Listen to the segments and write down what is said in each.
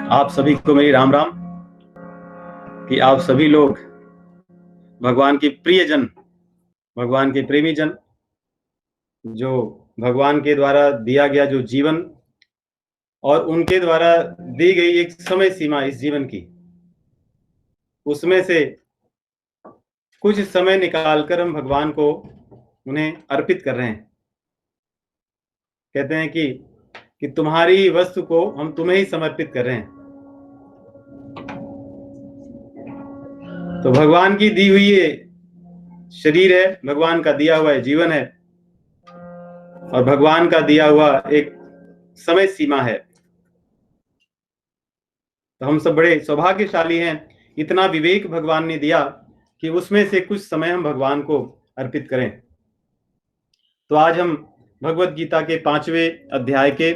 आप सभी को मेरी राम राम। कि आप सभी लोग भगवान की प्रियजन, भगवान के प्रेमी जन, जो भगवान के द्वारा दिया गया जो जीवन और उनके द्वारा दी गई एक समय सीमा इस जीवन की, उसमें से कुछ समय निकालकर हम भगवान को उन्हें अर्पित कर रहे हैं। कहते हैं कि तुम्हारी वस्तु को हम तुम्हें ही समर्पित कर रहे हैं। तो भगवान की दी हुई ये शरीर है, भगवान का दिया हुआ जीवन है और भगवान का दिया हुआ एक समय सीमा है। तो हम सब बड़े सौभाग्यशाली हैं, इतना विवेक भगवान ने दिया कि उसमें से कुछ समय हम भगवान को अर्पित करें। तो आज हम भगवत गीता के 5वें अध्याय के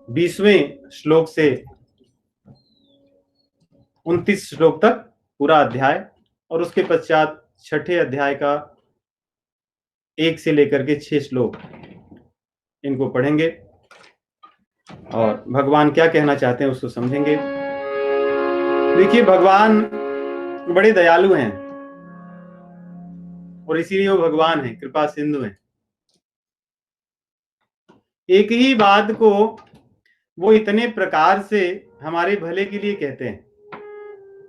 20वें श्लोक से 29 श्लोक तक पूरा अध्याय और उसके पश्चात 6ठे अध्याय का 1 से लेकर के 6 श्लोक इनको पढ़ेंगे और भगवान क्या कहना चाहते हैं उसको समझेंगे। देखिए, भगवान बड़े दयालु हैं और इसीलिए वो भगवान हैं, कृपा सिंधु हैं। एक ही बात को वो इतने प्रकार से हमारे भले के लिए कहते हैं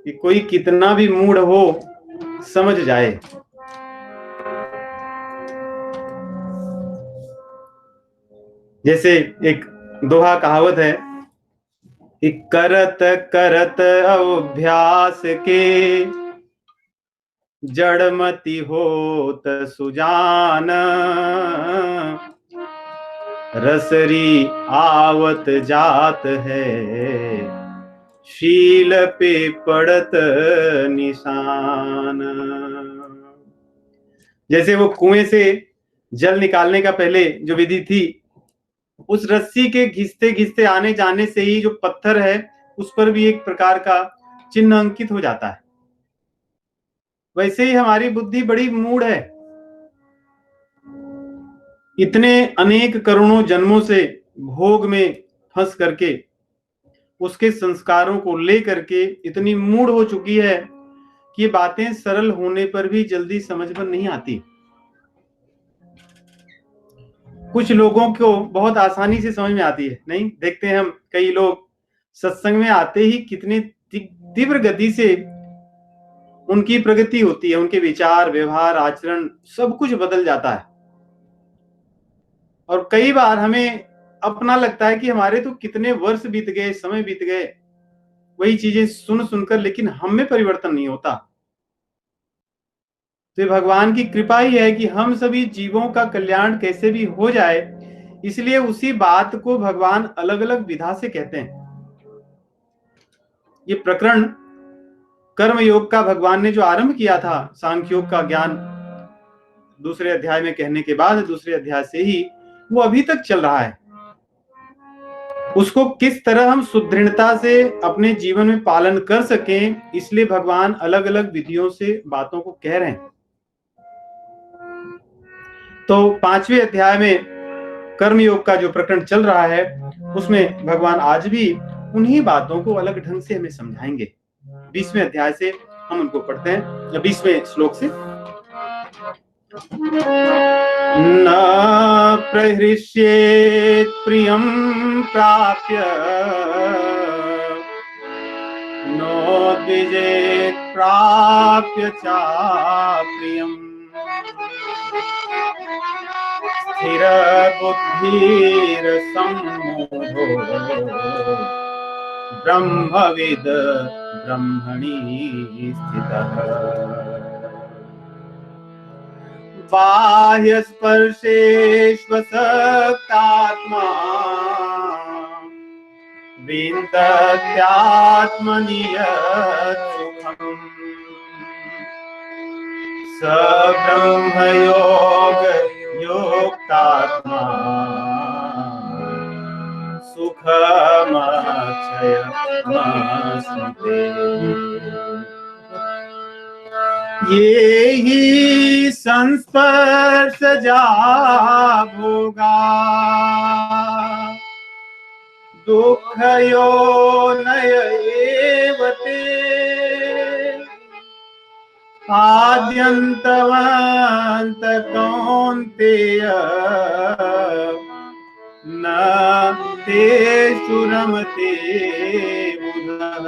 कि कोई कितना भी मूढ़ हो समझ जाए। जैसे एक दोहा कहावत है कि करत करत अभ्यास के जड़मति होत सुजान, रसरी आवत जात है शील पे पड़त निशान। जैसे वो कुएं से जल निकालने का पहले जो विधि थी, उस रस्सी के घिसते घिसते आने जाने से ही जो पत्थर है उस पर भी एक प्रकार का चिन्ह अंकित हो जाता है। वैसे ही हमारी बुद्धि बड़ी मूढ़ है। इतने अनेक करोड़ों जन्मों से भोग में फंस करके उसके संस्कारों को लेकर के इतनी मूढ़ हो चुकी है कि ये बातें सरल होने पर भी जल्दी समझ में नहीं आती। कुछ लोगों को बहुत आसानी से समझ में आती है। नहीं, देखते हैं हम कई लोग सत्संग में आते ही कितने तीव्र गति से उनकी प्रगति होती है, उनके विचार, व्यवहार, आचरण सब कुछ बदल जाता है। और कई बार हमें अपना लगता है कि हमारे तो कितने वर्ष बीत गए, समय बीत गए वही चीजें सुन सुनकर, लेकिन हम में परिवर्तन नहीं होता। तो भगवान की कृपा ही है कि हम सभी जीवों का कल्याण कैसे भी हो जाए, इसलिए उसी बात को भगवान अलग अलग विधा से कहते हैं। ये प्रकरण कर्म योग का भगवान ने जो आरंभ किया था, सांख्य योग का ज्ञान दूसरे अध्याय में कहने के बाद दूसरे अध्याय से ही वो अभी तक चल रहा है। उसको किस तरह हम सुदृढ़ता से अपने जीवन में पालन कर सकें, इसलिए भगवान अलग अलग विधियों से बातों को कह रहे हैं। तो 5वें अध्याय में कर्म योग का जो प्रकरण चल रहा है उसमें भगवान आज भी उन्हीं बातों को अलग ढंग से हमें समझाएंगे। 20वें अध्याय से हम उनको पढ़ते हैं, 20वें श्लोक से। न प्रहृष्येत् प्रियं प्राप्य नोद्विजेत् प्राप्य चाप्रियम् स्थिर बुद्धिर सम्मोहो ब्रह्मविद ब्रह्मणि स्थितः। बाह्य स्पर्शेष्वसक्तात्मा विन्दत्यात्मनि यत् सुखम् स ब्रह्मयोग योक्तात्मा सुखमक्षयमश्नुते। ये ही संस्पर्शजा भोगा दुःखयो नय आद्यन्तवन्त कौन्तेय न तेषु रमते बुधः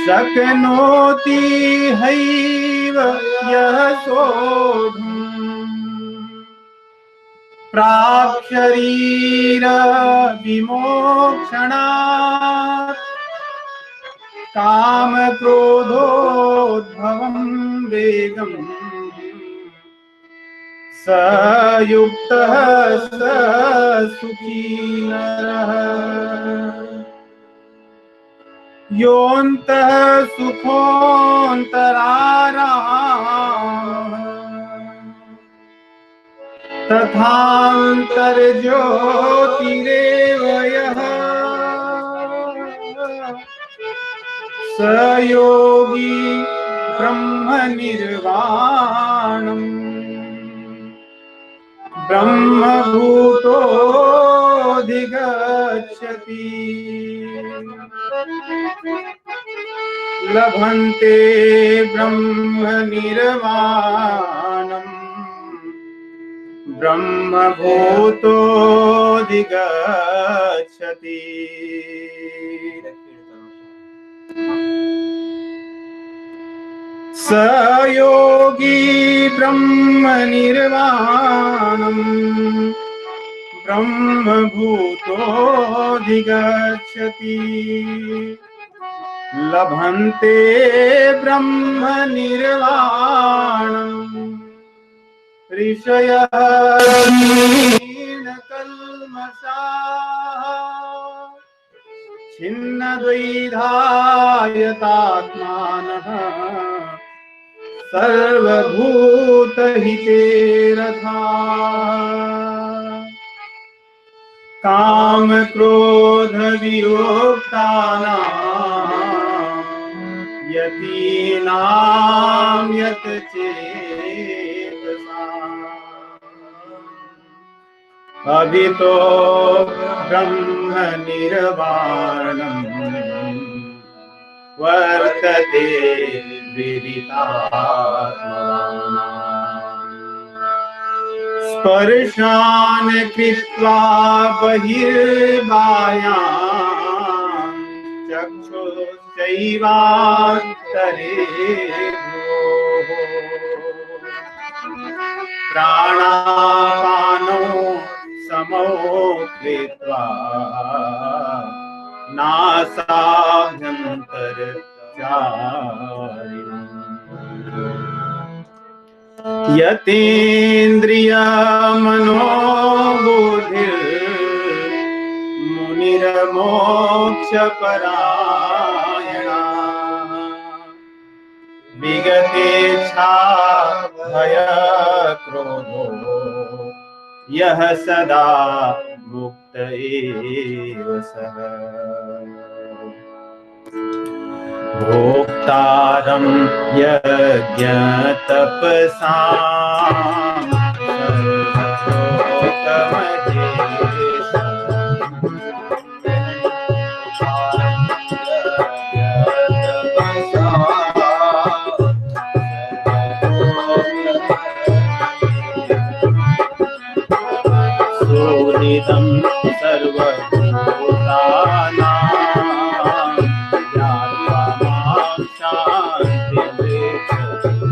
शक्नोति हैव यः सोढुम् प्राक्शरीर विमोक्षणात् काम क्रोधोद्भवं वेगम् स युक्तः स सुखी नरः योऽन्तः सुखोऽन्तरारामः तथान्तर्ज्योतिरेव यः स योगी ब्रह्मनिर्वाणम् ब्रह्मभूतोऽधिगच्छति लभन्ते ब्रह्मनिर्वाणम् ब्रह्मभूतोऽधिगच्छति स योगी ब्रह्मनिर्वाणम् ब्रह्मभूतोऽधिगच्छति लभन्ते ब्रह्मनिर्वाणम् ऋषयः कल्मषाः छिन्नद्वैधायतात्मानः सर्वभूतहिते रताः कामक्रोधवियोक्तानां यतीनां यतचेतसाम् अभितो ब्रह्मनिर्वाणम् वर्तते विदितात्मनाम् स्पर्शान् कृत्वा बहिर्बाह्यान् चक्षुश्चैवान्तरे भ्रूः प्राणापानो समो कृत्वा नासाभ्यन्तरचारिणम् यतीन्द्रियमनोबुद्धिर्मुनिर्मोक्षपरायणः विगतेच्छा भयक्रोधो यः सदा मुक्त एव सः भोक्तारं यज्ञतपसां सोनिदं सर्वभूतानां ज्ञात्वा मां शान्तिमेच्छति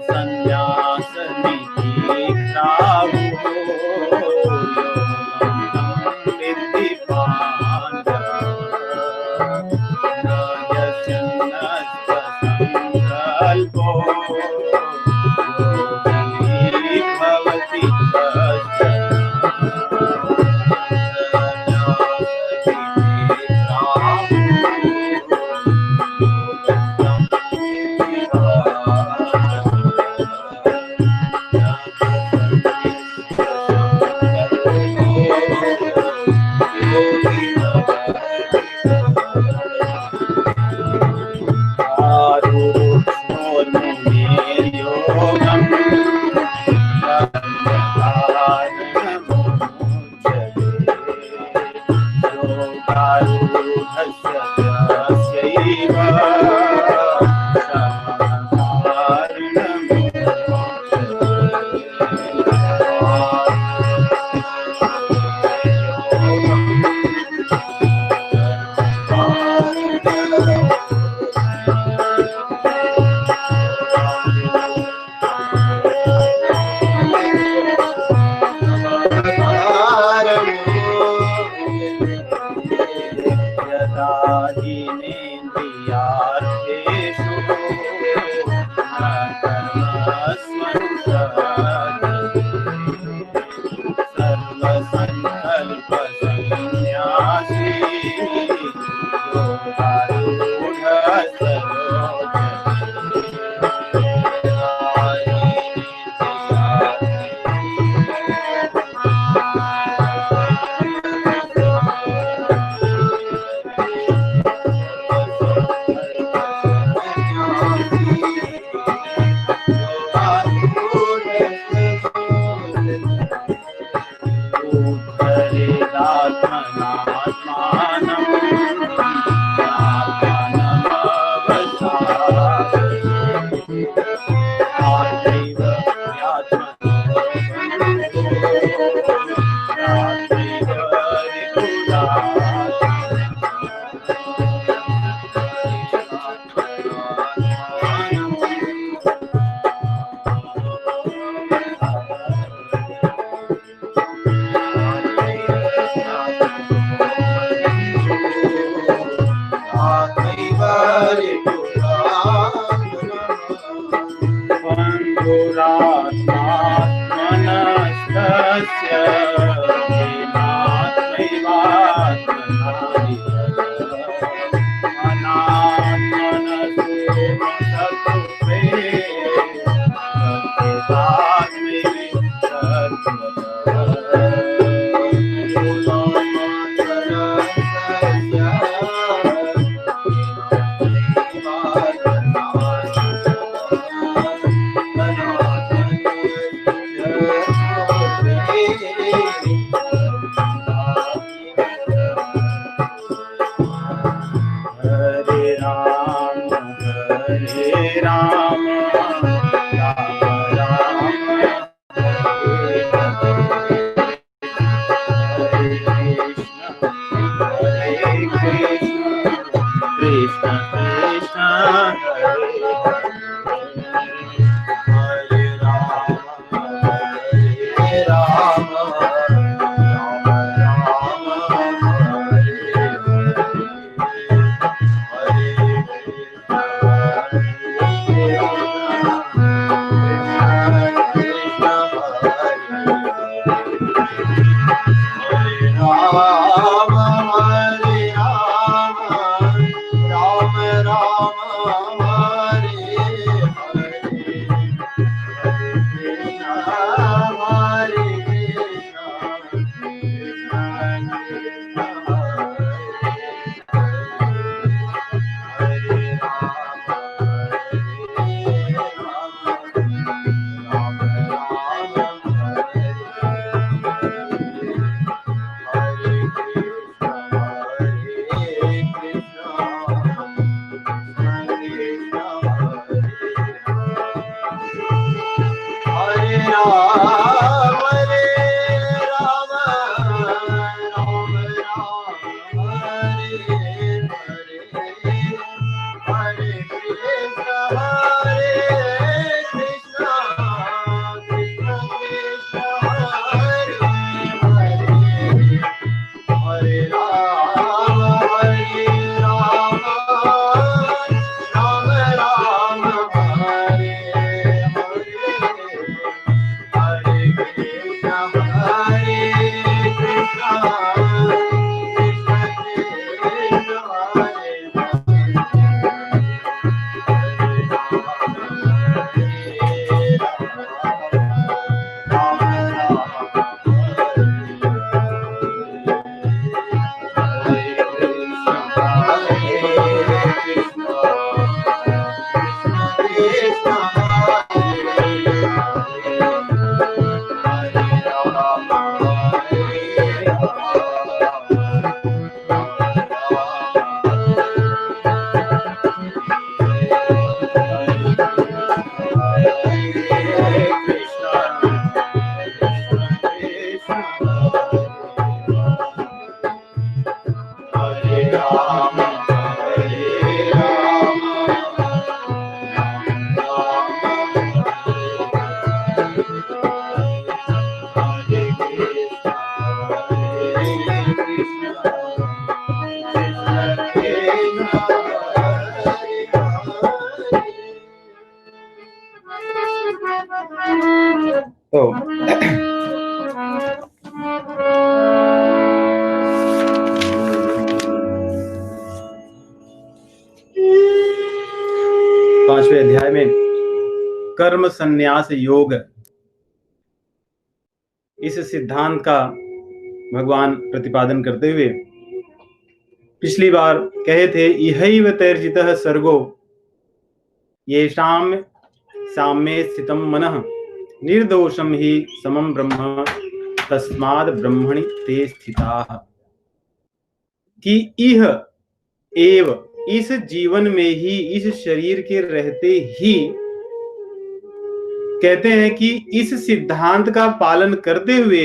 संन्यास नितीक्षाहु योगं विद्धि पाण्डव न यस्यन्नस्य संकल्पो योगी भवति कश्चन तो पांचवें अध्याय में कर्म संन्यास योग, इस सिद्धांत का भगवान प्रतिपादन करते हुए पिछली बार कहे थे, इहैव तैर्जितः सर्गो येषाम साम्ये स्थितं मनः निर्दोषम ही समम ब्रह्म तस्माद् ब्रह्मणि ते स्थिताः। कि इह एव, इस जीवन में ही, इस शरीर के रहते ही कहते हैं कि इस सिद्धांत का पालन करते हुए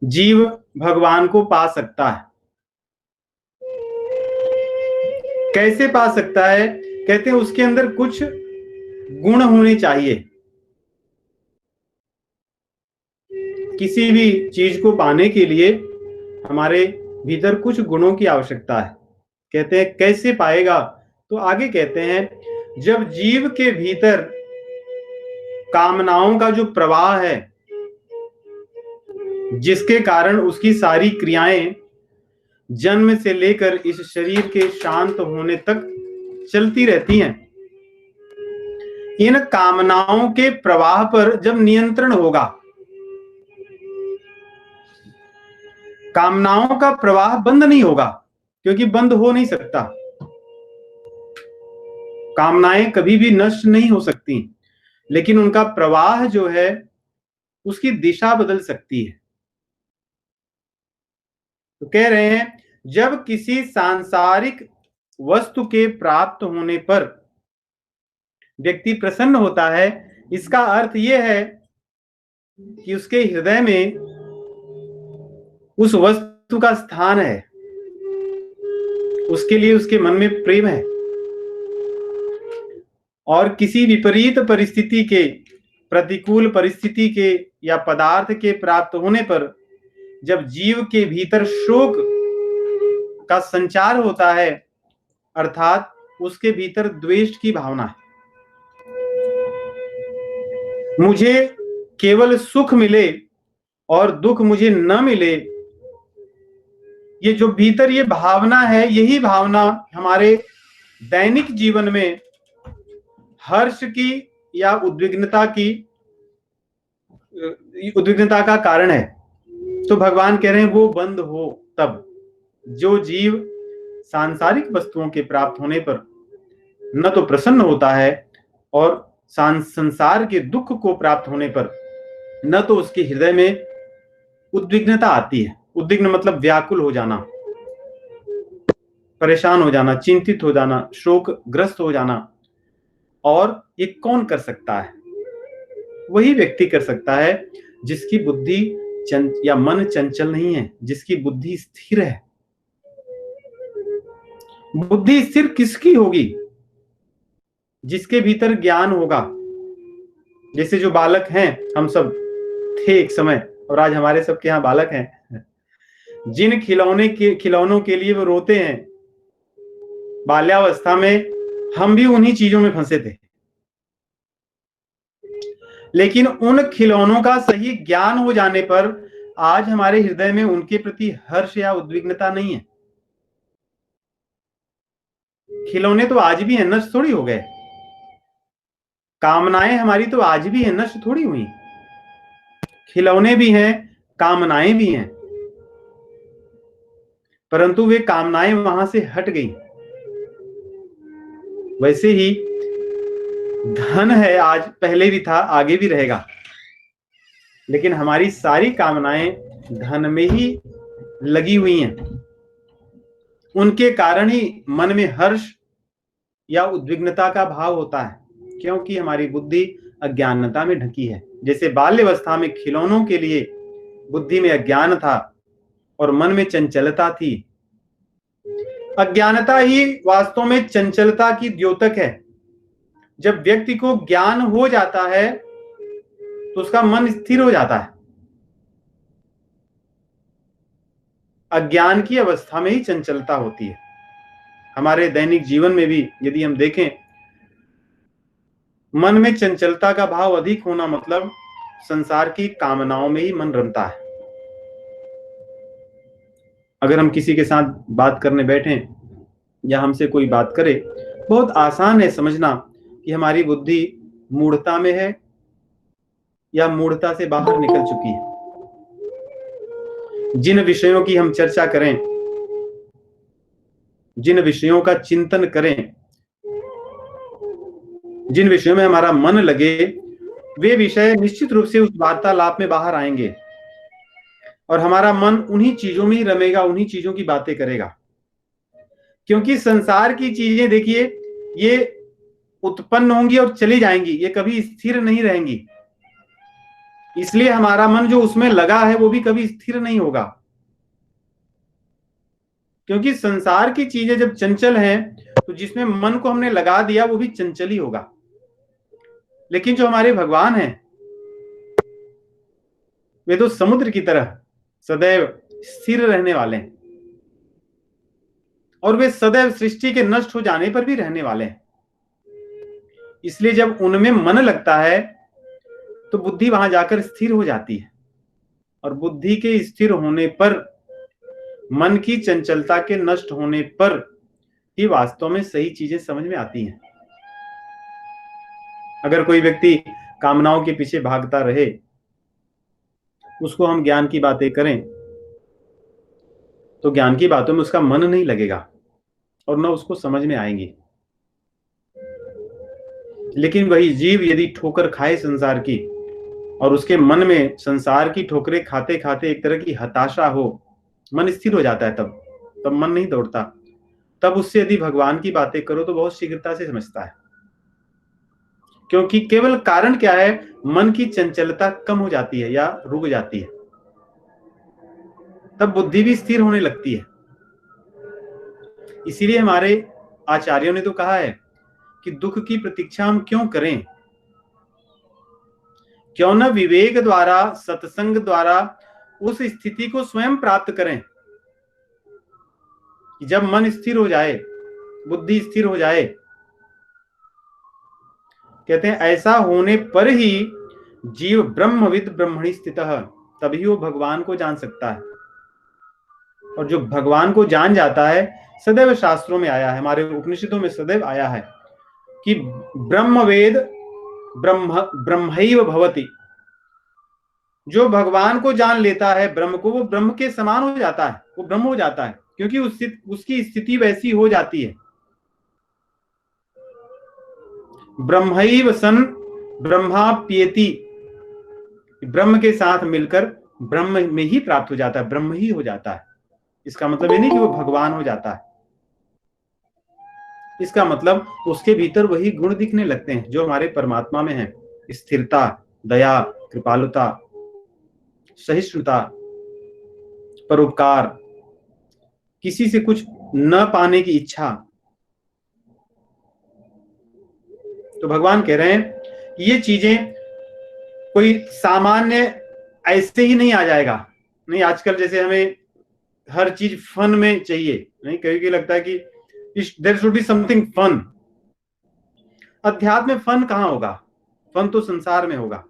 जीव भगवान को पा सकता है। कैसे पा सकता है? कहते हैं उसके अंदर कुछ गुण होने चाहिए। किसी भी चीज को पाने के लिए हमारे भीतर कुछ गुणों की आवश्यकता है। कहते हैं कैसे पाएगा? तो आगे कहते हैं, जब जीव के भीतर कामनाओं का जो प्रवाह है, जिसके कारण उसकी सारी क्रियाएं जन्म से लेकर इस शरीर के शांत होने तक चलती रहती हैं, इन कामनाओं के प्रवाह पर जब नियंत्रण होगा, कामनाओं का प्रवाह बंद नहीं होगा, क्योंकि बंद हो नहीं सकता। कामनाएं कभी भी नष्ट नहीं हो सकती, लेकिन उनका प्रवाह जो है उसकी दिशा बदल सकती है। तो कह रहे हैं, जब किसी सांसारिक वस्तु के प्राप्त होने पर व्यक्ति प्रसन्न होता है, इसका अर्थ यह है कि उसके हृदय में उस वस्तु का स्थान है, उसके लिए उसके मन में प्रेम है। और किसी विपरीत परिस्थिति के, प्रतिकूल परिस्थिति के या पदार्थ के प्राप्त होने पर जब जीव के भीतर शोक का संचार होता है, अर्थात उसके भीतर द्वेष की भावना है, मुझे केवल सुख मिले और दुख मुझे न मिले, ये जो भीतर ये भावना है, यही भावना हमारे दैनिक जीवन में हर्ष की या उद्विग्नता का कारण है। तो भगवान कह रहे हैं वो बंद हो तब, जो जीव सांसारिक वस्तुओं के प्राप्त होने पर न तो प्रसन्न होता है और संसार के दुख को प्राप्त होने पर न तो उसके हृदय में उद्विग्नता आती है। उद्विग्न मतलब व्याकुल हो जाना, परेशान हो जाना, चिंतित हो जाना, शोकग्रस्त हो जाना। और ये कौन कर सकता है? वही व्यक्ति कर सकता है जिसकी बुद्धि या मन चंचल नहीं है, जिसकी बुद्धि स्थिर है। बुद्धि स्थिर किसकी होगी? जिसके भीतर ज्ञान होगा। जैसे जो बालक हैं, हम सब थे एक समय, और आज हमारे सबके यहाँ बालक हैं, जिन खिलौनों के लिए वो रोते हैं, बाल्यावस्था में हम भी उन्हीं चीजों में फंसे थे। लेकिन उन खिलौनों का सही ज्ञान हो जाने पर आज हमारे हृदय में उनके प्रति हर्ष या उद्विग्नता नहीं है। खिलौने तो आज भी हैं, नष्ट थोड़ी हो गए। कामनाएं हमारी तो आज भी हैं, नष्ट थोड़ी हुई। खिलौने भी हैं, कामनाएं भी हैं, परंतु वे कामनाएं वहां से हट गई। वैसे ही धन है, आज पहले भी था, आगे भी रहेगा, लेकिन हमारी सारी कामनाएं धन में ही लगी हुई हैं। उनके कारण ही मन में हर्ष या उद्विग्नता का भाव होता है, क्योंकि हमारी बुद्धि अज्ञानता में ढकी है। जैसे बाल्यावस्था में खिलौनों के लिए बुद्धि में अज्ञान था और मन में चंचलता थी। अज्ञानता ही वास्तव में चंचलता की द्योतक है। जब व्यक्ति को ज्ञान हो जाता है तो उसका मन स्थिर हो जाता है। अज्ञान की अवस्था में ही चंचलता होती है। हमारे दैनिक जीवन में भी यदि हम देखें, मन में चंचलता का भाव अधिक होना मतलब संसार की कामनाओं में ही मन रमता है। अगर हम किसी के साथ बात करने बैठे या हमसे कोई बात करे, बहुत आसान है समझना कि हमारी बुद्धि मूढ़ता में है या मूढ़ता से बाहर निकल चुकी है। जिन विषयों की हम चर्चा करें, जिन विषयों का चिंतन करें, जिन विषयों में हमारा मन लगे, वे विषय निश्चित रूप से उस वार्तालाप में बाहर आएंगे और हमारा मन उन्हीं चीजों में ही रमेगा, उन्हीं चीजों की बातें करेगा। क्योंकि संसार की चीजें देखिए, ये उत्पन्न होंगी और चली जाएंगी, ये कभी स्थिर नहीं रहेंगी। इसलिए हमारा मन जो उसमें लगा है वो भी कभी स्थिर नहीं होगा, क्योंकि संसार की चीजें जब चंचल हैं तो जिसमें मन को हमने लगा दिया वो भी चंचल ही होगा। लेकिन जो हमारे भगवान हैं वे तो समुद्र की तरह सदैव स्थिर रहने वाले हैं और वे सदैव सृष्टि के नष्ट हो जाने पर भी रहने वाले हैं। इसलिए जब उनमें मन लगता है तो बुद्धि वहां जाकर स्थिर हो जाती है और बुद्धि के स्थिर होने पर, मन की चंचलता के नष्ट होने पर ही वास्तव में सही चीजें समझ में आती हैं। अगर कोई व्यक्ति कामनाओं के पीछे भागता रहे, उसको हम ज्ञान की बातें करें तो ज्ञान की बातों में उसका मन नहीं लगेगा और न उसको समझ में आएंगी। लेकिन वही जीव यदि ठोकर खाए संसार की और उसके मन में संसार की ठोकरें खाते खाते एक तरह की हताशा हो, मन स्थिर हो जाता है, तब मन नहीं दौड़ता। तब उससे यदि भगवान की बातें करो तो बहुत शीघ्रता से समझता है, क्योंकि केवल कारण क्या है, मन की चंचलता कम हो जाती है या रुक जाती है, तब बुद्धि भी स्थिर होने लगती है। इसीलिए हमारे आचार्यों ने तो कहा है कि दुख की प्रतीक्षा हम क्यों करें, क्यों न विवेक द्वारा, सत्संग द्वारा उस स्थिति को स्वयं प्राप्त करें कि जब मन स्थिर हो जाए, बुद्धि स्थिर हो जाए। कहते हैं ऐसा होने पर ही जीव ब्रह्मविद ब्रह्मणि स्थितः, तभी वो भगवान को जान सकता है। और जो भगवान को जान जाता है, सदैव शास्त्रों में आया है, हमारे उपनिषदों में सदैव आया है कि ब्रह्मवेद ब्रह्मैव भवति। जो भगवान को जान लेता है, ब्रह्म को, वो ब्रह्म के समान हो जाता है, वो ब्रह्म हो जाता है, क्योंकि उसकी स्थिति वैसी हो जाती है। ब्रह्मैव सन ब्रह्माप्येति, ब्रह्म के साथ मिलकर ब्रह्म में ही प्राप्त हो जाता है, ब्रह्म ही हो जाता है। इसका मतलब ये नहीं कि वो भगवान हो जाता है, इसका मतलब उसके भीतर वही गुण दिखने लगते हैं जो हमारे परमात्मा में है। स्थिरता, दया, कृपालुता, सहिष्णुता, परोपकार, किसी से कुछ न पाने की इच्छा। तो भगवान कह रहे हैं ये चीजें कोई सामान्य ऐसे ही नहीं आ जाएगा। नहीं, आजकल जैसे हमें हर चीज फन में चाहिए, नहीं, कभी लगता है कि there should be something fun. अध्यात्म में फन कहां होगा, फन तो संसार में होगा।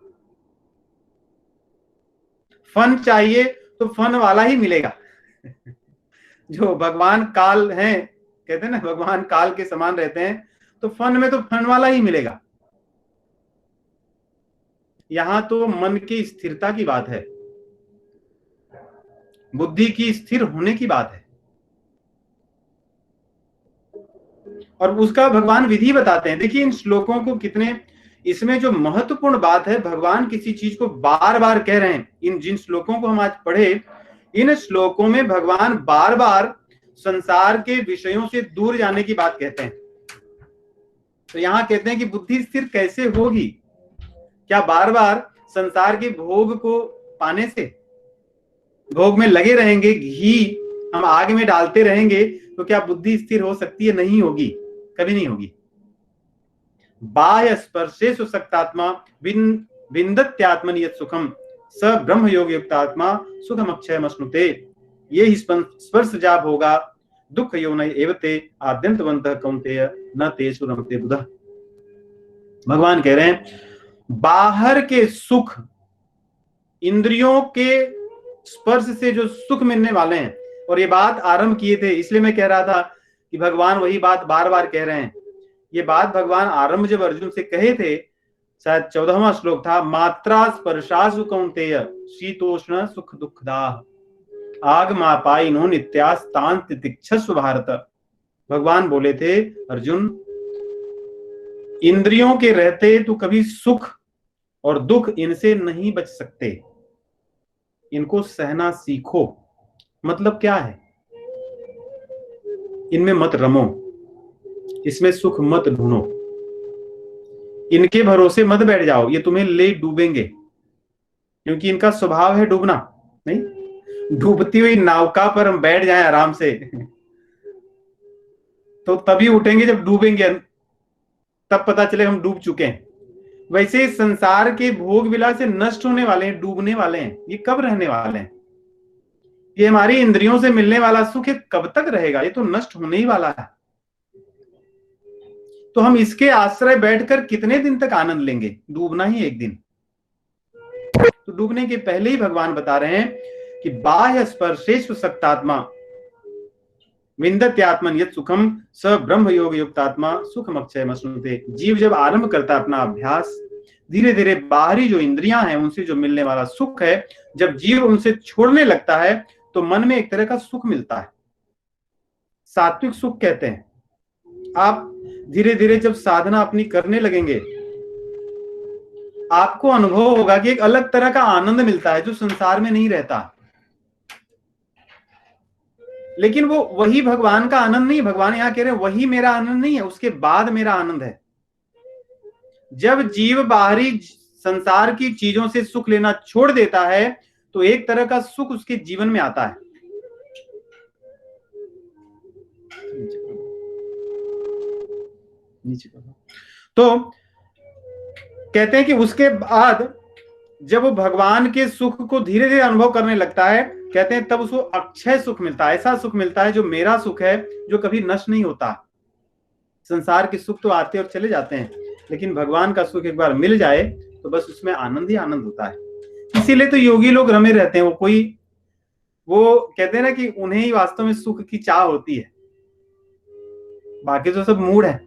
फन चाहिए तो फन वाला ही मिलेगा। जो भगवान काल हैं, कहते हैं ना भगवान काल के समान रहते हैं, तो फन में तो फन वाला ही मिलेगा। यहां तो मन की स्थिरता की बात है, बुद्धि की स्थिर होने की बात है, और उसका भगवान विधि बताते हैं। देखिए इन श्लोकों को कितने, इसमें जो महत्वपूर्ण बात है, भगवान किसी चीज को बार बार कह रहे हैं। इन जिन श्लोकों को हम आज पढ़े, इन श्लोकों में भगवान बार बार संसार के विषयों से दूर जाने की बात कहते हैं। तो यहां कहते हैं कि बुद्धि स्थिर कैसे होगी, क्या बार बार संसार के भोग को पाने से, भोग में लगे रहेंगे, घी हम आग में डालते रहेंगे तो क्या बुद्धि स्थिर हो सकती है? नहीं होगी, कभी नहीं होगी। बाह्य स्पर्शेषु सक्तात्मा विन्दत्यात्मनि यत् सुखम स ब्रह्म योग युक्तात्मा सुखम अक्षयम अश्नुते। ये ही स्पर्श जाप होगा दुख योनय एवते आद्यंतवन्तः कौन्तेय न तेषु रमते बुधः। भगवान कह रहे हैं बाहर के सुख, इंद्रियों के स्पर्श से जो सुख मिलने वाले हैं, और ये बात आरंभ किए थे, इसलिए मैं कह रहा था कि भगवान वही बात बार बार कह रहे हैं। ये बात भगवान आरंभ जब अर्जुन से कहे थे, शायद 14वां श्लोक था, मात्रा स्पर्शासु कौन्तेय शीतोष्ण सुख दुखदाह आगमापायिनो नित्यास्तान तितिक्षस्व भारत। भगवान बोले थे अर्जुन, इंद्रियों के रहते तो कभी सुख और दुख इनसे नहीं बच सकते, इनको सहना सीखो। मतलब क्या है? इनमें मत रमो, इसमें सुख मत ढूंढो, इनके भरोसे मत बैठ जाओ, ये तुम्हें ले डूबेंगे, क्योंकि इनका स्वभाव है डूबना। नहीं, डूबती हुई नौका पर हम बैठ जाएं आराम से तो तभी उठेंगे जब डूबेंगे, तब पता चले हम डूब चुके हैं। वैसे संसार के भोग विलास से नष्ट होने वाले हैं, डूबने वाले हैं। ये कब रहने वाले हैं? ये हमारी इंद्रियों से मिलने वाला सुख कब तक रहेगा? ये तो नष्ट होने ही वाला है। तो हम इसके आश्रय बैठकर कितने दिन तक आनंद लेंगे? डूबना ही एक दिन। तो डूबने के पहले ही भगवान बता रहे हैं कि बाह्य स्पर्शेषु सक्तात्मा विन्दत्यात्मन यत् सुखम स ब्रह्म योग युक्तात्मा सुखम अक्षयम अश्नुते। जीव जब आरंभ करता है अपना अभ्यास, धीरे धीरे बाहरी जो इंद्रियां हैं उनसे जो मिलने वाला सुख है, जब जीव उनसे छोड़ने लगता है तो मन में एक तरह का सुख मिलता है, सात्विक सुख कहते हैं। आप धीरे धीरे जब साधना अपनी करने लगेंगे, आपको अनुभव होगा कि एक अलग तरह का आनंद मिलता है जो संसार में नहीं रहता। लेकिन वो वही भगवान का आनंद नहीं। भगवान यहां कह रहे हैं वही मेरा आनंद नहीं है, उसके बाद मेरा आनंद है। जब जीव बाहरी संसार की चीजों से सुख लेना छोड़ देता है तो एक तरह का सुख उसके जीवन में आता है। तो कहते हैं कि उसके बाद जब वो भगवान के सुख को धीरे धीरे अनुभव करने लगता है, कहते हैं तब उसको अक्षय सुख मिलता है। ऐसा सुख मिलता है जो मेरा सुख है, जो कभी नष्ट नहीं होता। संसार के सुख तो आते और चले जाते हैं, लेकिन भगवान का सुख एक बार मिल जाए तो बस उसमें आनंद ही आनंद होता है। इसीलिए तो योगी लोग रमे रहते हैं। वो कहते हैं ना कि उन्हें ही वास्तव में सुख की चाह होती है, बाकी तो सब मूड है।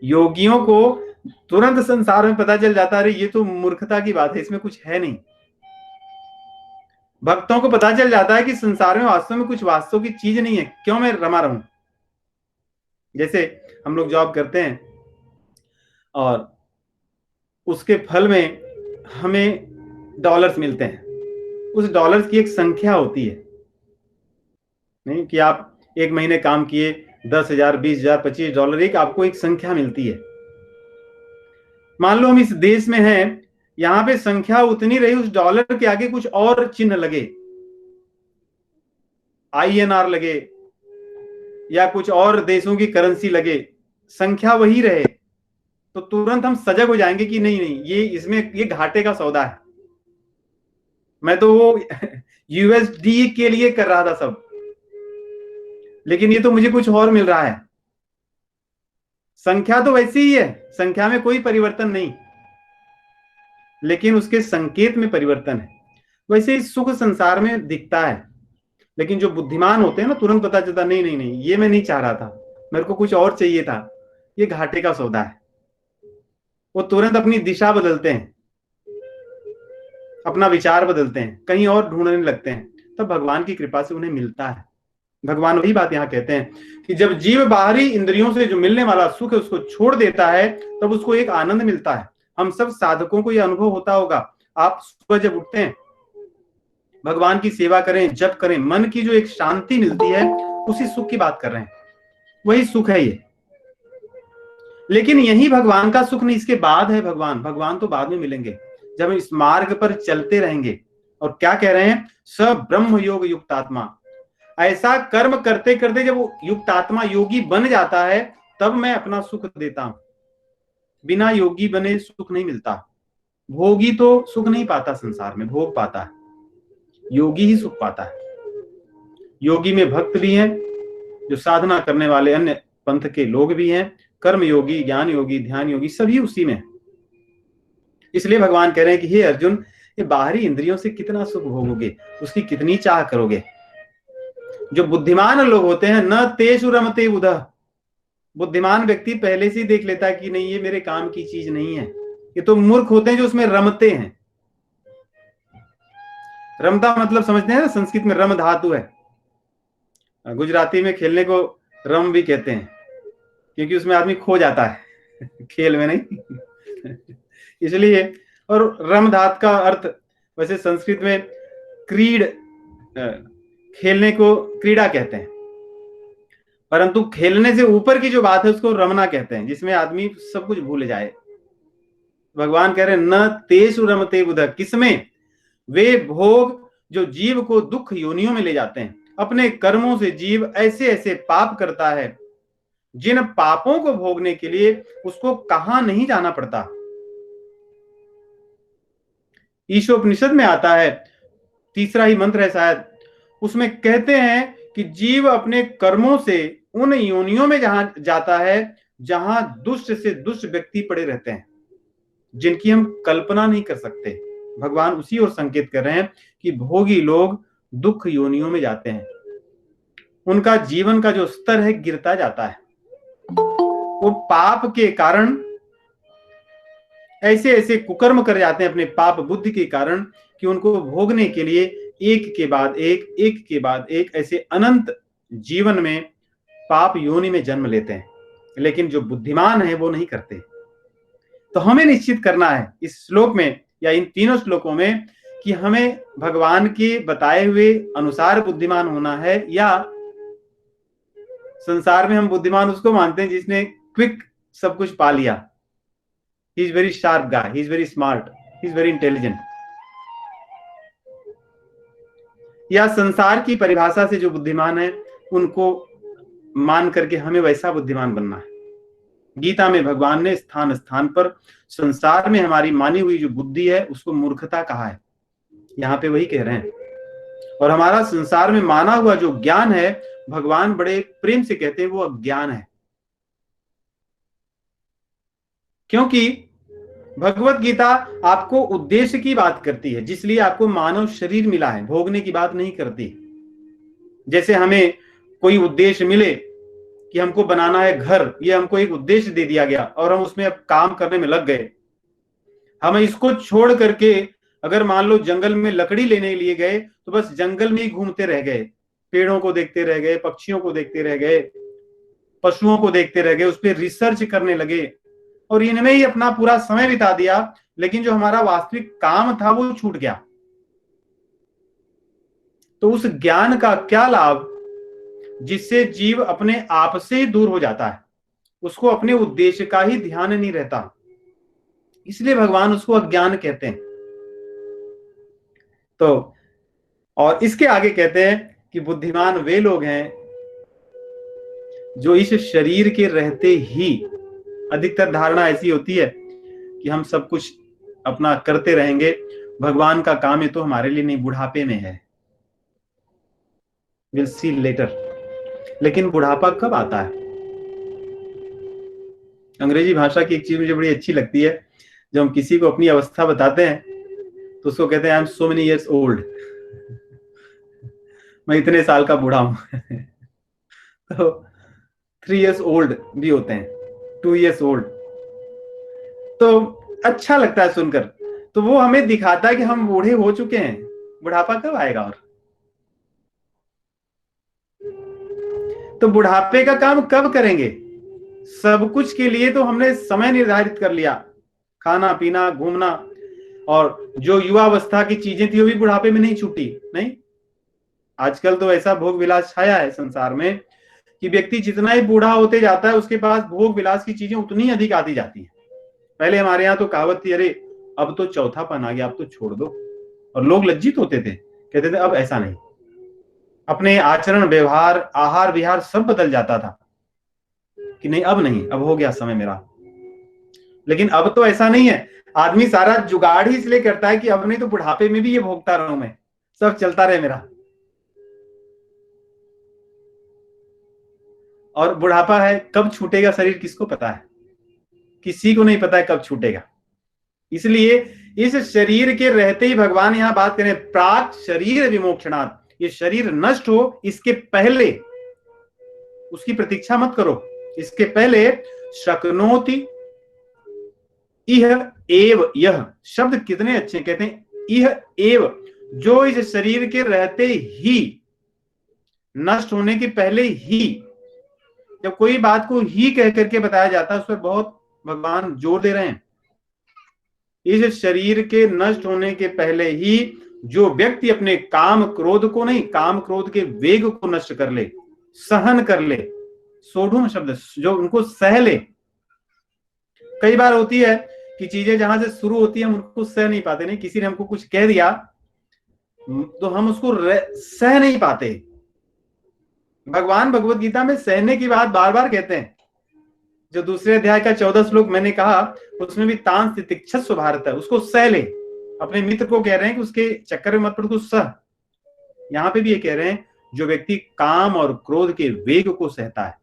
योगियों को तुरंत संसार में पता चल जाता है ये तो मूर्खता की बात है, इसमें कुछ है नहीं। भक्तों को पता चल जाता है कि संसार में वास्तव में कुछ वास्तव की चीज नहीं है, क्यों मैं रमा रहूं। जैसे हम लोग जॉब करते हैं और उसके फल में हमें डॉलर्स मिलते हैं, उस डॉलर्स की एक संख्या होती है। नहीं कि आप एक महीने काम किए, 10,000, 20,000, $25, एक आपको एक संख्या मिलती है। मान लो हम इस देश में हैं, यहां पे संख्या उतनी रही, उस डॉलर के आगे कुछ और चिन्ह लगे, INR लगे या कुछ और देशों की करेंसी लगे, संख्या वही रहे, तो तुरंत हम सजग हो जाएंगे कि नहीं नहीं ये घाटे का सौदा है। मैं तो वो USD के लिए कर रहा था सब, लेकिन ये तो मुझे कुछ और मिल रहा है। संख्या तो वैसी ही है, संख्या में कोई परिवर्तन नहीं, लेकिन उसके संकेत में परिवर्तन है। वैसे ही सुख संसार में दिखता है, लेकिन जो बुद्धिमान होते हैं ना, तुरंत पता चलता नहीं नहीं नहीं ये मैं नहीं चाह रहा था, मेरे को कुछ और चाहिए था, ये घाटे का सौदा है। वो तुरंत अपनी दिशा बदलते हैं, अपना विचार बदलते हैं, कहीं और ढूंढने लगते हैं, तब भगवान की कृपा से उन्हें मिलता है। भगवान वही बात यहाँ कहते हैं कि जब जीव बाहरी इंद्रियों से जो मिलने वाला सुख है उसको छोड़ देता है, तब उसको एक आनंद मिलता है। हम सब साधकों को यह अनुभव होता होगा। आप सुबह जब उठते हैं, भगवान की सेवा करें, जप करें, मन की जो एक शांति मिलती है, उसी सुख की बात कर रहे हैं, वही सुख है ये। लेकिन यही भगवान का सुख नहीं, इसके बाद है भगवान तो बाद में मिलेंगे, जब हम इस मार्ग पर चलते रहेंगे। और क्या कह रहे हैं? स ब्रह्म योग युक्त आत्मा। ऐसा कर्म करते करते जब वो युक्त आत्मा योगी बन जाता है, तब मैं अपना सुख देता हूं। बिना योगी बने सुख नहीं मिलता। भोगी तो सुख नहीं पाता, संसार में भोग पाता है, योगी ही सुख पाता है। योगी में भक्त भी हैं, जो साधना करने वाले अन्य पंथ के लोग भी हैं, कर्म योगी, ज्ञान योगी, ध्यान योगी, सभी उसी में। इसलिए भगवान कह रहे हैं कि हे अर्जुन, ये बाहरी इंद्रियों से कितना सुख भोगोगे, उसकी कितनी चाह करोगे। जो बुद्धिमान लोग होते हैं, न तेषु रमते बुधः, बुद्धिमान व्यक्ति पहले से ही देख लेता है कि नहीं, ये मेरे काम की चीज नहीं है। ये तो मूर्ख होते हैं जो उसमें रमते हैं। रमता मतलब समझते हैं ना, संस्कृत में रम धातु है, गुजराती में खेलने को रम भी कहते हैं, क्योंकि उसमें आदमी खो जाता है खेल में नहीं इसलिए। और रम धातु का अर्थ वैसे संस्कृत में क्रीड, खेलने को क्रीड़ा कहते हैं, परंतु खेलने से ऊपर की जो बात है उसको रमना कहते हैं, जिसमें आदमी सब कुछ भूल जाए। भगवान कह रहे हैं न तेषु रमते बुधः, किसमें? वे भोग जो जीव को दुख योनियों में ले जाते हैं। अपने कर्मों से जीव ऐसे ऐसे पाप करता है, जिन पापों को भोगने के लिए उसको कहां नहीं जाना पड़ता। ईशोपनिषद में आता है, तीसरा ही मंत्र है शायद, उसमें कहते हैं कि जीव अपने कर्मों से उन योनियों में जहां जाता है जहां दुष्ट से दुष्ट व्यक्ति पड़े रहते हैं, जिनकी हम कल्पना नहीं कर सकते। भगवान उसी ओर संकेत कर रहे हैं कि भोगी लोग दुख योनियों में जाते हैं, उनका जीवन का जो स्तर है गिरता जाता है। वो पाप के कारण ऐसे ऐसे कुकर्म कर जाते हैं अपने पाप बुद्धि के कारण कि उनको भोगने के लिए एक के बाद एक के बाद एक ऐसे अनंत जीवन में पाप योनि में जन्म लेते हैं। लेकिन जो बुद्धिमान है वो नहीं करते। तो हमें निश्चित करना है इस श्लोक में या इन तीनों श्लोकों में कि हमें भगवान के बताए हुए अनुसार बुद्धिमान होना है, या संसार में हम बुद्धिमान उसको मानते हैं जिसने क्विक सब कुछ पा लिया। He is very sharp guy, he is very smart, he is very intelligent. या संसार की परिभाषा से जो बुद्धिमान है उनको मान करके हमें वैसा बुद्धिमान बनना है। गीता में भगवान ने स्थान स्थान पर संसार में हमारी मानी हुई जो बुद्धि है उसको मूर्खता कहा है, यहाँ पे वही कह रहे हैं। और हमारा संसार में माना हुआ जो ज्ञान है, भगवान बड़े प्रेम से कहते हैं वो अज्ञान है। क्योंकि भगवत गीता आपको उद्देश्य की बात करती है, जिसलिए आपको मानव शरीर मिला है, भोगने की बात नहीं करती। जैसे हमें कोई उद्देश्य मिले कि हमको बनाना है घर, ये हमको एक उद्देश्य दे दिया गया और हम उसमें अब काम करने में लग गए। हम इसको छोड़ करके अगर मान लो जंगल में लकड़ी लेने के लिए गए तो बस जंगल में ही घूमते रह गए, पेड़ों को देखते रह गए, पक्षियों को देखते रह गए, पशुओं को देखते रह गए, उस पर रिसर्च करने लगे और इनमें ही अपना पूरा समय बिता दिया। लेकिन जो हमारा वास्तविक काम था वो छूट गया। तो उस ज्ञान का क्या लाभ जिससे जीव अपने आप से ही दूर हो जाता है, उसको अपने उद्देश्य का ही ध्यान नहीं रहता। इसलिए भगवान उसको अज्ञान कहते हैं। तो और इसके आगे कहते हैं कि बुद्धिमान वे लोग हैं जो इस शरीर के रहते ही, अधिकतर धारणा ऐसी होती है कि हम सब कुछ अपना करते रहेंगे, भगवान का काम है तो हमारे लिए नहीं, बुढ़ापे में है, विल सी लेटर। लेकिन बुढ़ापा कब आता है? अंग्रेजी भाषा की एक चीज मुझे बड़ी अच्छी लगती है, जब हम किसी को अपनी अवस्था बताते हैं तो उसको कहते हैं I am so many years old, मैं इतने साल का बूढ़ा हूं तो 3 इयर्स ओल्ड भी होते हैं, 2 इयर्स ओल्ड। तो अच्छा लगता है सुनकर, तो वो हमें दिखाता है कि हम बूढ़े हो चुके हैं, बुढ़ापा कब आएगा। और तो बुढ़ापे का काम कब करेंगे? सब कुछ के लिए तो हमने समय निर्धारित कर लिया, खाना पीना घूमना, और जो युवावस्था की चीजें थी वो भी बुढ़ापे में नहीं छूटी। नहीं, आजकल तो ऐसा भोग विलास छाया है संसार में कि व्यक्ति जितना ही बूढ़ा होते जाता है उसके पास भोग विलास की चीजें उतनी अधिक आती जाती है। पहले हमारे यहाँ तो कहावत थी, अरे अब तो चौथापन आ गया, अब तो छोड़ दो, और लोग लज्जित होते थे, कहते थे अब ऐसा नहीं। अपने आचरण व्यवहार आहार विहार सब बदल जाता था कि नहीं अब नहीं, अब हो गया समय मेरा। लेकिन अब तो ऐसा नहीं है, आदमी सारा जुगाड़ ही इसलिए करता है कि अब नहीं तो बुढ़ापे में भी ये भोगता रहूं मैं, सब चलता रहे मेरा। और बुढ़ापा है, कब छूटेगा शरीर किसको पता है? किसी को नहीं पता है कब छूटेगा। इसलिए इस शरीर के रहते ही भगवान यहां बात करें प्राक शरीर विमोक्षणात्, ये शरीर नष्ट हो इसके पहले उसकी प्रतीक्षा मत करो, इसके पहले शक्नोति इह एव, यह शब्द कितने अच्छे, कहते हैं इह एव, जो इस शरीर के रहते ही, नष्ट होने के पहले ही, जब कोई बात को ही कह करके बताया जाता है उस पर बहुत भगवान जोर दे रहे हैं। इस शरीर के नष्ट होने के पहले ही जो व्यक्ति अपने काम क्रोध को नहीं, काम क्रोध के वेग को नष्ट कर ले, सहन कर ले, सोढ़ुम शब्द, जो उनको सह ले। कई बार होती है कि चीजें जहां से शुरू होती है हम उनको सह नहीं पाते, नहीं किसी ने हमको कुछ कह दिया तो हम उसको सह नहीं पाते। भगवान भगवत गीता में सहने की बात बार बार कहते हैं। जो दूसरे अध्याय का 14 श्लोक मैंने कहा उसमें भी तांस तितिक्षस्व भारत है, उसको सह ले। अपने मित्र को कह रहे हैं कि उसके चक्कर में मत पड़, उसको सह। यहां पे भी ये कह रहे हैं जो व्यक्ति काम और क्रोध के वेग को सहता है,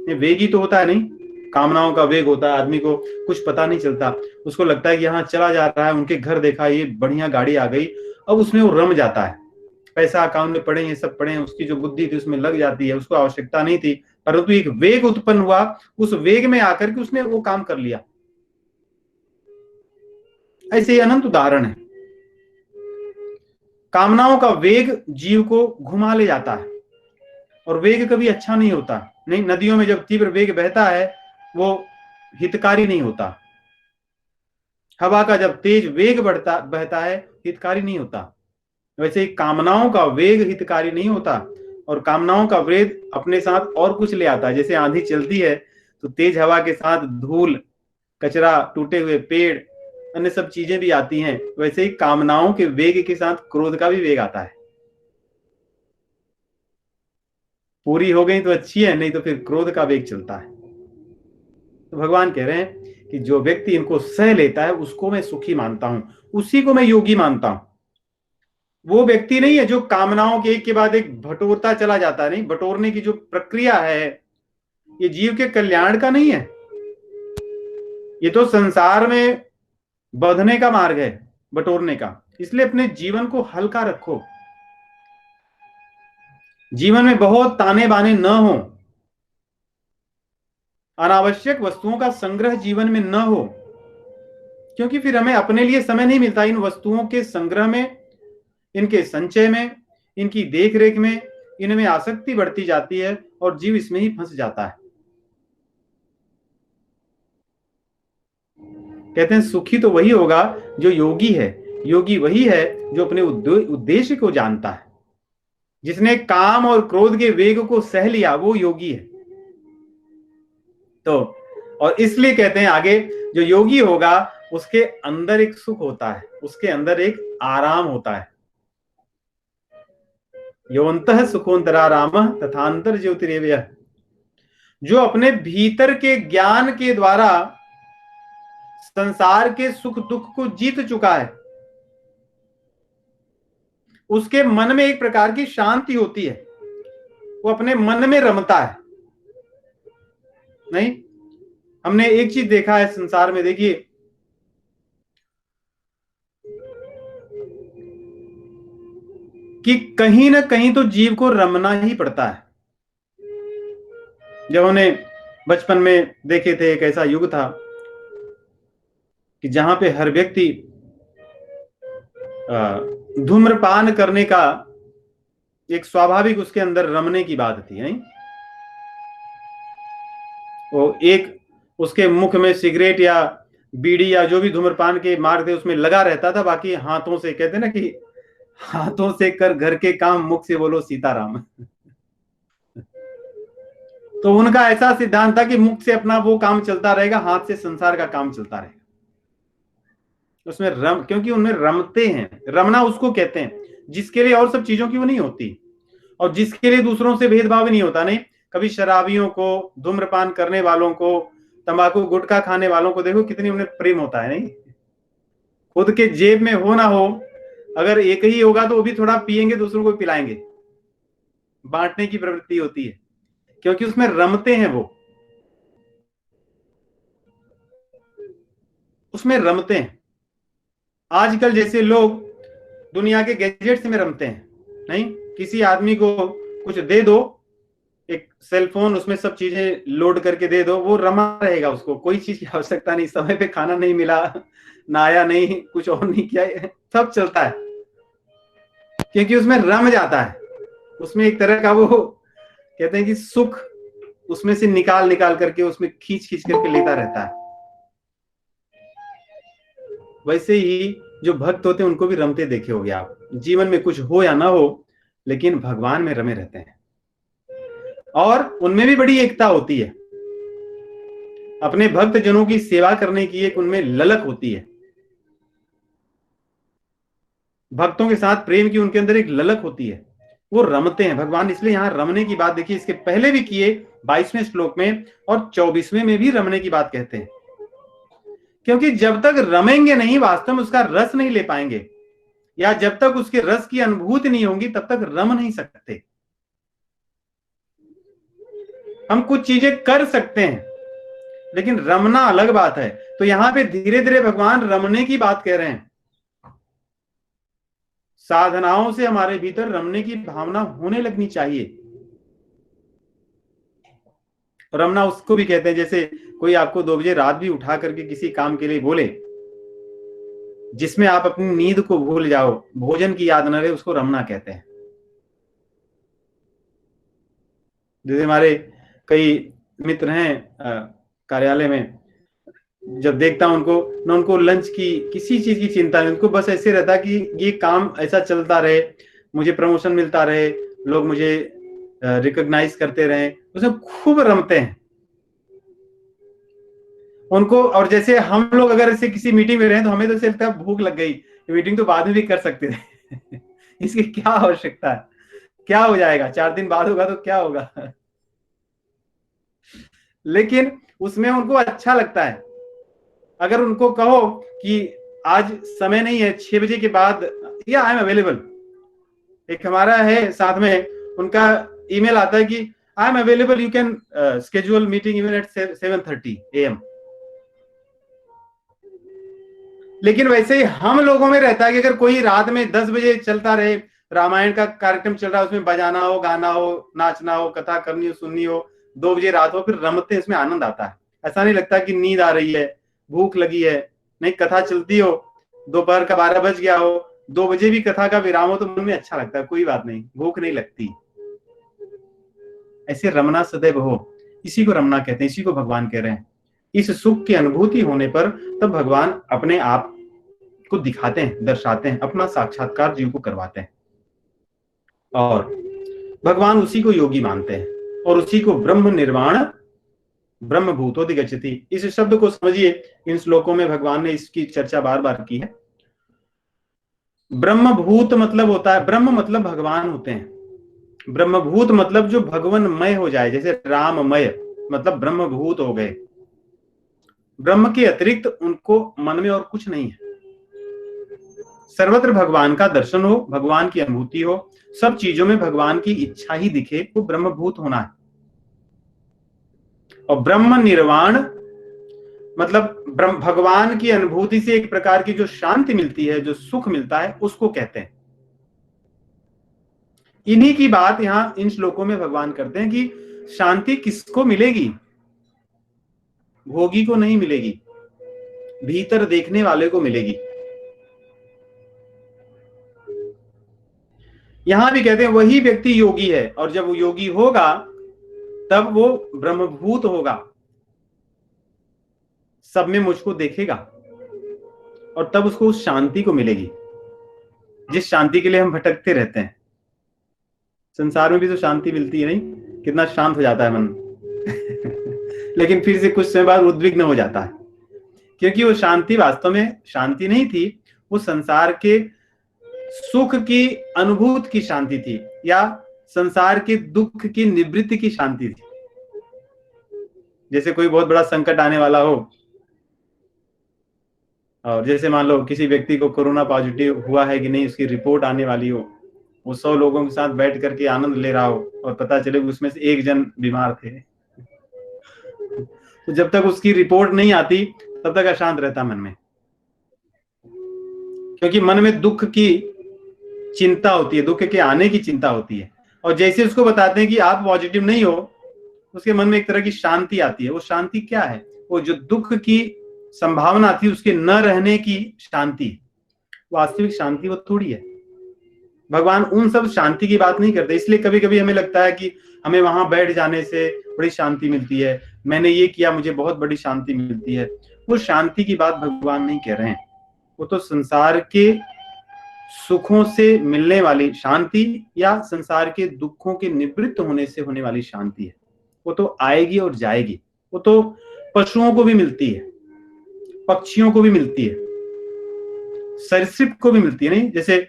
ये वेग ही तो होता है, नहीं कामनाओं का वेग होता है, आदमी को कुछ पता नहीं चलता, उसको लगता है कि यहाँ चला जा रहा है, उनके घर देखा ये बढ़िया गाड़ी आ गई, अब उसमें वो रम जाता है, पैसा अकाउंट में पड़े, ये सब पड़े, उसकी जो बुद्धि थी उसमें लग जाती है, उसको आवश्यकता नहीं थी, परंतु एक वेग उत्पन्न हुआ, उस वेग में आकर के उसने वो काम कर लिया। ऐसे अनंत उदाहरण है। कामनाओं का वेग जीव को घुमा ले जाता है और वेग कभी अच्छा नहीं होता। नहीं, नदियों में जब तीव्र वेग बहता है वो हितकारी नहीं होता, हवा का जब तेज वेग बहता है हितकारी नहीं होता। वैसे ही कामनाओं का वेग हितकारी नहीं होता और कामनाओं का वेग अपने साथ और कुछ ले आता है। जैसे आंधी चलती है तो तेज हवा के साथ धूल, कचरा, टूटे हुए पेड़, अन्य सब चीजें भी आती हैं। वैसे ही कामनाओं के वेग के साथ क्रोध का भी वेग आता है। पूरी हो गई तो अच्छी है, नहीं तो फिर क्रोध का वेग चलता है। तो भगवान कह रहे हैं कि जो व्यक्ति इनको सह लेता है उसको मैं सुखी मानता हूं, उसी को मैं योगी मानता हूं। वो व्यक्ति नहीं है जो कामनाओं के एक के बाद एक बटोरता चला जाता है। नहीं, बटोरने की जो प्रक्रिया है ये जीव के कल्याण का नहीं है, ये तो संसार में बंधने का मार्ग है, बटोरने का। इसलिए अपने जीवन को हल्का रखो, जीवन में बहुत ताने बाने न हो, अनावश्यक वस्तुओं का संग्रह जीवन में न हो, क्योंकि फिर हमें अपने लिए समय नहीं मिलता। इन वस्तुओं के संग्रह में, इनके संचय में, इनकी देखरेख में, इनमें आसक्ति बढ़ती जाती है और जीव इसमें ही फंस जाता है। कहते हैं सुखी तो वही होगा जो योगी है। योगी वही है जो अपने उद्देश्य को जानता है, जिसने काम और क्रोध के वेग को सह लिया, वो योगी है। तो और इसलिए कहते हैं आगे, जो योगी होगा उसके अंदर एक सुख होता है, उसके अंदर एक आराम होता है। योऽन्तः सुखोऽन्तरारामः तथान्तर ज्योतिरेव यः, जो अपने भीतर के ज्ञान के द्वारा संसार के सुख दुख को जीत चुका है, उसके मन में एक प्रकार की शांति होती है, वो अपने मन में रमता है। नहीं, हमने एक चीज देखा है संसार में, देखिए कि कहीं ना कहीं तो जीव को रमना ही पड़ता है। जब हमने बचपन में देखे थे, एक ऐसा युग था कि जहां पे हर व्यक्ति धूम्रपान करने का एक स्वाभाविक उसके अंदर रमने की बात थी। नहीं, वो एक उसके मुख में सिगरेट या बीड़ी या जो भी धूम्रपान के मार्ग थे उसमें लगा रहता था, बाकी हाथों से, कहते ना कि हाथों से कर घर के काम, मुख से बोलो सीताराम। तो उनका ऐसा सिद्धांत था कि मुख से अपना वो काम चलता रहेगा, हाथ से संसार का काम चलता रहेगा। उसमें रम, क्योंकि उनमें रमते हैं। रमना उसको कहते हैं जिसके लिए और सब चीजों की वो नहीं होती, और जिसके लिए दूसरों से भेदभाव नहीं होता। नहीं, कभी शराबियों को, धूम्रपान करने वालों को, तंबाकू गुटखा खाने वालों को देखो कितनी उन्हें प्रेम होता है। नहीं, खुद के जेब में हो ना हो, अगर एक ही होगा तो वो भी थोड़ा पिएंगे, दूसरों को पिलाएंगे, बांटने की प्रवृत्ति होती है। क्योंकि उसमें रमते हैं, वो उसमें रमते हैं। आजकल जैसे लोग दुनिया के गैजेट्स में रमते हैं, नहीं, किसी आदमी को कुछ दे दो, एक सेल फोन, उसमें सब चीजें लोड करके दे दो, वो रमा रहेगा, उसको कोई चीज की आवश्यकता नहीं, समय पे खाना नहीं मिला, नहाया नहीं, कुछ और नहीं किया, सब चलता है, क्योंकि उसमें रम जाता है। उसमें एक तरह का वो कहते हैं कि सुख उसमें से निकाल निकाल करके उसमें खींच खींच करके लेता रहता है। वैसे ही जो भक्त होते हैं उनको भी रमते देखे होगे आप, जीवन में कुछ हो या ना हो, लेकिन भगवान में रमे रहते हैं, और उनमें भी बड़ी एकता होती है। अपने भक्त जनों की सेवा करने की एक उनमें ललक होती है, भक्तों के साथ प्रेम की उनके अंदर एक ललक होती है, वो रमते हैं भगवान। इसलिए यहां रमने की बात देखिए, इसके पहले भी किए 22वें श्लोक में और 24वें में भी रमने की बात कहते हैं, क्योंकि जब तक रमेंगे नहीं, वास्तव में उसका रस नहीं ले पाएंगे, या जब तक उसके रस की अनुभूति नहीं होगी तब तक रम नहीं सकते। हम कुछ चीजें कर सकते हैं, लेकिन रमना अलग बात है। तो यहां पे धीरे धीरे भगवान रमने की बात कह रहे हैं। साधनाओं से हमारे भीतर रमने की भावना होने लगनी चाहिए। रमना उसको भी कहते हैं, जैसे कोई आपको 2 बजे रात भी उठा करके किसी काम के लिए बोले, जिसमें आप अपनी नींद को भूल जाओ, भोजन की याद न रहे, उसको रमना कहते हैं। जैसे हमारे कई मित्र हैं कार्यालय में, जब देखता हूं उनको ना, उनको लंच की किसी चीज की चिंता नहीं, उनको बस ऐसे रहता कि ये काम ऐसा चलता रहे, मुझे प्रमोशन मिलता रहे, लोग मुझे रिकॉग्नाइज करते रहे, उसमें खूब रमते हैं उनको। और जैसे हम लोग अगर ऐसे किसी मीटिंग में रहे तो हमें तो ऐसे लगता है भूख लग गई, मीटिंग तो बाद में भी कर सकते थे इसकी क्या आवश्यकता है, क्या हो जाएगा, 4 दिन बाद होगा तो क्या होगा लेकिन उसमें उनको अच्छा लगता है। अगर उनको कहो कि आज समय नहीं है, 6 बजे के बाद, या आई एम अवेलेबल, एक हमारा है साथ में, उनका ईमेल आता है कि I am available, you can schedule meeting even at 7:30 AM। लेकिन वैसे ही हम लोगों में रहता है कि अगर कोई रात में 10 बजे चलता रहे, रामायण का कार्यक्रम चल रहा है, उसमें बजाना हो, गाना हो, नाचना हो, कथा करनी हो, सुननी हो, 2 बजे रात हो, फिर रमते इसमें आनंद आता है। ऐसा नहीं लगता कि नींद आ रही है, भूख लगी है, नहीं, कथा चलती हो, दोपहर का 12 बज गया हो, 2 बजे भी कथा का विराम हो, तो मन में अच्छा लगता है, कोई बात नहीं, भूख नहीं लगती। ऐसे रमना सदैव हो, इसी को रमना कहते हैं, इसी को भगवान कह रहे हैं। इस सुख की अनुभूति होने पर तब भगवान अपने आप को दिखाते हैं, दर्शाते हैं, अपना साक्षात्कार जीव को करवाते हैं, और भगवान उसी को योगी मानते हैं, और उसी को ब्रह्म निर्वाण ब्रह्म भूतोधिगच्छति। इस शब्द को समझिए, इन श्लोकों में भगवान ने इसकी चर्चा बार बार की है। ब्रह्म भूत मतलब होता है, ब्रह्म मतलब भगवान होते हैं, ब्रह्मभूत मतलब जो भगवनमय हो जाए, जैसे राममय मतलब ब्रह्मभूत हो गए। ब्रह्म के अतिरिक्त उनको मन में और कुछ नहीं है। सर्वत्र भगवान का दर्शन हो, भगवान की अनुभूति हो, सब चीजों में भगवान की इच्छा ही दिखे, वो ब्रह्मभूत होना है। और ब्रह्म निर्वाण मतलब भगवान की अनुभूति से एक प्रकार की जो शांति मिलती है, जो सुख मिलता है, उसको कहते हैं। इन्हीं की बात यहां इन श्लोकों में भगवान करते हैं कि शांति किसको मिलेगी, भोगी को नहीं मिलेगी, भीतर देखने वाले को मिलेगी। यहां भी कहते हैं वही व्यक्ति योगी है, और जब वो योगी होगा तब वो ब्रह्मभूत होगा, सब में मुझको देखेगा, और तब उसको उस शांति को मिलेगी जिस शांति के लिए हम भटकते रहते हैं। संसार में भी तो शांति मिलती है, नहीं, कितना शांत हो जाता है मन लेकिन फिर से कुछ समय बाद उद्विग्न हो जाता है, क्योंकि वो शांति वास्तव में शांति नहीं थी, वो संसार के सुख की अनुभूति की शांति थी, या संसार के दुख की निवृत्ति की शांति थी। जैसे कोई बहुत बड़ा संकट आने वाला हो, और जैसे मान लो किसी व्यक्ति को कोरोना पॉजिटिव हुआ है कि नहीं, उसकी रिपोर्ट आने वाली हो, वो 100 लोगों के साथ बैठ करके आनंद ले रहा हो और पता चले उसमें से एक जन बीमार थे, तो जब तक उसकी रिपोर्ट नहीं आती तब तक अशांत रहता मन में, क्योंकि मन में दुख की चिंता होती है, दुख के आने की चिंता होती है। और जैसे उसको बताते हैं कि आप पॉजिटिव नहीं हो, उसके मन में एक तरह की शांति आती है। वो शांति क्या है? वो जो दुख की संभावना थी उसके न रहने की शांति, वास्तविक शांति वो थोड़ी है। भगवान उन सब शांति की बात नहीं करते। इसलिए कभी कभी हमें लगता है कि हमें वहां बैठ जाने से बड़ी शांति मिलती है, मैंने ये किया मुझे बहुत बड़ी शांति मिलती है। वो शांति की बात भगवान नहीं कह रहे हैं। वो तो संसार के सुखों से मिलने वाली शांति या संसार के दुखों के निवृत्त होने से होने वाली शांति है। वो तो आएगी और जाएगी। वो तो पशुओं को भी मिलती है, पक्षियों को भी मिलती है, सरीसृप को भी मिलती है। नहीं, जैसे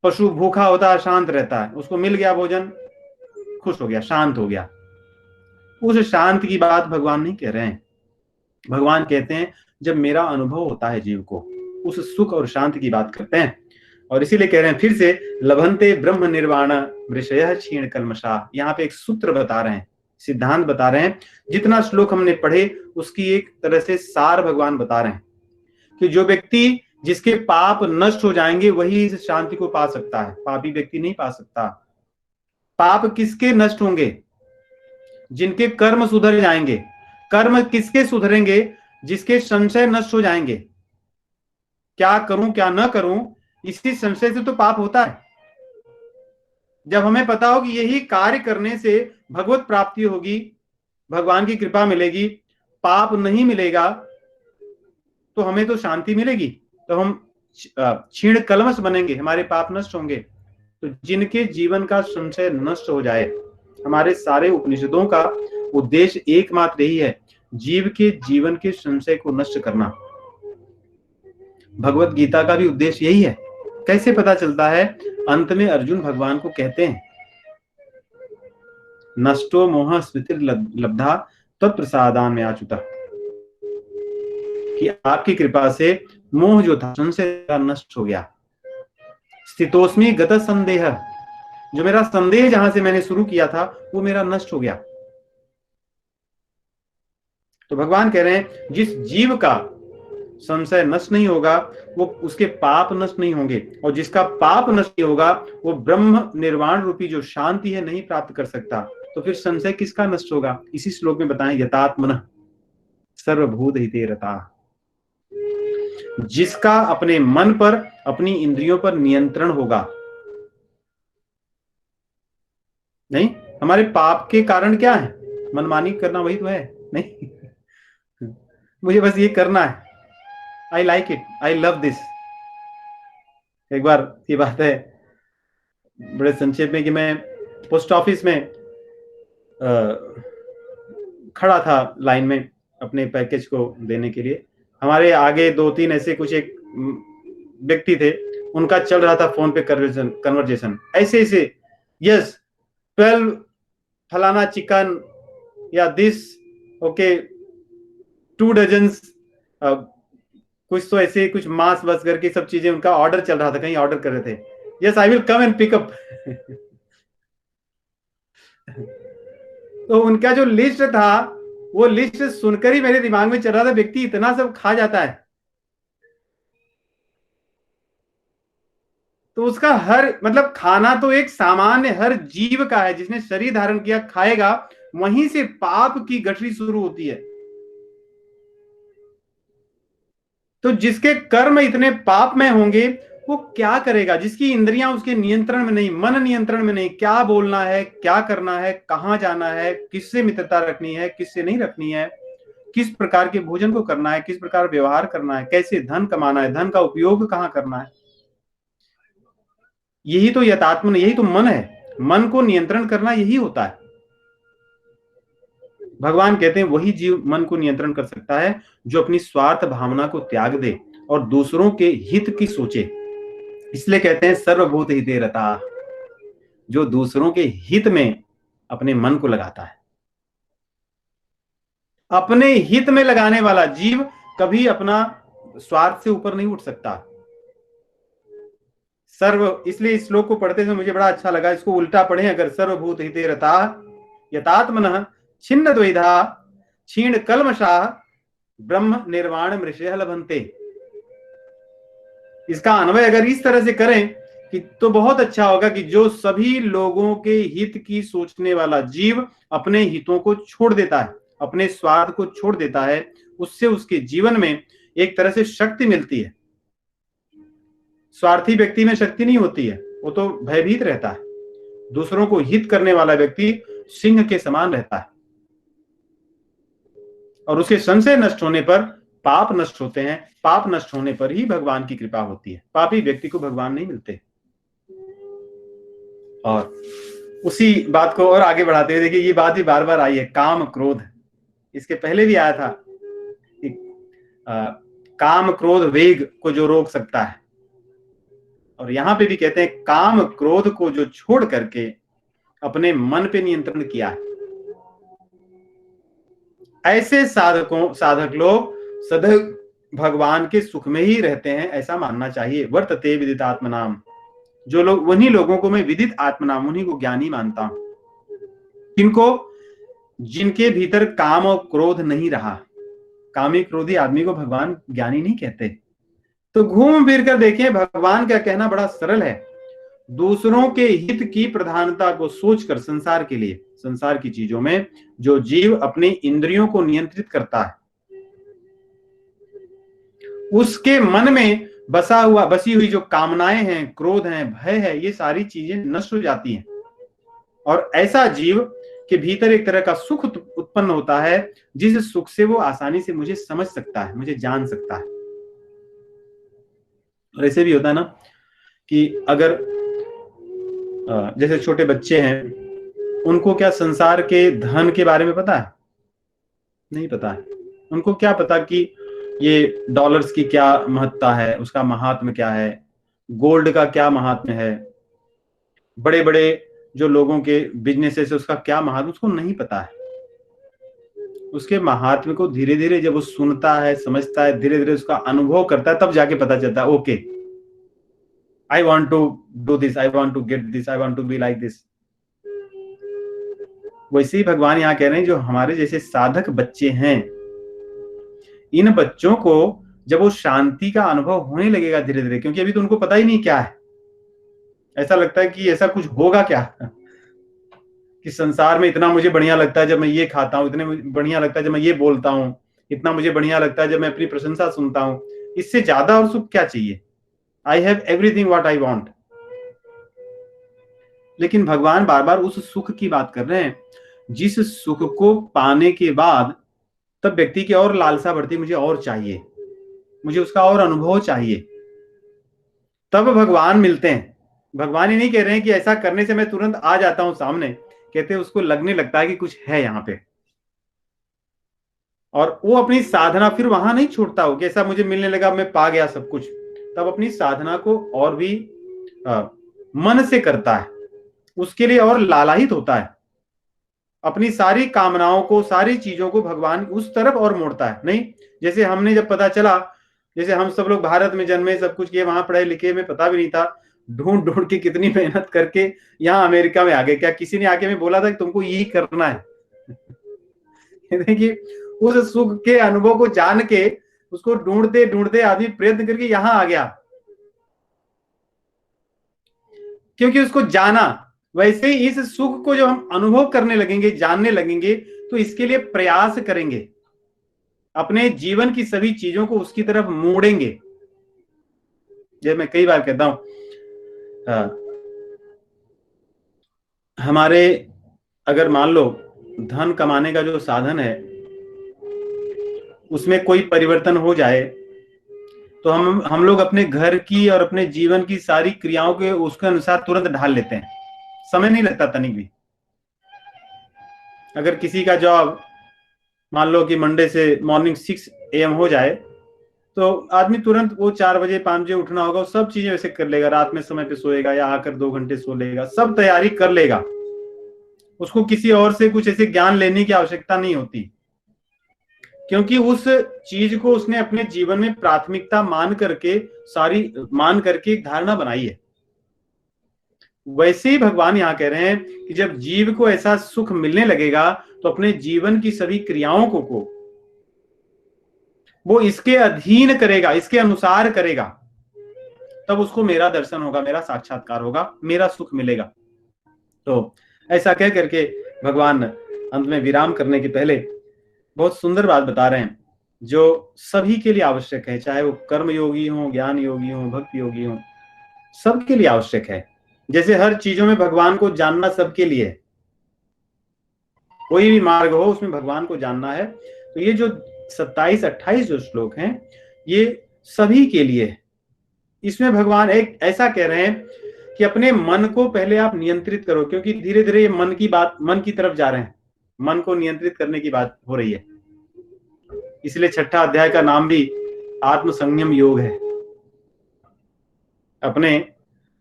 पशु भूखा होता है, शांत रहता है, उसको मिल गया भोजन, खुश हो गया, शांत हो गया। उस शांत की बात भगवान नहीं कह रहे हैं। भगवान कहते हैं जब मेरा अनुभव होता है जीव को, उस सुख और शांति की बात करते हैं। और इसीलिए कह रहे हैं फिर से, लभंते ब्रह्म निर्वाण वृषय क्षीण कल्मषा। यहाँ पे एक सूत्र बता रहे हैं, सिद्धांत बता रहे हैं। जितना श्लोक हमने पढ़े उसकी एक तरह से सार भगवान बता रहे हैं कि जो व्यक्ति जिसके पाप नष्ट हो जाएंगे वही इस शांति को पा सकता है, पापी व्यक्ति नहीं पा सकता। पाप किसके नष्ट होंगे? जिनके कर्म सुधर जाएंगे। कर्म किसके सुधरेंगे? जिसके संशय नष्ट हो जाएंगे। क्या करूं क्या न करूं, इसी संशय से तो पाप होता है। जब हमें पता हो कि यही कार्य करने से भगवत प्राप्ति होगी, भगवान की कृपा मिलेगी, पाप नहीं मिलेगा, तो हमें तो शांति मिलेगी, तो हम क्षीण कलमश बनेंगे, हमारे पाप नष्ट होंगे। तो जिनके जीवन का संशय नष्ट हो जाए, हमारे सारे उपनिषदों का उद्देश्य एकमात्र यही है, जीव के जीवन के संशय को नष्ट करना। भगवत गीता का भी उद्देश्य यही है। कैसे पता चलता है? अंत में अर्जुन भगवान को कहते हैं, नष्टो मोह स्मृति लब्धा तत्प्रसादान में आचुता, कि आपकी कृपा से मोह जो था, संशय नष्ट हो गया। स्थितोस्मि गत संदेह, जो मेरा संदेह जहां से मैंने शुरू किया था वो मेरा नष्ट हो गया। तो भगवान कह रहे हैं जिस जीव का संशय नष्ट नहीं होगा वो, उसके पाप नष्ट नहीं होंगे, और जिसका पाप नष्ट नहीं होगा वो ब्रह्म निर्वाण रूपी जो शांति है नहीं प्राप्त कर सकता। तो फिर संशय किसका नष्ट होगा? इसी श्लोक में बताएं, यतात्मनः सर्वभूत हिते रताः, जिसका अपने मन पर, अपनी इंद्रियों पर नियंत्रण होगा। नहीं, हमारे पाप के कारण क्या है? मनमानी करना, वही तो है। नहीं मुझे बस ये करना है, I like it, I love this. एक बार की बात है, बड़े संक्षेप में, कि मैं पोस्ट ऑफिस में खड़ा था लाइन में अपने पैकेज को देने के लिए। हमारे आगे 2-3 ऐसे कुछ एक व्यक्ति थे, उनका चल रहा था फोन पे कन्वर्जेशन, ऐसे ऐसे, यस 12 फलाना चिकन या दिस, ओके 2 डजन्स, कुछ तो ऐसे कुछ मांस बस करके सब चीजें, उनका ऑर्डर चल रहा था, कहीं ऑर्डर कर रहे थे। Yes I will come and pick up. तो उनका जो लिस्ट था, वो लिस्ट सुनकर ही मेरे दिमाग में चल रहा था, व्यक्ति इतना सब खा जाता है तो उसका हर, मतलब खाना तो एक सामान्य हर जीव का है, जिसने शरीर धारण किया खाएगा, वहीं से पाप की गठरी शुरू होती है। तो जिसके कर्म इतने पाप में होंगे वो क्या करेगा? जिसकी इंद्रियां उसके नियंत्रण में नहीं, मन नियंत्रण में नहीं, क्या बोलना है, क्या करना है, कहां जाना है, किससे मित्रता रखनी है, किससे नहीं रखनी है, किस प्रकार के भोजन को करना है, किस प्रकार व्यवहार करना है, कैसे धन कमाना है, धन का उपयोग कहां करना है, यही तो यथात्मन, यही तो मन है। मन को नियंत्रण करना यही होता है। भगवान कहते हैं वही जीव मन को नियंत्रण कर सकता है जो अपनी स्वार्थ भावना को त्याग दे और दूसरों के हित की सोचे। इसलिए कहते हैं सर्वभूत हिते रता, जो दूसरों के हित में अपने मन को लगाता है। अपने हित में लगाने वाला जीव कभी अपना स्वार्थ से ऊपर नहीं उठ सकता। सर्व, इसलिए इस श्लोक को पढ़ते समय मुझे बड़ा अच्छा लगा। इसको उल्टा पढ़े अगर, सर्वभूत हिते रता यतात्मनः छिन्न द्वैधा क्षीण कल्मषाः ब्रह्म निर्वाण मृषय लभन्ते। इसका अन्वय अगर इस तरह से करें कि तो बहुत अच्छा होगा कि जो सभी लोगों के हित की सोचने वाला जीव अपने हितों को छोड़ देता है, अपने स्वार्थ को छोड़ देता है, उससे उसके जीवन में एक तरह से शक्ति मिलती है। स्वार्थी व्यक्ति में शक्ति नहीं होती है, वो तो भयभीत रहता है। दूसरों को हित करने वाला व्यक्ति सिंह के समान रहता है, और उसके संशय नष्ट होने पर पाप नष्ट होते हैं। पाप नष्ट होने पर ही भगवान की कृपा होती है। पापी व्यक्ति को भगवान नहीं मिलते। और उसी बात को और आगे बढ़ाते हुए देखिए, ये बात भी बार बार आई है, काम क्रोध। इसके पहले भी आया था कि काम क्रोध वेग को जो रोक सकता है, और यहां पे भी कहते हैं काम क्रोध को जो छोड़ करके अपने मन पे नियंत्रण किया है, ऐसे साधक लोग सदैव भगवान के सुख में ही रहते हैं, ऐसा मानना चाहिए। वर्तते विदित आत्मनाम, जो लोग, उन्हीं लोगों को मैं विदित आत्मनाम, उन्हीं को ज्ञानी मानता हूं। किनको? जिनके भीतर काम और क्रोध नहीं रहा। कामी क्रोधी आदमी को भगवान ज्ञानी नहीं कहते। तो घूम फिर कर देखें, भगवान का कहना बड़ा सरल है। दूसरों के हित की प्रधानता को सोचकर संसार के लिए, संसार की चीजों में जो जीव अपनी इंद्रियों को नियंत्रित करता है, उसके मन में बसी हुई जो कामनाएं हैं, क्रोध है, भय है, ये सारी चीजें नष्ट हो जाती हैं। और ऐसा जीव के भीतर एक तरह का सुख उत्पन्न होता है, जिस सुख से वो आसानी से मुझे समझ सकता है, मुझे जान सकता है। और ऐसे भी होता है ना कि अगर जैसे छोटे बच्चे हैं, उनको क्या संसार के धन के बारे में पता है? नहीं पता है। उनको क्या पता कि ये डॉलर्स की क्या महत्ता है, उसका महात्म्य क्या है, गोल्ड का क्या महात्म्य है, बड़े बड़े जो लोगों के बिजनेसेस है उसका क्या महात्म्य, उसको नहीं पता है। उसके महात्म्य को धीरे धीरे जब वो सुनता है, समझता है, धीरे धीरे उसका अनुभव करता है, तब जाके पता चलता है, okay, I want to do this, I want to get this, I want to be like this. वैसे ही भगवान यहाँ कह रहे हैं, जो हमारे जैसे साधक बच्चे हैं, इन बच्चों को जब वो शांति का अनुभव होने लगेगा धीरे धीरे, क्योंकि अभी तो उनको पता ही नहीं क्या है, ऐसा लगता है कि ऐसा कुछ होगा क्या कि संसार में इतना मुझे बढ़िया लगता है जब मैं ये खाता हूँ, इतने बढ़िया लगता है जब मैं ये बोलता हूँ, इतना मुझे बढ़िया लगता है जब मैं अपनी प्रशंसा सुनता हूँ, इससे ज्यादा और सुख क्या चाहिए? I have everything what I want. लेकिन भगवान बार बार उस सुख की बात कर रहे हैं, जिस सुख को पाने के बाद तब व्यक्ति की और लालसा बढ़ती, मुझे और चाहिए, मुझे उसका और अनुभव चाहिए, तब भगवान मिलते हैं। भगवान ही नहीं कह रहे हैं कि ऐसा करने से मैं तुरंत आ जाता हूं सामने, कहते हैं उसको लगने लगता है कि कुछ है यहाँ पे, और वो अपनी साधना फिर वहां नहीं छोड़ता हो कि ऐसा मुझे मिलने लगा, मैं पा गया सब कुछ। तब अपनी साधना को और भी मन से करता है, उसके लिए और लालायित होता है, अपनी सारी कामनाओं को, सारी चीजों को भगवान उस तरफ और मोड़ता है। नहीं जैसे हमने जब पता चला, जैसे हम सब लोग भारत में जन्मे, सब कुछ किए, वहां पढ़े लिखे, में पता भी नहीं था, ढूंढ ढूंढ के कितनी मेहनत करके यहाँ अमेरिका में आ गए। क्या किसी ने आके में बोला था कि तुमको यही करना है? देखिए, उस सुख के अनुभव को जान के, उसको ढूंढते ढूंढते आदमी प्रयत्न करके यहाँ आ गया, क्योंकि उसको जाना। वैसे ही इस सुख को जब हम अनुभव करने लगेंगे, जानने लगेंगे, तो इसके लिए प्रयास करेंगे, अपने जीवन की सभी चीजों को उसकी तरफ मोड़ेंगे। जब मैं कई बार कहता हूं, हमारे अगर मान लो धन कमाने का जो साधन है उसमें कोई परिवर्तन हो जाए, तो हम लोग अपने घर की और अपने जीवन की सारी क्रियाओं के उसके अनुसार तुरंत ढाल लेते हैं, समय नहीं लगता तनिक भी। अगर किसी का जॉब मान लो कि मंडे से मॉर्निंग 6 AM हो जाए, तो आदमी तुरंत वो 4 बजे 5 बजे उठना होगा, सब चीजें वैसे कर लेगा, रात में समय पे सोएगा या आकर 2 घंटे सो लेगा, सब तैयारी कर लेगा। उसको किसी और से कुछ ऐसे ज्ञान लेने की आवश्यकता नहीं होती, क्योंकि उस चीज को उसने अपने जीवन में प्राथमिकता मान करके एक धारणा बनाई है। वैसे ही भगवान यहाँ कह रहे हैं कि जब जीव को ऐसा सुख मिलने लगेगा तो अपने जीवन की सभी क्रियाओं को वो इसके अधीन करेगा, इसके अनुसार करेगा, तब उसको मेरा दर्शन होगा, मेरा साक्षात्कार होगा, मेरा सुख मिलेगा। तो ऐसा कह करके भगवान अंत में विराम करने के पहले बहुत सुंदर बात बता रहे हैं जो सभी के लिए आवश्यक है, चाहे वो कर्म योगी हो, ज्ञान योगी हो, भक्ति योगी हो, सबके लिए आवश्यक है। जैसे हर चीजों में भगवान को जानना सबके लिए है, कोई भी मार्ग हो उसमें भगवान को जानना है। तो ये जो 27-28 जो श्लोक हैं ये सभी के लिए है। इसमें भगवान एक ऐसा कह रहे हैं कि अपने मन को पहले आप नियंत्रित करो, क्योंकि धीरे धीरे ये मन की तरफ जा रहे हैं, मन को नियंत्रित करने की बात हो रही है। इसलिए 6ठा अध्याय का नाम भी आत्म संयम योग है। अपने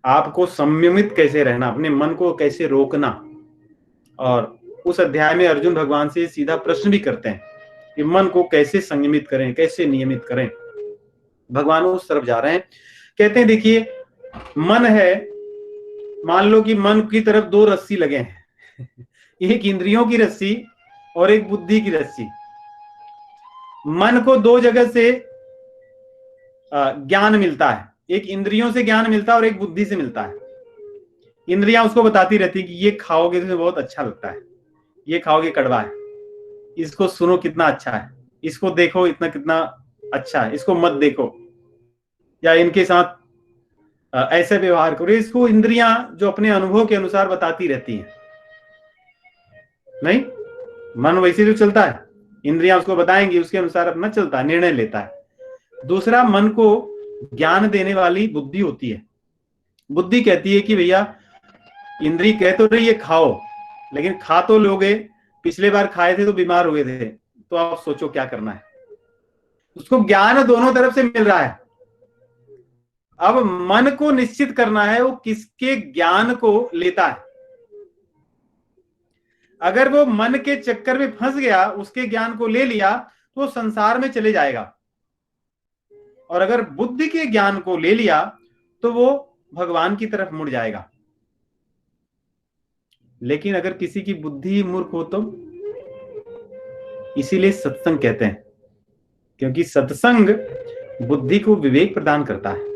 आप को संयमित कैसे रहना, अपने मन को कैसे रोकना। और उस अध्याय में अर्जुन भगवान से सीधा प्रश्न भी करते हैं कि मन को कैसे संयमित करें, कैसे नियमित करें। भगवान उस तरफ जा रहे हैं, कहते हैं देखिए मन है, मान लो कि मन की तरफ 2 रस्सी लगे हैं एक इंद्रियों की रस्सी और एक बुद्धि की रस्सी। मन को 2 जगह से ज्ञान मिलता है, एक इंद्रियों से ज्ञान मिलता है और एक बुद्धि से मिलता है। इंद्रियां उसको बताती रहती कि ये खाओगे तो बहुत अच्छा लगता है, ये खाओगे कड़वा है, इसको सुनो कितना अच्छा है, इसको देखो इतना कितना अच्छा है, इसको मत देखो, या इनके साथ ऐसे व्यवहार करो। इसको इंद्रियां जो अपने अनुभव के अनुसार बताती रहती हैं। नहीं, मन वैसे जो चलता है, इंद्रियां उसको बताएंगी, उसके अनुसार अपना चलता है, निर्णय लेता है। दूसरा, मन को ज्ञान देने वाली बुद्धि होती है। बुद्धि कहती है कि भैया इंद्री कह तो रही है खाओ, लेकिन खा तो लोगे, पिछले बार खाए थे तो बीमार हुए थे, तो आप सोचो क्या करना है। उसको ज्ञान दोनों तरफ से मिल रहा है। अब मन को निश्चित करना है वो किसके ज्ञान को लेता है। अगर वो मन के चक्कर में फंस गया, उसके ज्ञान को ले लिया, तो संसार में चले जाएगा। और अगर बुद्धि के ज्ञान को ले लिया तो वो भगवान की तरफ मुड़ जाएगा। लेकिन अगर किसी की बुद्धि मूर्ख हो तो, इसीलिए सत्संग कहते हैं, क्योंकि सत्संग बुद्धि को विवेक प्रदान करता है।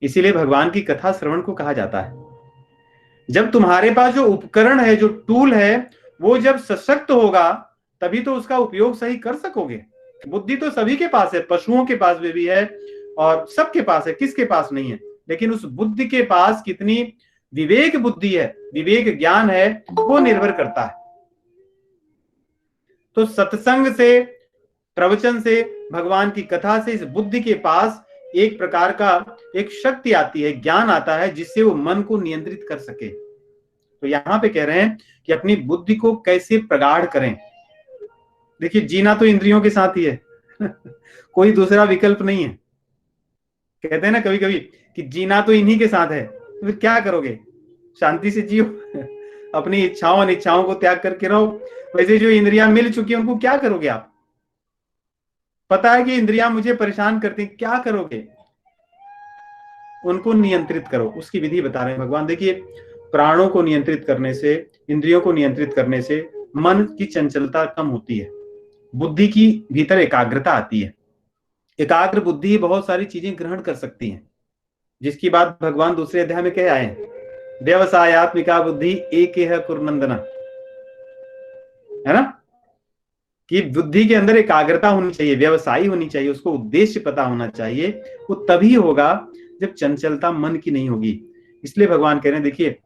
इसीलिए भगवान की कथा श्रवण को कहा जाता है। जब तुम्हारे पास जो उपकरण है, जो टूल है, वो जब सशक्त होगा तभी तो उसका उपयोग सही कर सकोगे। बुद्धि तो सभी के पास है, पशुओं के पास भी है और सबके पास है, किसके पास नहीं है। लेकिन उस बुद्धि के पास कितनी विवेक बुद्धि है, विवेक ज्ञान है, वो निर्भर करता है। तो सत्संग से, प्रवचन से, भगवान की कथा से इस बुद्धि के पास एक प्रकार का एक शक्ति आती है, ज्ञान आता है, जिससे वो मन को नियंत्रित कर सके। तो यहां पे कह रहे हैं कि अपनी बुद्धि को कैसे प्रगाढ़ करें। देखिए जीना तो इंद्रियों के साथ ही है कोई दूसरा विकल्प नहीं है। कहते हैं ना कभी कभी कि जीना तो इन्हीं के साथ है, तो फिर क्या करोगे, शांति से जियो अपनी इच्छाओं अनिच्छाओं को त्याग करके रहो। वैसे जो इंद्रियां मिल चुकी है उनको क्या करोगे आप, पता है कि इंद्रियां मुझे परेशान करती हैं, क्या करोगे, उनको नियंत्रित करो। उसकी विधि बता रहे हैं भगवान। देखिए प्राणों को नियंत्रित करने से, इंद्रियों को नियंत्रित करने से मन की चंचलता कम होती है, बुद्धि की भीतर एकाग्रता आती है। एकाग्र बुद्धि बहुत सारी चीजें ग्रहण कर सकती है, जिसकी बात भगवान दूसरे अध्याय में कह आए हैं। व्यवसायत्मिका बुद्धि एक कुरनंदना, है ना, कि बुद्धि के अंदर एकाग्रता होनी चाहिए, व्यवसायी होनी चाहिए, उसको उद्देश्य पता होना चाहिए। वो तभी होगा जब चंचलता मन की नहीं होगी। इसलिए भगवान कह रहे हैं, देखिए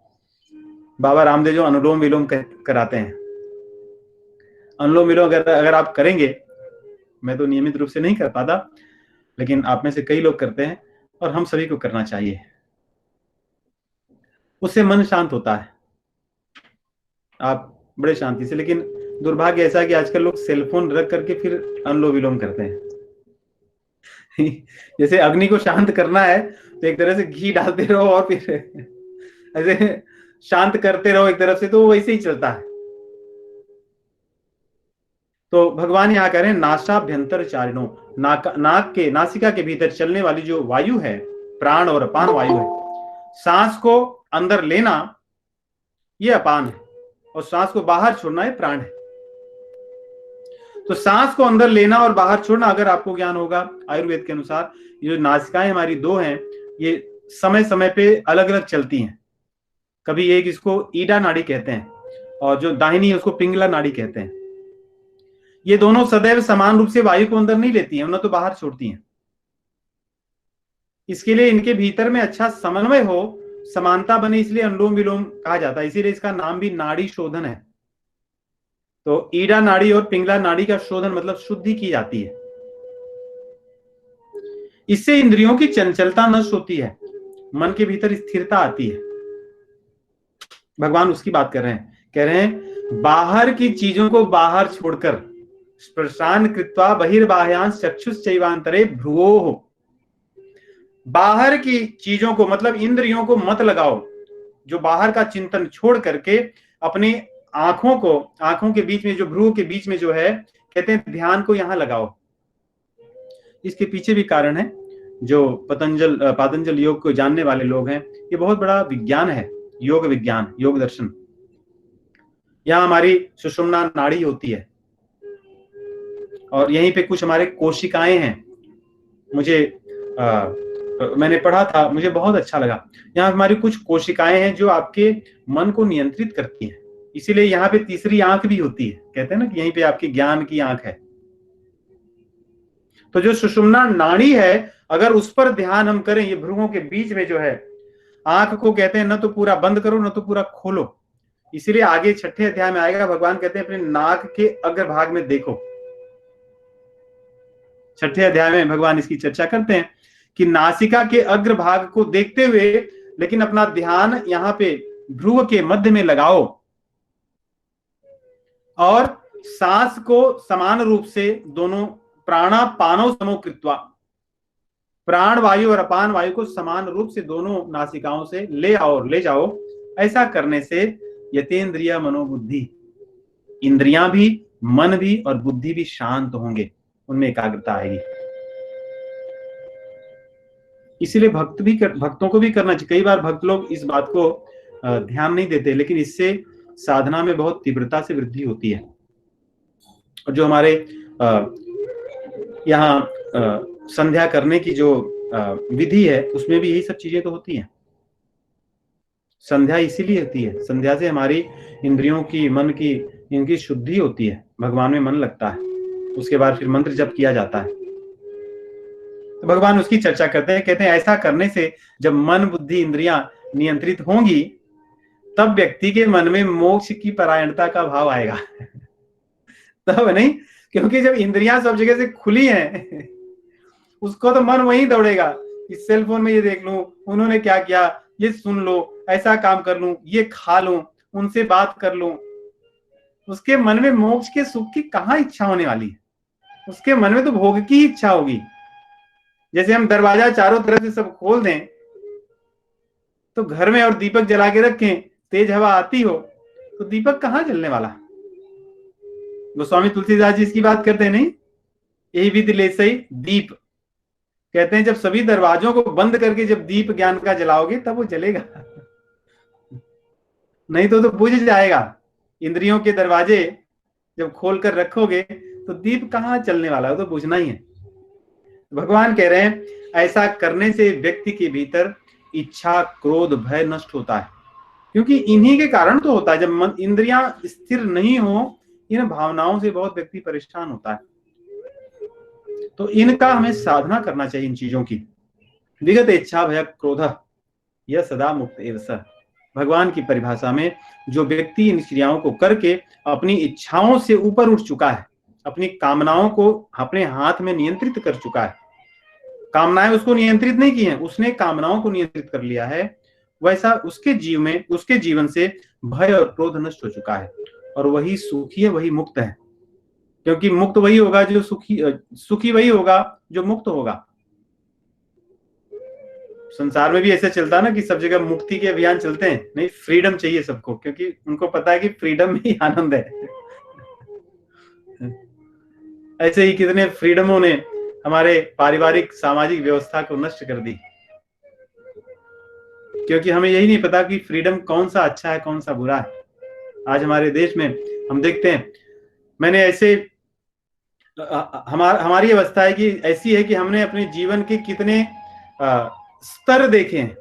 बाबा रामदेव जो अनुलोम विलोम कराते हैं, अनुलोम विलोम अगर आप करेंगे, मैं तो नियमित रूप से नहीं कर पाता, लेकिन आप में से कई लोग करते हैं और हम सभी को करना चाहिए। उससे मन शांत होता है, आप बड़े शांति से। लेकिन दुर्भाग्य ऐसा कि आजकल लोग सेलफोन रख करके फिर अनुलोम विलोम करते हैं जैसे अग्नि को शांत करना है तो एक तरह से घी डालते रहो और फिर ऐसे शांत करते रहो एक तरफ से, तो वैसे ही चलता है। तो भगवान यहाँ कह रहे हैं नासाभ्यंतर चारिणो, नाक के, नासिका के भीतर चलने वाली जो वायु है, प्राण और अपान वायु है, सांस को अंदर लेना ये अपान है और सांस को बाहर छोड़ना ये प्राण है। तो सांस को अंदर लेना और बाहर छोड़ना अगर आपको ज्ञान होगा, आयुर्वेद के अनुसार ये जो नासिकाएं हमारी दो हैं ये समय समय पे अलग अलग चलती हैं। कभी एक इसको ईडा नाड़ी कहते हैं और जो दाहिनी है उसको पिंगला नाड़ी कहते हैं। ये दोनों सदैव समान रूप से वायु को अंदर नहीं लेती हैं, उन्हें तो बाहर छोड़ती हैं। इसके लिए इनके भीतर में अच्छा समन्वय हो, समानता बने, इसलिए अनुलोम विलोम कहा जाता है। इसीलिए इसका नाम भी नाड़ी शोधन है। तो ईडा नाड़ी और पिंगला नाड़ी का शोधन मतलब शुद्धि की जाती है। इससे इंद्रियों की चंचलता नष्ट होती है, मन के भीतर स्थिरता आती है। भगवान उसकी बात कर रहे हैं, कह रहे हैं बाहर की चीजों को बाहर छोड़कर स्पर्शान कृत्वा बहिर्बाह्यांश चक्षुष चैवांतरे भ्रुवोः, बाहर की चीजों को मतलब इंद्रियों को मत लगाओ, जो बाहर का चिंतन छोड़ करके अपनी आंखों के बीच में जो भ्रू के बीच में जो है, कहते हैं ध्यान को यहां लगाओ। इसके पीछे भी कारण है, जो पातंजल योग को जानने वाले लोग हैं, ये बहुत बड़ा विज्ञान है, योग विज्ञान, योग दर्शन। यहां हमारी सुषुम्ना नाड़ी होती है और यहीं पे कुछ हमारे कोशिकाएं हैं। मैंने पढ़ा था, मुझे बहुत अच्छा लगा। यहाँ हमारी कुछ कोशिकाएं हैं जो आपके मन को नियंत्रित करती हैं। इसीलिए यहाँ पे तीसरी आंख भी होती है, कहते हैं ना कि यहीं पे आपकी ज्ञान की आंख है। तो जो सुषुम्ना नाड़ी है, अगर उस पर ध्यान हम करें, ये भ्रुवों के बीच में जो है, आंख को कहते हैं न तो पूरा बंद करो न तो पूरा खोलो। इसीलिए आगे 6ठे अध्याय में आएगा, भगवान कहते हैं अपने नाक के अग्रभाग में देखो। 6ठे अध्याय में भगवान इसकी चर्चा करते हैं कि नासिका के अग्रभाग को देखते हुए लेकिन अपना ध्यान यहाँ पे भ्रुव के मध्य में लगाओ और सांस को समान रूप से दोनों प्राणापानो समो कृत्वा, प्राण वायु और अपान वायु को समान रूप से दोनों नासिकाओं से ले जाओ। ऐसा करने से यतेन्द्रिय मनोबुद्धि, इंद्रियां भी, मन भी और बुद्धि भी शांत होंगे, उनमें एकाग्रता आएगी। इसीलिए भक्तों को भी करना चाहिए। कई बार भक्त लोग इस बात को ध्यान नहीं देते, लेकिन इससे साधना में बहुत तीव्रता से वृद्धि होती है। और जो हमारे यहाँ संध्या करने की जो विधि है, उसमें भी यही सब चीजें तो होती हैं। संध्या इसीलिए होती है, संध्या से हमारी इंद्रियों की, मन की, इनकी शुद्धि होती है, भगवान में मन लगता है, उसके बाद फिर मंत्र जप किया जाता है। तो भगवान उसकी चर्चा करते हैं, कहते हैं ऐसा करने से जब मन बुद्धि इंद्रियां नियंत्रित होंगी, तब व्यक्ति के मन में मोक्ष की परायणता का भाव आएगा। तब नहीं, क्योंकि जब इंद्रियां सब जगह से खुली हैं, उसको तो मन वहीं दौड़ेगा, इस सेल फोन में ये देख लूं, उन्होंने क्या किया, ये सुन लो, ऐसा काम कर लूं, ये खा लूं, उनसे बात कर लूं। उसके मन में मोक्ष के सुख की कहां इच्छा होने वाली है? उसके मन में तो भोग की ही इच्छा होगी। जैसे हम दरवाजा चारों तरफ से सब खोल दें तो घर में और दीपक जला के रखें, तेज हवा आती हो तो दीपक कहां जलने वाला? गोस्वामी तुलसीदास जी इसकी बात करते हैं, नहीं, यही विधि ले सही दीप, कहते हैं जब सभी दरवाजों को बंद करके जब दीप ज्ञान का जलाओगे तब वो जलेगा, नहीं तो बुझ जाएगा। इंद्रियों के दरवाजे जब खोल कर रखोगे तो दीप कहां चलने वाला है, तो बुझना ही है। भगवान कह रहे हैं ऐसा करने से व्यक्ति के भीतर इच्छा, क्रोध, भय नष्ट होता है, क्योंकि इन्हीं के कारण तो होता है। जब मन इंद्रियां स्थिर नहीं हो, इन भावनाओं से बहुत व्यक्ति परेशान होता है। तो इनका हमें साधना करना चाहिए, इन चीजों की। विगत इच्छा भय क्रोध यह सदा मुक्त एव स, भगवान की परिभाषा में जो व्यक्ति इन क्रियाओं को करके अपनी इच्छाओं से ऊपर उठ चुका है, अपनी कामनाओं को अपने हाथ में नियंत्रित कर चुका है, कामनाएं उसको नियंत्रित नहीं की हैं, उसने कामनाओं को नियंत्रित कर लिया है, वैसा उसके जीवन से भय और क्रोध नष्ट हो चुका है, और वही सुखी है, वही मुक्त है। क्योंकि मुक्त वही होगा जो सुखी वही होगा जो मुक्त होगा। संसार में भी ऐसे चलता है ना कि सब जगह मुक्ति के अभियान चलते हैं, नहीं, फ्रीडम चाहिए सबको, क्योंकि उनको पता है कि फ्रीडम में ही आनंद है। ऐसे ही कितने फ्रीडमों ने हमारे पारिवारिक सामाजिक व्यवस्था को नष्ट कर दी। क्योंकि हमें यही नहीं पता कि फ्रीडम कौन सा अच्छा है, कौन सा बुरा है। आज हमारे देश में हम देखते हैं, मैंने ऐसे हमारी अवस्था है कि ऐसी है कि हमने अपने जीवन के कितने स्तर देखे हैं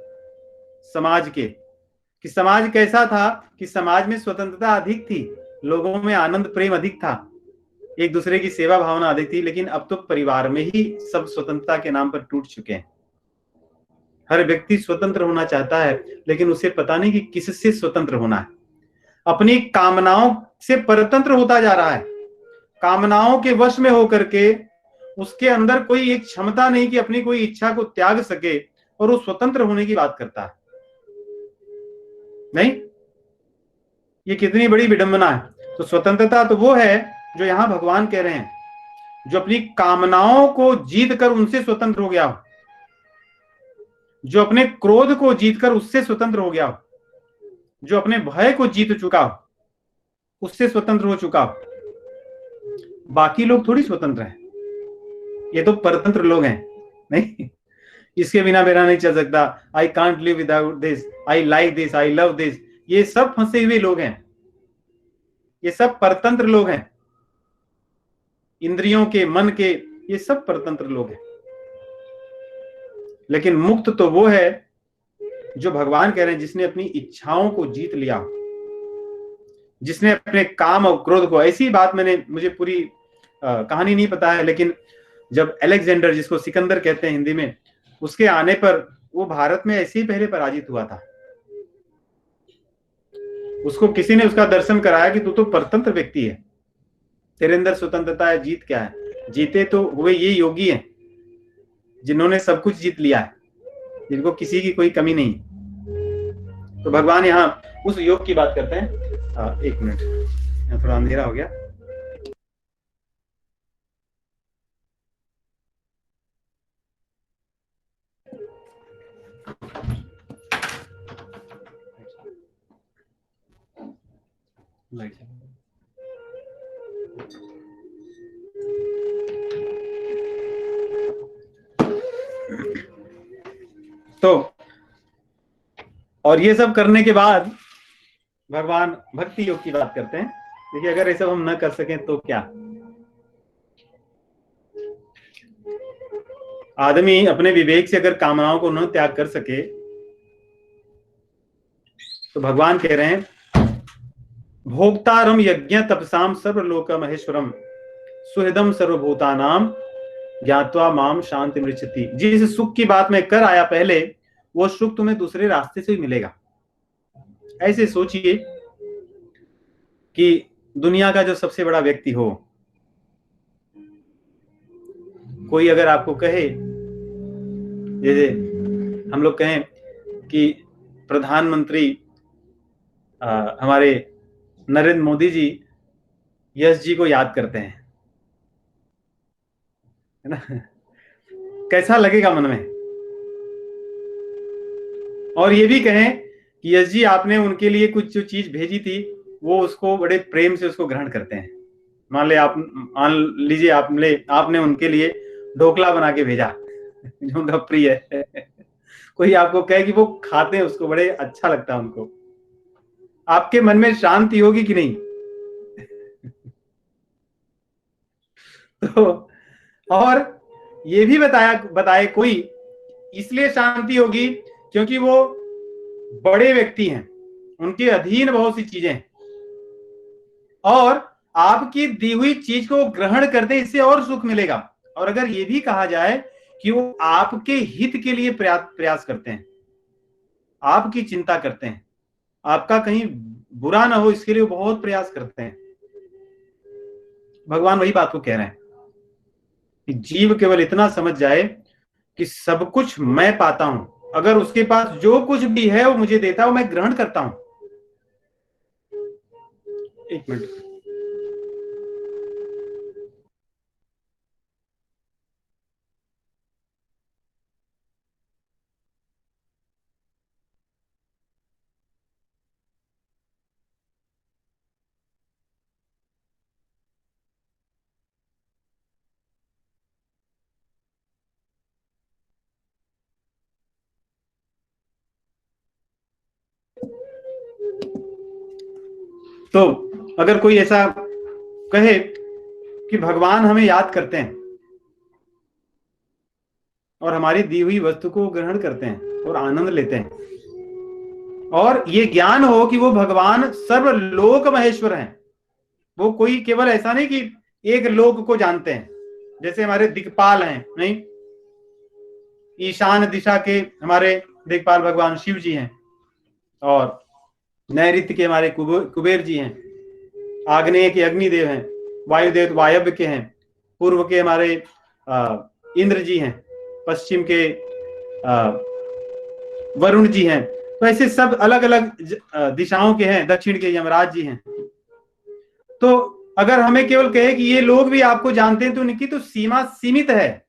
समाज के, कि समाज कैसा था, कि समाज में स्वतंत्रता अधिक थी, लोगों में आनंद प्रेम अधिक था, एक दूसरे की सेवा भावना अधिक थी। लेकिन अब तो परिवार में ही सब स्वतंत्रता के नाम पर टूट चुके हैं। हर व्यक्ति स्वतंत्र होना चाहता है, लेकिन उसे पता नहीं कि किससे स्वतंत्र होना है। अपनी कामनाओं से परतंत्र होता जा रहा है, कामनाओं के वश में होकर के उसके अंदर कोई एक क्षमता नहीं कि अपनी कोई इच्छा को त्याग सके, और वो स्वतंत्र होने की बात करता है। नहीं, ये कितनी बड़ी विडंबना है। तो स्वतंत्रता तो वो है जो यहां भगवान कह रहे हैं, जो अपनी कामनाओं को जीत कर उनसे स्वतंत्र हो गया हो, जो अपने क्रोध को जीतकर उससे स्वतंत्र हो गया हो, जो अपने भय को जीत चुका हो, उससे स्वतंत्र हो चुका हो। बाकी लोग थोड़ी स्वतंत्र हैं, ये तो परतंत्र लोग हैं। नहीं, इसके बिना मेरा नहीं चल सकता, I can't live without this, I like this, I love this, ये सब फंसे हुए लोग हैं, ये सब परतंत्र लोग हैं, इंद्रियों के, मन के, ये सब परतंत्र लोग हैं। लेकिन मुक्त तो वो है जो भगवान कह रहे हैं, जिसने अपनी इच्छाओं को जीत लिया, जिसने अपने काम और क्रोध को, ऐसी बात मैंने, मुझे पूरी कहानी नहीं पता है, लेकिन जब अलेक्जेंडर, जिसको सिकंदर कहते हैं हिंदी में, उसके आने पर वो भारत में ऐसे ही पहले पराजित हुआ था। उसको किसी ने उसका दर्शन कराया कि तू तो परतंत्र व्यक्ति है, तेरे अंदर स्वतंत्रता है, जीत क्या है। जीते तो हुए ये योगी हैं जिन्होंने सब कुछ जीत लिया है, जिनको किसी की कोई कमी नहीं। तो भगवान यहाँ उस योग की बात करते हैं। एक मिनट, यहाँ थोड़ा अंधेरा हो गया। तो और ये सब करने के बाद भगवान भक्ति योग की बात करते हैं। देखिए, अगर ये सब हम न कर सकें तो क्या, आदमी अपने विवेक से अगर कामनाओं को न त्याग कर सके, तो भगवान कह रहे हैं, भोक्तारम यज्ञ तपसाम सर्वलोक महेश्वरम सुहृदम सर्वभूतानाम ज्ञात्वा माम शांति मृच्छति। जिस सुख की बात मैं कर आया पहले, वो सुख तुम्हें दूसरे रास्ते से ही मिलेगा। ऐसे सोचिए कि दुनिया का जो सबसे बड़ा व्यक्ति हो, कोई अगर आपको कहे, जैसे हम लोग कहें कि प्रधानमंत्री हमारे नरेंद्र मोदी जी यश जी को याद करते हैं, है ना, कैसा लगेगा मन में। और ये भी कहें कि यश जी, आपने उनके लिए कुछ जो चीज भेजी थी, वो उसको बड़े प्रेम से उसको ग्रहण करते हैं। मान लीजिए आपने उनके लिए ढोकला बना के भेजा जो उनका प्रिय है। कोई आपको कहे कि वो खाते हैं उसको, बड़े अच्छा लगता है उनको, आपके मन में शांति होगी कि नहीं? तो और ये भी बताए कोई, इसलिए शांति होगी क्योंकि वो बड़े व्यक्ति हैं, उनके अधीन बहुत सी चीजें हैं, और आपकी दी हुई चीज को ग्रहण करते इससे और सुख मिलेगा। और अगर ये भी कहा जाए कि वो आपके हित के लिए प्रयास करते हैं, आपकी चिंता करते हैं, आपका कहीं बुरा ना हो, इसके लिए वो बहुत प्रयास करते हैं। भगवान वही बात को कह रहे हैं कि जीव केवल इतना समझ जाए कि सब कुछ मैं पाता हूं, अगर उसके पास जो कुछ भी है वो मुझे देता है, वो मैं ग्रहण करता हूं। एक मिनट, तो अगर कोई ऐसा कहे कि भगवान हमें याद करते हैं और हमारी दी हुई वस्तु को ग्रहण करते हैं और आनंद लेते हैं, और ये ज्ञान हो कि वो भगवान सर्वलोक महेश्वर हैं, वो कोई केवल ऐसा नहीं कि एक लोक को जानते हैं, जैसे हमारे दिक्पाल हैं, नहीं, ईशान दिशा के हमारे दिक्पाल भगवान शिव जी हैं, और नैऋत्य के हमारे कुबेर जी हैं, आग्नेय के अग्निदेव हैं, वायुदेव वायव्य के हैं, पूर्व के हमारे इंद्र जी हैं, पश्चिम के वरुण जी हैं। तो ऐसे सब अलग अलग दिशाओं के हैं, दक्षिण के यमराज जी हैं। तो अगर हमें केवल कहे कि ये लोग भी आपको जानते हैं, तो उनकी तो सीमा सीमित है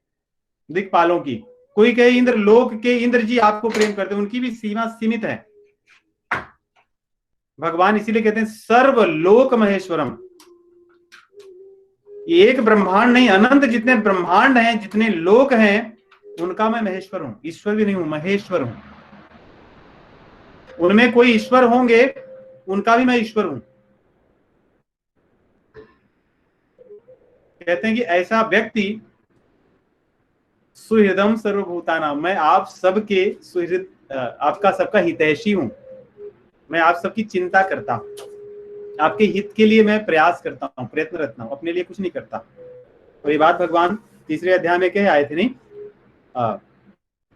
दिक्पालों की। कोई कहे इंद्र लोक के इंद्र जी आपको प्रेम करते हैं, उनकी भी सीमा सीमित है। भगवान इसीलिए कहते हैं सर्वलोक महेश्वरम। एक ब्रह्मांड नहीं, अनंत जितने ब्रह्मांड हैं, जितने लोक हैं, उनका मैं महेश्वर हूं। ईश्वर भी नहीं हूं, महेश्वर हूं। उनमें कोई ईश्वर होंगे, उनका भी मैं ईश्वर हूं। कहते हैं कि ऐसा व्यक्ति सुहृदम सर्वभूतानां, मैं आप सबके सुहृद, आपका सबका हितैषी हूं। मैं आप सबकी चिंता करता हूं, आपके हित के लिए मैं प्रयास करता हूं, प्रयत्नरत हूं, अपने लिए कुछ नहीं करता। तो ये बात भगवान तीसरे अध्याय में कहे आए थे, नहीं,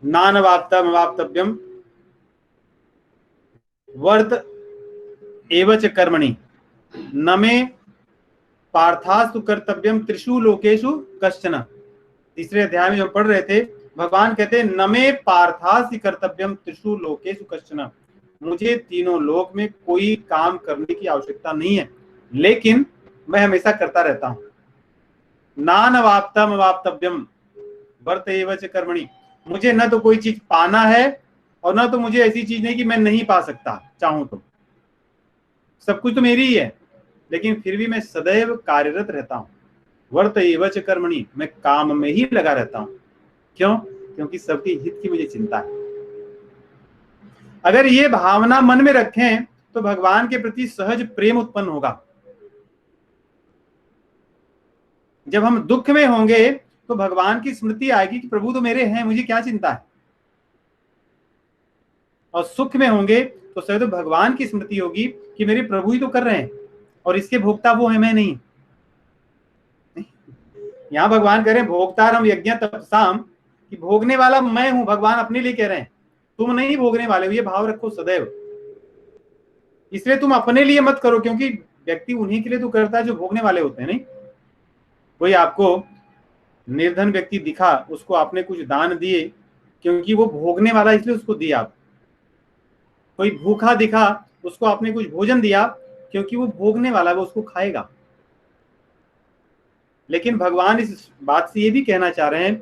नानवाप्तम अवाप्तव्यम वर्त एवच कर्मणि न मे पार्थास्तु कर्तव्यम त्रिषु लोकेषु कश्चन। तीसरे अध्याय में जो पढ़ रहे थे, भगवान कहते हैं न मे पार्थास्ति कर्तव्यम त्रिषु लोकेषु कश्चन, मुझे तीनों लोक में कोई काम करने की आवश्यकता नहीं है, लेकिन मैं हमेशा करता रहता हूं। नानवाप्तम अवाप्तव्यम वर्त एवच कर्मणि, मुझे न तो कोई चीज पाना है और न तो मुझे ऐसी चीज नहीं कि मैं नहीं पा सकता चाहूं तो। सब कुछ तो मेरी ही है, लेकिन फिर भी मैं सदैव कार्यरत रहता हूं। वर्त एवच कर्मणि, मैं काम में ही लगा रहता हूं। क्यों? क्योंकि सबके हित की मुझे चिंता है। अगर ये भावना मन में रखें तो भगवान के प्रति सहज प्रेम उत्पन्न होगा। जब हम दुख में होंगे तो भगवान की स्मृति आएगी कि प्रभु तो मेरे हैं, मुझे क्या चिंता है। और सुख में होंगे तो शायद भगवान की स्मृति होगी कि मेरे प्रभु ही तो कर रहे हैं, और इसके भोक्ता वो है, मैं नहीं। यहां भगवान कह रहे हैं भोक्तारम यज्ञ तपसाम, कि भोगने वाला मैं हूं। भगवान अपने लिए कह रहे हैं, तुम नहीं भोगने वाले हो, ये भाव रखो सदैव। इसलिए तुम अपने लिए मत करो, क्योंकि व्यक्ति उन्हीं के लिए तो करता है जो भोगने वाले होते हैं। नहीं, कोई आपको निर्धन व्यक्ति दिखा, उसको आपने कुछ दान दिए क्योंकि वो भोगने वाला, इसलिए उसको दिया आप। कोई भूखा दिखा, उसको आपने कुछ भोजन दिया क्योंकि वो भोगने वाला, वो उसको खाएगा। लेकिन भगवान इस बात से ये भी कहना चाह रहे हैं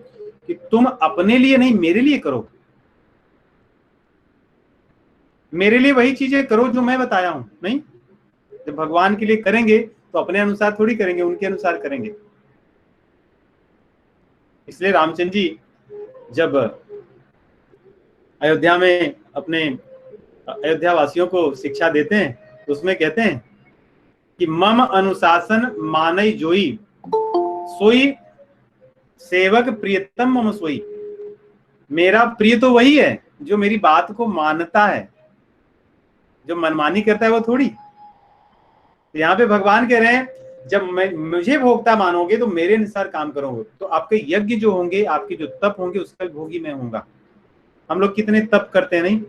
कि तुम अपने लिए नहीं, मेरे लिए करो। मेरे लिए वही चीजें करो जो मैं बताया हूं। नहीं, जब भगवान के लिए करेंगे तो अपने अनुसार थोड़ी करेंगे, उनके अनुसार करेंगे। इसलिए रामचंद्र जी जब अयोध्या में अपने अयोध्या वासियों को शिक्षा देते हैं तो उसमें कहते हैं कि मम अनुशासन मानई जोई, सोई सेवक प्रियतम मम सोई। मेरा प्रिय तो वही है जो मेरी बात को मानता है, जो मनमानी करता है वो थोड़ी। तो यहाँ पे भगवान कह रहे हैं जब मुझे भोक्ता मानोगे तो मेरे अनुसार काम करोगे, तो आपके यज्ञ जो होंगे, आपके जो तप होंगे, उसका भोगी मैं होऊंगा। हम लोग कितने तप करते हैं, नहीं,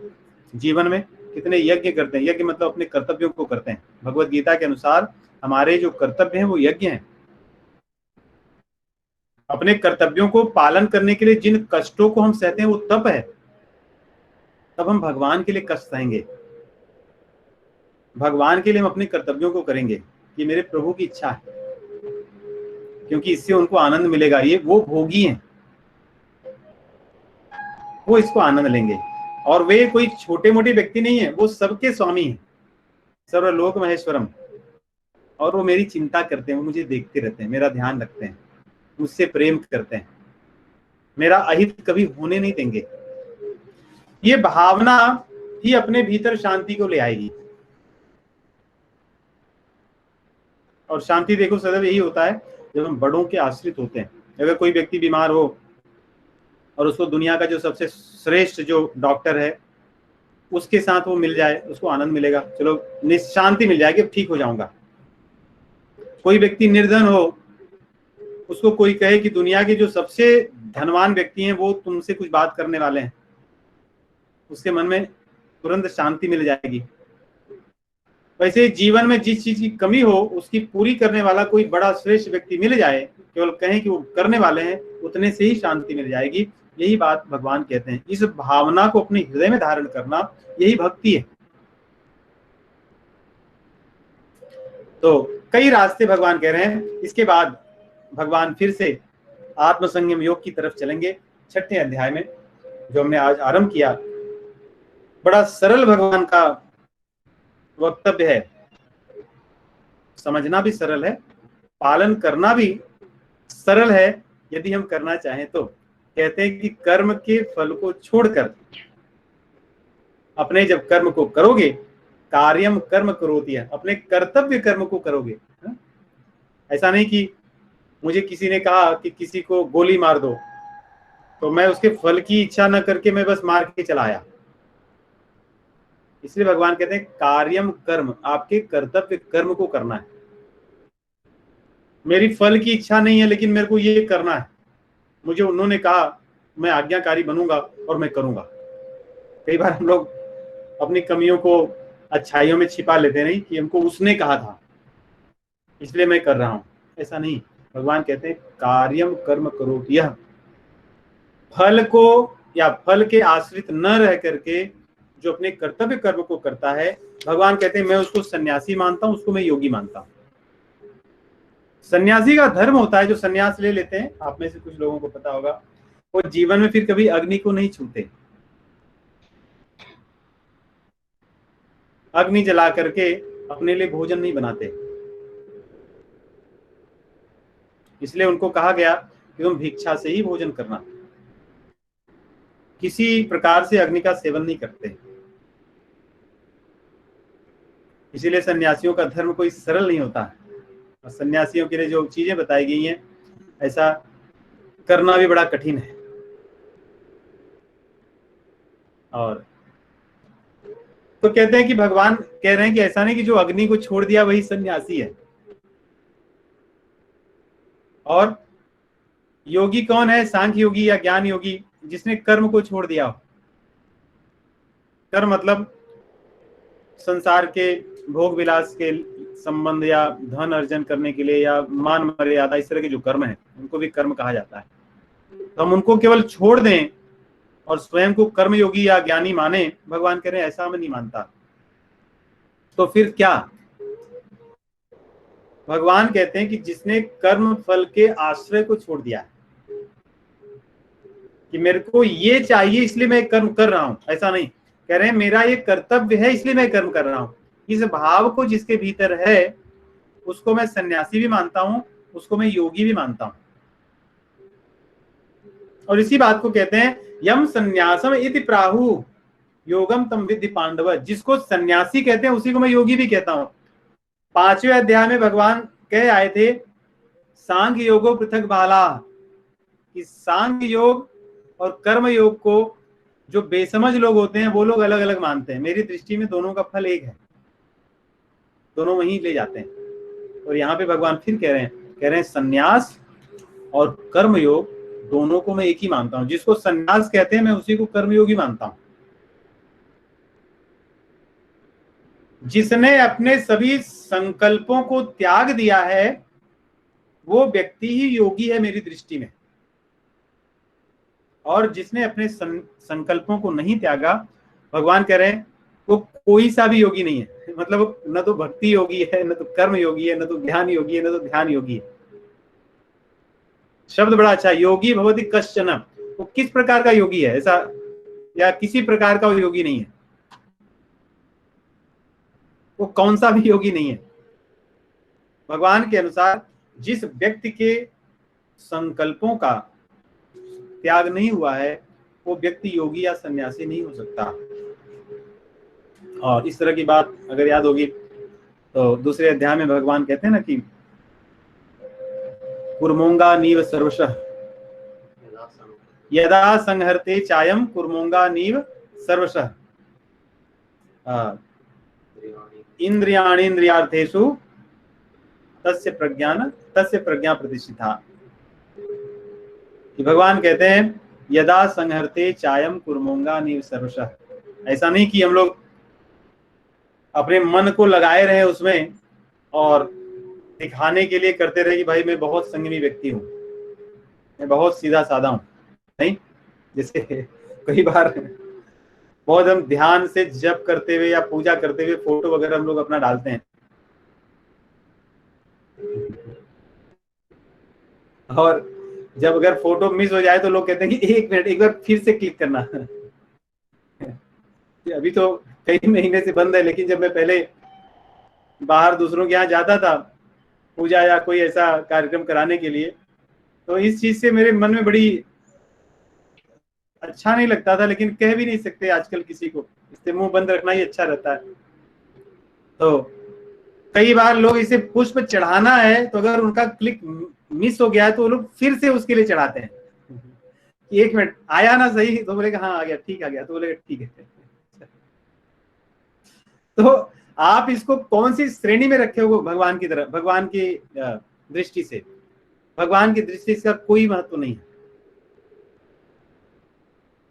जीवन में कितने यज्ञ करते हैं। यज्ञ मतलब अपने कर्तव्यों को करते हैं। भगवत गीता के अनुसार हमारे जो कर्तव्य हैं वो यज्ञ हैं। अपने कर्तव्यों को पालन करने के लिए जिन कष्टों को हम सहते हैं वो तप है। तब हम भगवान के लिए कष्ट सहेंगे, भगवान के लिए हम अपने कर्तव्यों को करेंगे। ये मेरे प्रभु की इच्छा है, क्योंकि इससे उनको आनंद मिलेगा। ये वो भोगी हैं, वो इसको आनंद लेंगे। और वे कोई छोटे मोटे व्यक्ति नहीं है, वो सबके स्वामी हैं, सर्वलोक महेश्वरम। और वो मेरी चिंता करते हैं, वो मुझे देखते रहते हैं, मेरा ध्यान रखते हैं, मुझसे प्रेम करते हैं, मेरा अहित कभी होने नहीं देंगे। ये भावना ही अपने भीतर शांति को ले आएगी। और शांति देखो सदैव यही होता है जब हम बड़ों के आश्रित होते हैं। अगर कोई व्यक्ति बीमार हो और उसको दुनिया का जो सबसे श्रेष्ठ जो डॉक्टर है उसके साथ वो मिल जाए, उसको आनंद मिलेगा, चलो शांति मिल जाएगी, अब ठीक हो जाऊंगा। कोई व्यक्ति निर्धन हो, उसको कोई कहे कि दुनिया के जो सबसे धनवान व्यक्ति हैं वो तुमसे कुछ बात करने वाले हैं, उसके मन में तुरंत शांति मिल जाएगी। वैसे जीवन में जिस चीज की कमी हो उसकी पूरी करने वाला कोई बड़ा श्रेष्ठ व्यक्ति मिल जाए, केवल कहें कि वो करने वाले हैं, उतने से ही शांति मिल जाएगी। यही बात भगवान कहते हैं। इस भावना को अपने हृदय में धारण करना यही भक्ति है। तो कई रास्ते भगवान कह रहे हैं। इसके बाद भगवान फिर से आत्मसंयम योग की तरफ चलेंगे। 6ठे अध्याय में जो हमने आज आरंभ किया, बड़ा सरल भगवान का वक्तव्य है, समझना भी सरल है, पालन करना भी सरल है यदि हम करना चाहें तो। कहते हैं कि कर्म के फल को छोड़कर अपने जब कर्म को करोगे, कार्यम कर्म करोति है, अपने कर्तव्य कर्म को करोगे। ऐसा नहीं कि मुझे किसी ने कहा कि किसी को गोली मार दो तो मैं उसके फल की इच्छा न करके मैं बस मार के चला आया। इसलिए भगवान कहते हैं कार्यम कर्म, आपके कर्तव्य कर्म को करना है। मेरी फल की इच्छा नहीं है लेकिन मेरे को ये करना है, मुझे उन्होंने कहा मैं आज्ञाकारी बनूंगा और मैं करूंगा। कई बार हम लोग अपनी कमियों को अच्छाइयों में छिपा लेते नहीं कि हमको उसने कहा था इसलिए मैं कर रहा हूं, ऐसा नहीं। भगवान कहते हैं कार्यम कर्म करो, यह फल को या फल के आश्रित न रह करके जो अपने कर्तव्य कर्म को करता है, भगवान कहते हैं मैं उसको सन्यासी मानता हूं, उसको मैं योगी मानता हूं। सन्यासी का धर्म होता है जो सन्यास ले लेते हैं, आप में से कुछ लोगों को पता होगा, वो जीवन में फिर कभी अग्नि को नहीं छूते, अग्नि जला करके अपने लिए भोजन नहीं बनाते। इसलिए उनको कहा गया कि तुम भिक्षा से ही भोजन करना, किसी प्रकार से अग्नि का सेवन नहीं करते। इसीलिए सन्यासियों का धर्म कोई सरल नहीं होता है, और सन्यासियों के लिए जो चीजें बताई गई हैं ऐसा करना भी बड़ा कठिन है। और तो कहते हैं कि भगवान कह रहे हैं कि ऐसा नहीं कि जो अग्नि को छोड़ दिया वही सन्यासी है। और योगी कौन है? सांख्य योगी या ज्ञान योगी, जिसने कर्म को छोड़ दिया हो। कर्म मतलब संसार के भोग विलास के संबंध या धन अर्जन करने के लिए या मान मर्यादा, इस तरह के जो कर्म है उनको भी कर्म कहा जाता है। तो हम उनको केवल छोड़ दें और स्वयं को कर्म योगी या ज्ञानी माने, भगवान कह रहे हैं ऐसा मैं नहीं मानता। तो फिर क्या? भगवान कहते हैं कि जिसने कर्म फल के आश्रय को छोड़ दिया है कि मेरे को ये चाहिए इसलिए मैं कर्म कर रहा हूं, ऐसा नहीं। कह रहे हैं मेरा ये कर्तव्य है इसलिए मैं कर्म कर रहा हूं। इस भाव को जिसके भीतर है उसको मैं सन्यासी भी मानता हूं, उसको मैं योगी भी मानता हूं। और इसी बात को कहते हैं यम संन्यासम इति प्राहु योगम तम विद्धि पांडव। जिसको सन्यासी कहते हैं उसी को मैं योगी भी कहता हूं। 5वें अध्याय में भगवान कह आए थे सांख्य योगो पृथक बाला, कि सांख्य योग और कर्म योग को जो बेसमझ लोग होते हैं वो लोग अलग अलग मानते हैं। मेरी दृष्टि में दोनों का फल एक है, दोनों वहीं ले जाते हैं। और यहाँ पे भगवान फिर कह रहे हैं सन्यास और कर्म योग दोनों को मैं एक ही मानता हूं। जिसको सन्यास कहते हैं मैं उसी को कर्मयोगी मानता हूं। जिसने अपने सभी संकल्पों को त्याग दिया है वो व्यक्ति ही योगी है मेरी दृष्टि में। और जिसने अपने संकल्पों को नहीं त्यागा, भगवान कह रहे हैं वो कोई सा भी योगी नहीं है। मतलब न तो भक्ति योगी है, न तो कर्म योगी है, न तो ज्ञान योगी है, न तो ध्यान योगी है। शब्द बड़ा अच्छा, योगी भवति कश्चन। वो किस प्रकार का योगी है ऐसा, या किसी प्रकार का वो योगी नहीं है, वो कौन सा भी योगी नहीं है। भगवान के अनुसार जिस व्यक्ति के संकल्पों का त्याग नहीं हुआ है वो व्यक्ति योगी या सन्यासी नहीं हो सकता। और इस तरह की बात अगर याद होगी तो दूसरे अध्याय में भगवान कहते हैं ना कि कुर्मोंगा नीव सर्वशः, यदा संहरते चायम कुर्मोंगा नीव सर्वशः, इंद्रियाणीन्द्रियार्थेषु तस्य प्रज्ञा प्रतिष्ठिता। कि भगवान कहते हैं यदा संहरते चायम कुर्मोंगा नीव सर्वशः। ऐसा नहीं कि हम लोग अपने मन को लगाए रहे उसमें और दिखाने के लिए करते रहे कि भाई मैं बहुत संयमी व्यक्ति हूँ, मैं बहुत सीधा साधा हूँ। नहीं, जैसे कई बार बहुत हम ध्यान से जप करते हुए या पूजा करते हुए फोटो वगैरह हम लोग अपना डालते हैं, और जब अगर फोटो मिस हो जाए तो लोग कहते हैं कि 1 मिनट एक बार फिर से क्लिक करना। अभी तो कई महीने से बंद है, लेकिन जब मैं पहले बाहर दूसरों के यहाँ जाता था पूजा या कोई ऐसा कार्यक्रम कराने के लिए, तो इस चीज से मेरे मन में बड़ी अच्छा नहीं लगता था, लेकिन कह भी नहीं सकते आजकल किसी को, इससे मुंह बंद रखना ही अच्छा रहता है। तो कई बार लोग इसे पुष्प चढ़ाना है तो अगर उनका क्लिक मिस हो गया है तो वो लोग फिर से उसके लिए चढ़ाते हैं। 1 मिनट आया ना सही, तो बोलेगा हाँ आ गया, ठीक आ गया, तो बोलेगा ठीक है। तो आप इसको कौन सी श्रेणी में रखे हो भगवान की तरफ, भगवान की दृष्टि से? भगवान की दृष्टि से इसका कोई महत्व नहीं है।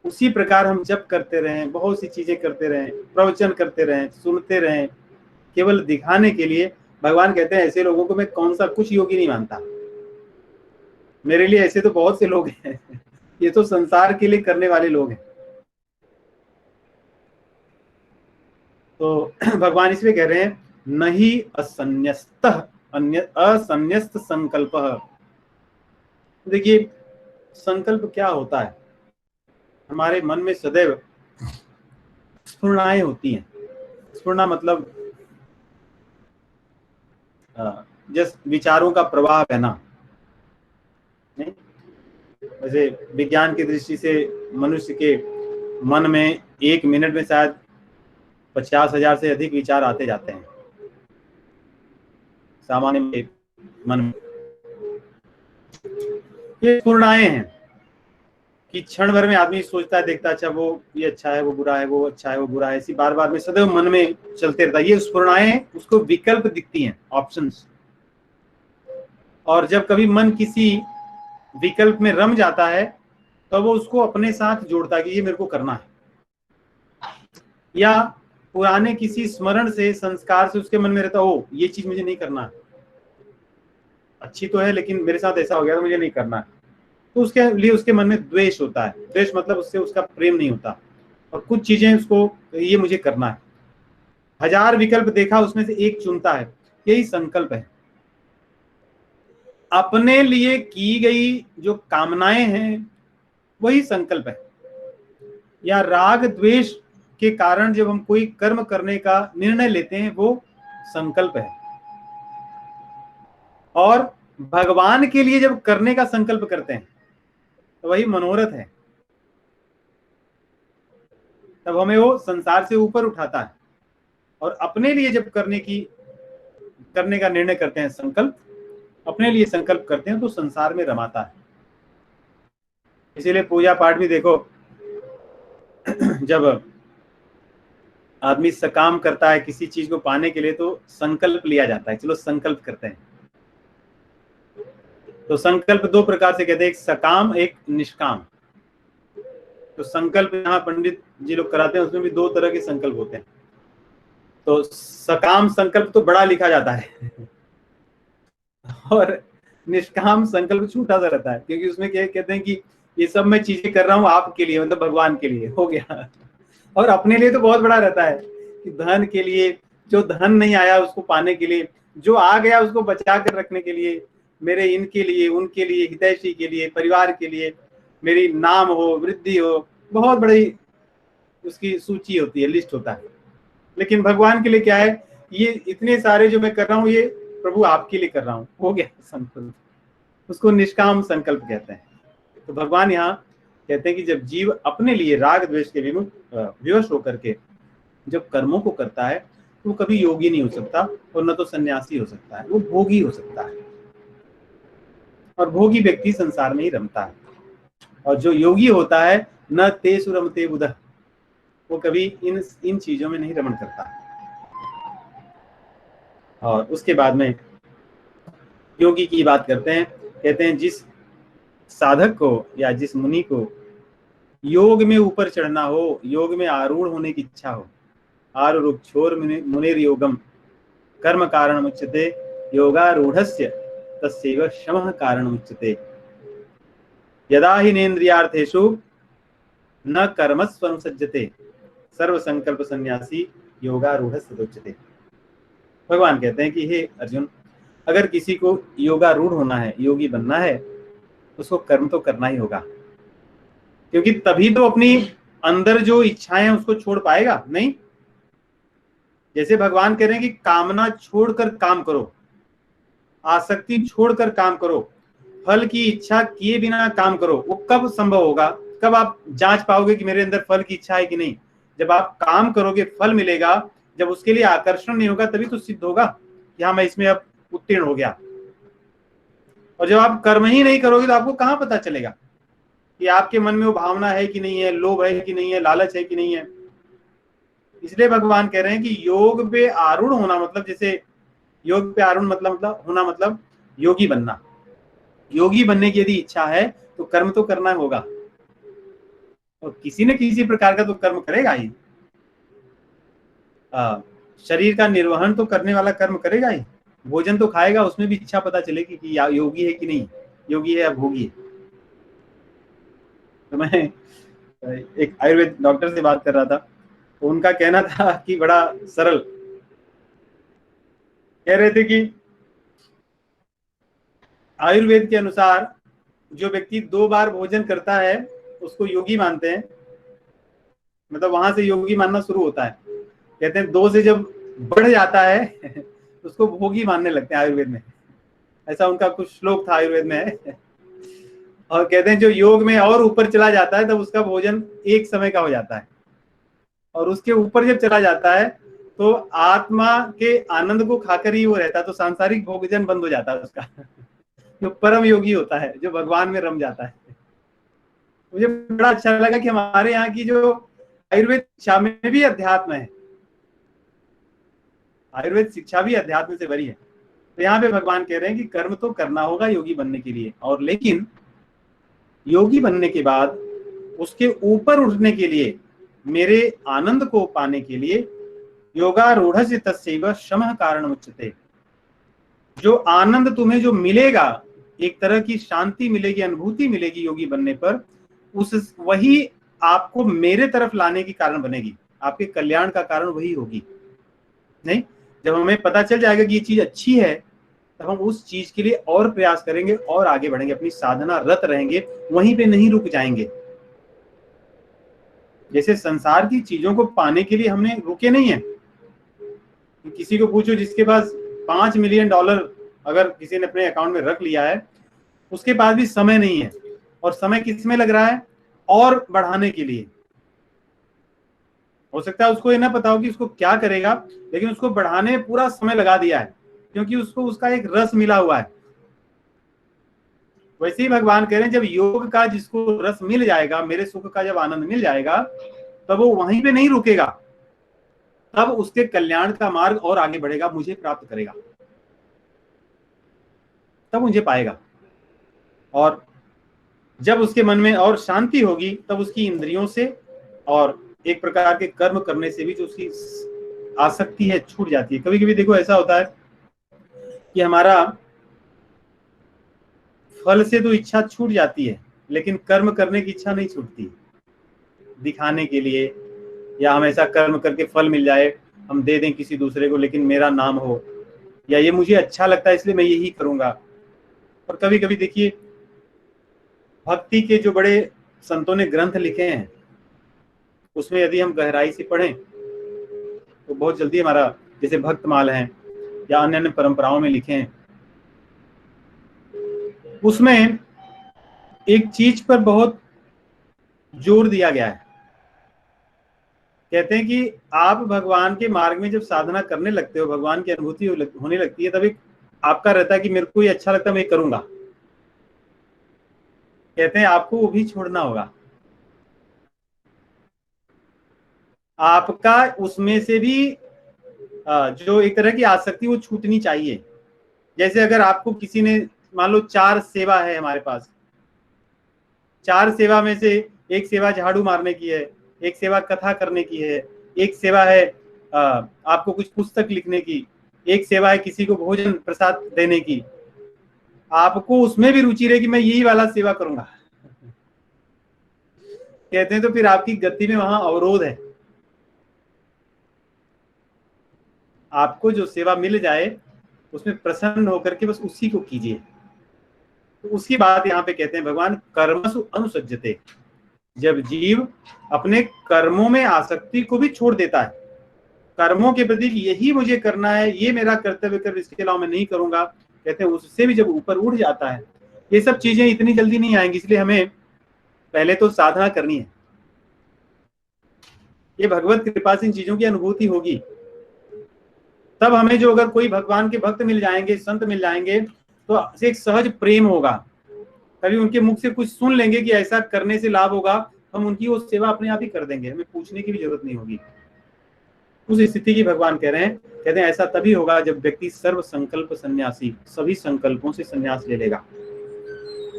उसी प्रकार हम जप करते रहें, बहुत सी चीजें करते रहें, प्रवचन करते रहें, सुनते रहें, केवल दिखाने के लिए, भगवान कहते हैं ऐसे लोगों को मैं कौन सा कुछ योगी नहीं मानता। मेरे लिए ऐसे तो बहुत से लोग हैं, ये तो संसार के लिए करने वाले लोग हैं। तो भगवान इसमें कह रहे हैं नहीं असन्यस्त असन्यस्त संकल्प। देखिए संकल्प क्या होता है, हमारे मन में सदैव स्फुरणाएं होती हैं। स्फुरना मतलब जस्ट विचारों का प्रवाह बहना। नहीं, वैसे विज्ञान की दृष्टि से मनुष्य के मन में 1 मिनट में शायद 50,000 से अधिक विचार आते जाते हैं सामान्य मन में। ये स्फुरणाएं हैं कि क्षण भर में आदमी सोचता है, देखता है, अच्छा वो ये अच्छा है, वो बुरा है, वो अच्छा है, वो बुरा है, इसी बार बार में सदैव मन में चलते रहता है। ये स्फुरणाएं उसको विकल्प दिखती हैं, ऑप्शंस। और जब कभी मन किसी विकल्प में रम जाता है तो वो उसको अपने साथ जोड़ता है कि ये मेरे को करना है, या पुराने किसी स्मरण से, संस्कार से उसके मन में रहता हो ये चीज मुझे नहीं करना है, अच्छी तो है लेकिन मेरे साथ ऐसा हो गया तो मुझे नहीं करना है, तो उसके लिए उसके मन में द्वेष होता है। द्वेष मतलब उससे उसका प्रेम नहीं होता, और कुछ चीजें उसको ये मुझे करना है। 1000 विकल्प देखा, उसमें से एक चुनता है, यही संकल्प है। अपने लिए की गई जो कामनाएं हैं वही संकल्प है। या राग द्वेष के कारण जब हम कोई कर्म करने का निर्णय लेते हैं वो संकल्प है। और भगवान के लिए जब करने का संकल्प करते हैं तो वही मनोरथ है। तब हमें वो संसार से ऊपर उठाता है। और अपने लिए जब करने का निर्णय करते हैं, संकल्प अपने लिए संकल्प करते हैं, तो संसार में रमाता है। इसीलिए पूजा पाठ भी देखो, जब आदमी सकाम करता है किसी चीज को पाने के लिए तो संकल्प लिया जाता है, चलो संकल्प करते हैं। तो संकल्प 2 प्रकार से कहते हैं, एक सकाम एक निष्काम। तो संकल्प यहाँ पंडित जी लोग कराते हैं, उसमें भी 2 तरह के संकल्प होते हैं। तो सकाम संकल्प तो बड़ा लिखा जाता है और निष्काम संकल्प छोटा सा रहता है, क्योंकि उसमें क्या कहते हैं कि ये सब मैं चीजें कर रहा हूँ आपके लिए, मतलब भगवान के लिए हो गया। और अपने लिए तो बहुत बड़ा रहता है कि धन के लिए, जो धन नहीं आया उसको पाने के लिए, जो आ गया उसको बचा कर रखने के लिए, मेरे इनके लिए, उनके लिए, हितैषी के लिए, परिवार के लिए, मेरी नाम हो, वृद्धि हो, बहुत बड़ी उसकी सूची होती है, लिस्ट होता है। लेकिन भगवान के लिए क्या है, ये इतने सारे जो मैं कर रहा हूँ ये प्रभु आपके लिए कर रहा हूँ, हो गया संकल्प, उसको निष्काम संकल्प कहते हैं। तो भगवान यहाँ कहते हैं कि जब जीव अपने लिए राग द्वेष के विवश होकर के जब कर्मों को करता है तो वो कभी योगी नहीं हो सकता, और न तो सन्यासी हो सकता है, वो भोगी हो सकता है। और भोगी व्यक्ति संसार में ही रमता है। और जो योगी होता है न तेषु रमते बुधः, वो कभी इन चीजों में नहीं रमण करता। और उसके बाद में योगी की बात करते हैं, कहते हैं जिस साधक को या जिस मुनि को योग में ऊपर चढ़ना हो, योग में आरूढ़ होने की इच्छा हो, आरुरुक्षोर मुनिर योगम कर्म कारण उच्यते योगारूढ़स्य तस्यैव शमः कारण उच्यते यदा हि नेन्द्रियार्थेषु न कर्मस्वनुसज्जते सर्व संकल्प सन्यासी योगारूढ़स्य उच्यते। भगवान कहते हैं कि हे अर्जुन, अगर किसी को योगारूढ़ होना है, योगी बनना है, उसको कर्म तो करना ही होगा, क्योंकि तभी तो अपनी अंदर जो इच्छाएं हैं उसको छोड़ पाएगा। नहीं, जैसे भगवान कह रहे हैं कि कामना छोड़कर काम करो, आसक्ति छोड़कर काम करो, फल की इच्छा किए बिना काम करो। वो कब संभव होगा, कब आप जांच पाओगे कि मेरे अंदर फल की इच्छा है कि नहीं? जब आप काम करोगे फल मिलेगा, जब उसके लिए आकर्षण नहीं होगा तभी तो सिद्ध होगा कि हाँ मैं इसमें अब उत्तीर्ण हो गया। और जब आप कर्म ही नहीं करोगे तो आपको कहां पता चलेगा कि आपके मन में वो भावना है कि नहीं है, लोभ है कि नहीं है, लालच है कि नहीं है। इसलिए भगवान कह रहे हैं कि योग पे आरूढ़ होना मतलब, जैसे योग पे आरूढ़ मतलब होना मतलब योगी बनना। योगी बनने की यदि इच्छा है तो कर्म तो करना होगा, और किसी न किसी प्रकार का तो कर्म करेगा ही। शरीर का निर्वहन तो करने वाला कर्म करेगा ही, भोजन तो खाएगा, उसमें भी इच्छा पता चलेगी कि योगी है कि नहीं, योगी है या भोगी है। तो मैं एक आयुर्वेद डॉक्टर से बात कर रहा था, तो उनका कहना था कि बड़ा सरल, कह रहे थे कि आयुर्वेद के अनुसार जो व्यक्ति 2 बार भोजन करता है उसको योगी मानते हैं, मतलब वहां से योगी मानना शुरू होता है। कहते हैं 2 से जब बढ़ जाता है तो उसको भोगी मानने लगते हैं आयुर्वेद में। ऐसा उनका कुछ श्लोक था आयुर्वेद में। और कहते हैं जो योग में और ऊपर चला जाता है तब उसका भोजन एक समय का हो जाता है, और उसके ऊपर जब चला जाता है तो आत्मा के आनंद को खाकर ही वो रहता है, तो सांसारिक भोजन बंद हो जाता है उसका। जो परम योगी होता है, जो भगवान में रम जाता है। मुझे बड़ा अच्छा लगा कि हमारे यहाँ की जो आयुर्वेद शिक्षा में भी अध्यात्म है, आयुर्वेद शिक्षा भी अध्यात्म से भरी है। तो यहाँ पे भगवान कह रहे हैं कि कर्म तो करना होगा योगी बनने के लिए, और लेकिन योगी बनने के बाद उसके ऊपर उठने के लिए, मेरे आनंद को पाने के लिए योगारूढ़स्य तस्यैव शमः कारण उच्यते। जो आनंद तुम्हें जो मिलेगा, एक तरह की शांति मिलेगी, अनुभूति मिलेगी योगी बनने पर, उस वही आपको मेरे तरफ लाने की कारण बनेगी, आपके कल्याण का कारण वही होगी। नहीं, जब हमें पता चल जाएगा कि ये चीज अच्छी है, तब हम उस चीज के लिए और प्रयास करेंगे और आगे बढ़ेंगे, अपनी साधना रत रहेंगे, वहीं पे नहीं रुक जाएंगे। जैसे संसार की चीजों को पाने के लिए हमने रुके नहीं है। किसी को पूछो जिसके पास $5 मिलियन अगर किसी ने अपने अकाउंट में रख लिया है, उसके पास भी समय नहीं है, और समय किस में लग रहा है, और बढ़ाने के लिए। हो सकता है उसको ये ना पता हो कि उसको क्या करेगा, लेकिन उसको बढ़ाने में पूरा समय लगा दिया है, क्योंकि उसको उसका एक रस मिला हुआ है। वैसे ही भगवान कह रहे हैं जब योग का जिसको रस मिल जाएगा, मेरे सुख का जब आनंद मिल जाएगा, तब वो वहीं पे नहीं रुकेगा, तब उसके कल्याण का मार्ग और आगे बढ़ेगा, मुझे प्राप्त करेगा, तब मुझे पाएगा। और जब उसके मन में और शांति होगी, तब उसकी इंद्रियों से और एक प्रकार के कर्म करने से भी जो उसकी आसक्ति है छूट जाती है। कभी कभी देखो ऐसा होता है कि हमारा फल से तो इच्छा छूट जाती है, लेकिन कर्म करने की इच्छा नहीं छूटती। दिखाने के लिए, या हम ऐसा कर्म करके फल मिल जाए, हम दे दें किसी दूसरे को, लेकिन मेरा नाम हो, या ये मुझे अच्छा लगता है इसलिए मैं यही करूंगा। और कभी कभी देखिए भक्ति के जो बड़े संतों ने ग्रंथ लिखे हैं, उसमें यदि हम गहराई से पढ़ें तो बहुत जल्दी हमारा, जैसे भक्तमाल है या अन्य अन्य परंपराओं में लिखे हैं, उसमें एक चीज पर बहुत जोर दिया गया है। कहते हैं कि आप भगवान के मार्ग में जब साधना करने लगते हो, भगवान की अनुभूति होने लगती है, तभी आपका रहता है कि मेरे को ये अच्छा लगता है, मैं करूंगा। कहते हैं आपको वो भी छोड़ना होगा, आपका उसमें से भी जो एक तरह की आसक्ति वो छूटनी चाहिए। जैसे अगर आपको किसी ने, मान लो 4 सेवा है हमारे पास, 4 सेवा में से एक सेवा झाड़ू मारने की है, एक सेवा कथा करने की है, एक सेवा है आपको कुछ पुस्तक लिखने की, एक सेवा है किसी को भोजन प्रसाद देने की। आपको उसमें भी रुचि रहे कि मैं यही वाला सेवा करूंगा, कहते हैं तो फिर आपकी गति में वहां अवरोध है। आपको जो सेवा मिल जाए उसमें प्रसन्न होकर के बस उसी को कीजिए। तो उसकी बात यहाँ पे कहते हैं भगवान कर्मसु अनुसज्जते। जब जीव अपने कर्मों में आसक्ति को भी छोड़ देता है, कर्मों के प्रति यही मुझे करना है, ये मेरा कर्तव्य कर, इसके अलावा मैं नहीं करूंगा, कहते हैं उससे भी जब ऊपर उठ जाता है, ये सब चीजें इतनी जल्दी नहीं आएंगी, इसलिए हमें पहले तो साधना करनी है। ये भगवत कृपा से इन चीजों की अनुभूति होगी, तब हमें जो अगर कोई भगवान के भक्त मिल जाएंगे, संत मिल जाएंगे, तो एक सहज प्रेम होगा। कभी उनके मुख से कुछ सुन लेंगे कि ऐसा करने से लाभ होगा, हम उनकी वो सेवा अपने आप ही कर देंगे, हमें पूछने की भी जरूरत नहीं होगी। उस स्थिति की भगवान कह रहे हैं, कहते हैं ऐसा तभी होगा जब व्यक्ति सर्व संकल्प सन्यासी, सभी संकल्पों से सन्यास ले लेगा,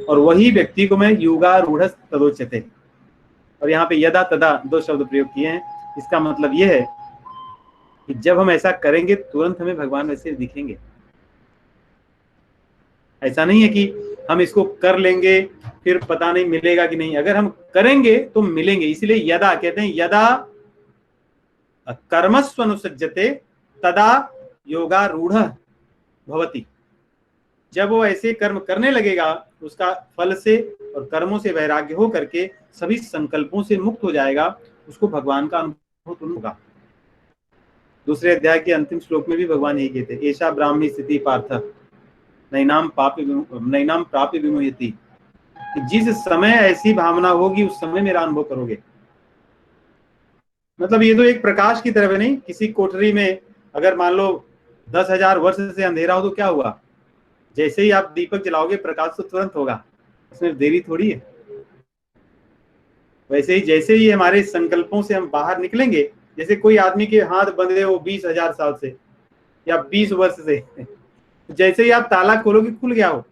और वही व्यक्ति को मैं युगारूढ़ तदोच्यते, और यहाँ पे यदा तदा 2 शब्द प्रयोग किए हैं। इसका मतलब यह है कि जब हम ऐसा करेंगे तुरंत हमें भगवान वैसे दिखेंगे। ऐसा नहीं है कि हम इसको कर लेंगे फिर पता नहीं मिलेगा कि नहीं, अगर हम करेंगे तो मिलेंगे। इसलिए यदा कहते हैं, यदा कर्मस्वनुसज्जते तदा योगारूढ़ भवति। जब वो ऐसे कर्म करने लगेगा, उसका फल से और कर्मों से वैराग्य हो करके सभी संकल्पों से मुक्त हो जाएगा, उसको भगवान का अनुभव होगा। दूसरे अध्याय के अंतिम श्लोक में भी भगवान यही कहते, ऐसा ब्राह्मी स्थिति पार्थ नैनाम प्राप्य विमुह्यति। जिस समय ऐसी भावना होगी उस समय मेरा अनुभव करोगे। मतलब ये तो एक प्रकाश की तरफ है, नहीं किसी कोठरी में अगर मान लो 10,000 वर्ष से अंधेरा हो तो क्या हुआ, जैसे ही आप दीपक जलाओगे प्रकाश तो तुरंत होगा, उसमें देरी थोड़ी है। वैसे ही जैसे ही हमारे संकल्पों से हम बाहर निकलेंगे, जैसे कोई आदमी के हाथ बंधे हो 20,000 साल से या 20 वर्ष से, जैसे ही आप ताला खोलोगे खुल गया हो,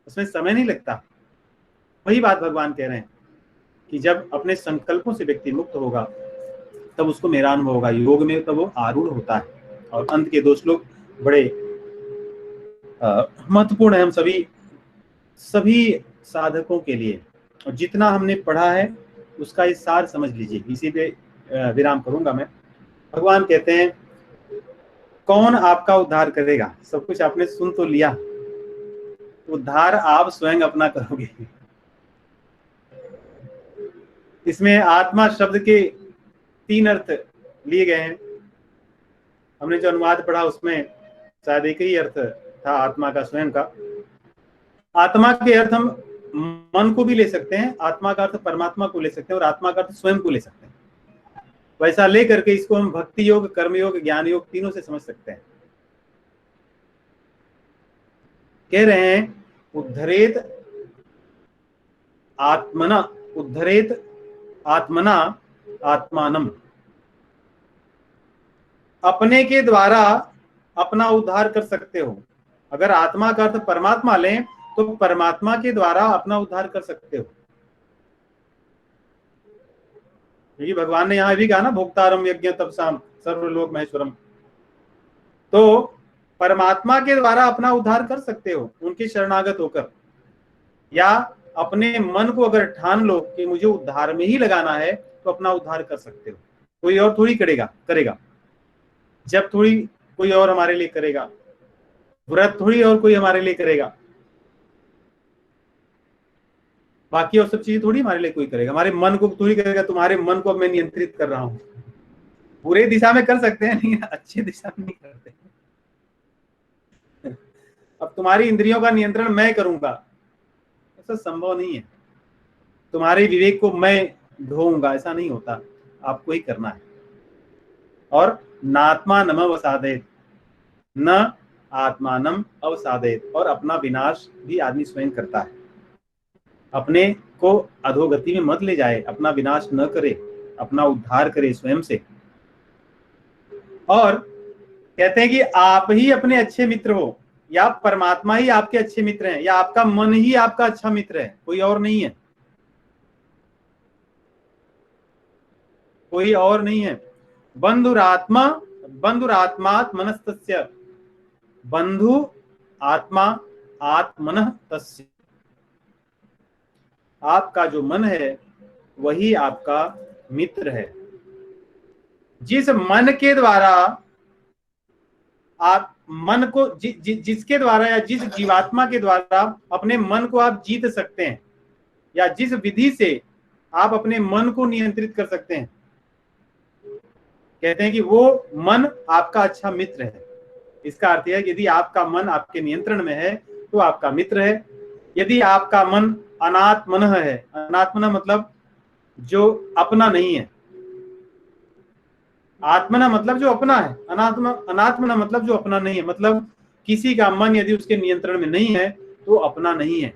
उसमें समय नहीं लगता। वही बात भगवान कह रहे हैं कि जब अपने संकल्पों से व्यक्ति मुक्त होगा तब उसको मेरा अनुभव होगा, योग में तब वो आरूढ़ होता है। और अंत के 2 श्लोक बड़े महत्वपूर्ण है हम सभी साधकों के लिए, और जितना हमने पढ़ा है उसका ये सार समझ लीजिए। इसी पे विराम करूंगा मैं। भगवान कहते हैं, कौन आपका उद्धार करेगा? सब कुछ आपने सुन तो लिया, उद्धार आप स्वयं अपना करोगे। इसमें आत्मा शब्द के 3 अर्थ लिए गए हैं। हमने जो अनुवाद पढ़ा उसमें शायद एक ही अर्थ था आत्मा का, स्वयं का। आत्मा के अर्थ हम मन को भी ले सकते हैं, आत्मा का अर्थ परमात्मा को ले सकते हैं, और आत्मा का अर्थ स्वयं को ले सकते हैं। वैसा ले करके इसको हम भक्ति योग, कर्म योग, ज्ञान योग तीनों से समझ सकते हैं। कह रहे हैं, उद्धरेत आत्मना आत्मानम। अपने के द्वारा अपना उद्धार कर सकते हो। अगर आत्मा का अर्थ परमात्मा लें तो परमात्मा के द्वारा अपना उद्धार कर सकते हो। क्योंकि भगवान ने यहां भी कहा ना, भोक्तारम यज्ञ तपसाम सर्वलोक महेश्वरम। तो परमात्मा के द्वारा अपना उद्धार कर सकते हो उनके शरणागत होकर, या अपने मन को अगर ठान लो कि मुझे उद्धार में ही लगाना है तो अपना उद्धार कर सकते हो। कोई और थोड़ी करेगा, जब थोड़ी कोई और हमारे लिए करेगा, व्रत थोड़ी और कोई हमारे लिए करेगा, बाकी और सब चीजें थोड़ी हमारे लिए कोई करेगा। हमारे मन को थोड़ी करेगा, तुम्हारे मन को अब मैं नियंत्रित कर रहा हूं। बुरे दिशा में कर सकते हैं, नहीं अच्छी दिशा में नहीं करते। अब तुम्हारी इंद्रियों का नियंत्रण मैं करूंगा, ऐसा संभव नहीं है। तुम्हारे विवेक को मैं ढोऊंगा, ऐसा नहीं होता, आपको ही करना है। और नात्मानम अवसादेत, न आत्मानम अवसादेत, और अपना विनाश भी आदमी स्वयं करता है। अपने को अधोगति में मत ले जाए, अपना विनाश न करे, अपना उद्धार करे स्वयं से। और कहते हैं कि आप ही अपने अच्छे मित्र हो, या परमात्मा ही आपके अच्छे मित्र हैं, या आपका मन ही आपका अच्छा मित्र है, कोई और नहीं है, कोई और नहीं है। बंधुरात्मात् मनस्तस्य, बंधु आत्मा आत्मनः तस्य। आपका जो मन है वही आपका मित्र है। जिस मन के द्वारा आप मन को जिसके द्वारा या जिस जीवात्मा के द्वारा अपने मन को आप जीत सकते हैं, या जिस विधि से आप अपने मन को नियंत्रित कर सकते हैं, कहते हैं कि वो मन आपका अच्छा मित्र है। इसका अर्थ है कि यदि आपका मन आपके नियंत्रण में है तो आपका मित्र है। यदि आपका मन अनात्मनः है, अनात्मनः मतलब जो अपना नहीं है, आत्मना मतलब जो अपना है, अनात्मना मतलब जो अपना नहीं है। मतलब किसी का मन यदि उसके नियंत्रण में नहीं है तो अपना नहीं है,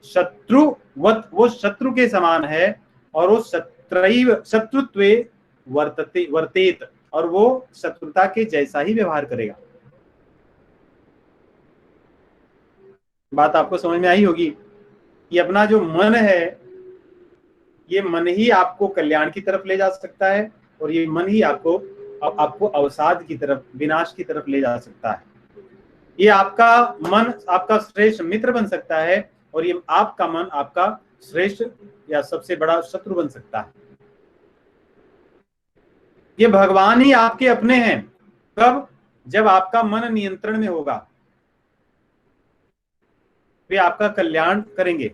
शत्रुवत, वो शत्रु के समान है, और वो शत्रुत्वे वर्तेत, और वो शत्रुता के जैसा ही व्यवहार करेगा। बात आपको समझ में आई होगी कि अपना जो मन है, ये मन ही आपको कल्याण की तरफ ले जा सकता है, और ये मन ही आपको अवसाद की तरफ, विनाश की तरफ ले जा सकता है। ये आपका मन आपका श्रेष्ठ मित्र बन सकता है, और ये आपका मन आपका श्रेष्ठ या सबसे बड़ा शत्रु बन सकता है। ये भगवान ही आपके अपने हैं। कब? जब आपका मन नियंत्रण में होगा, वे आपका कल्याण करेंगे।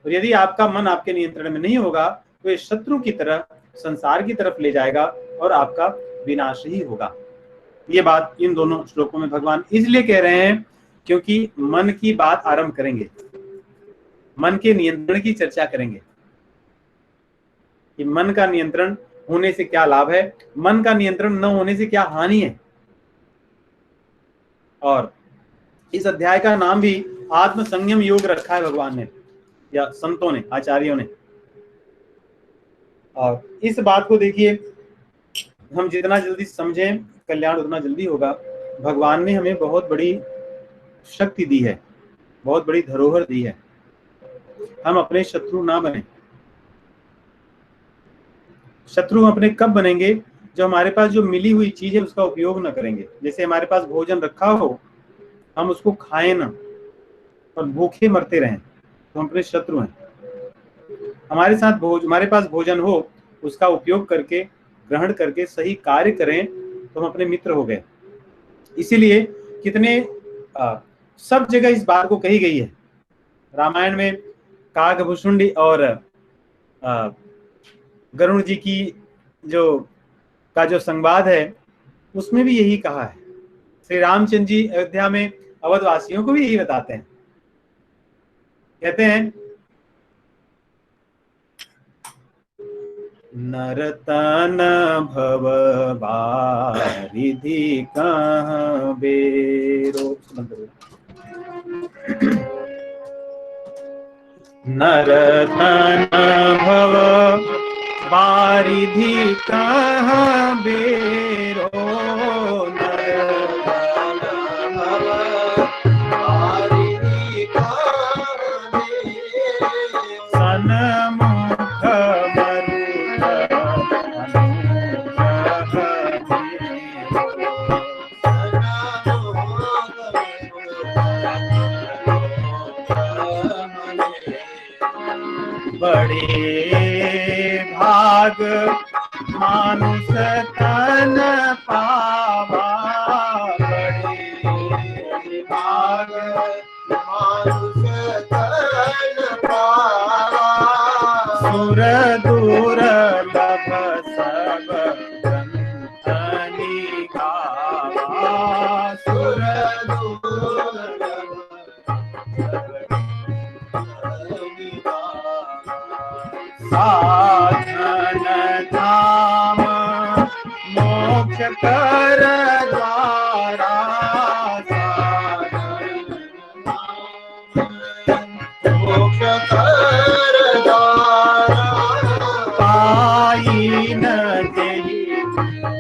और यदि आपका मन आपके नियंत्रण में नहीं होगा तो ये शत्रु की तरह संसार की तरफ ले जाएगा और आपका विनाश ही होगा। ये बात इन दोनों श्लोकों में भगवान इसलिए कह रहे हैं क्योंकि मन की बात आरंभ करेंगे, मन के नियंत्रण की चर्चा करेंगे कि मन का नियंत्रण होने से क्या लाभ है, मन का नियंत्रण न होने से क्या हानि है। और इस अध्याय का नाम भी आत्म संयम योग रखा है भगवान ने, या संतों ने, आचार्यों ने। और इस बात को देखिए, हम जितना जल्दी समझें कल्याण उतना जल्दी होगा। भगवान ने हमें बहुत बड़ी शक्ति दी है, बहुत बड़ी धरोहर दी है। हम अपने शत्रु ना बने। शत्रु हम अपने कब बनेंगे? जो हमारे पास जो मिली हुई चीज है उसका उपयोग ना करेंगे। जैसे हमारे पास भोजन रखा हो, हम उसको खाएं ना और भूखे मरते रहें, तो हम अपने शत्रु हैं। हमारे पास भोजन हो, उसका उपयोग करके, ग्रहण करके सही कार्य करें, तो हम अपने मित्र हो गए। इसीलिए कितने सब जगह इस बात को कही गई है। रामायण में काकभुषुंडी और गरुण जी की जो संवाद है, उसमें भी यही कहा है। श्री रामचंद्र जी अयोध्या में अवधवासियों को भी यही बताते हैं। कहते हैं, नरतन भव बारिधि कहाँ बेरो, नरतन भव बारिधि कहाँ बेरो, बड़े भाग मानुष तन पावा, बड़े भाग मानुष तन पावा, सुर दुर्लभ सब ग्रंथनि गावा, सुर दुर्लभ साधन धाम मोक्ष कर द्वारा, साधन धाम मोक्ष कर पाई न जेहि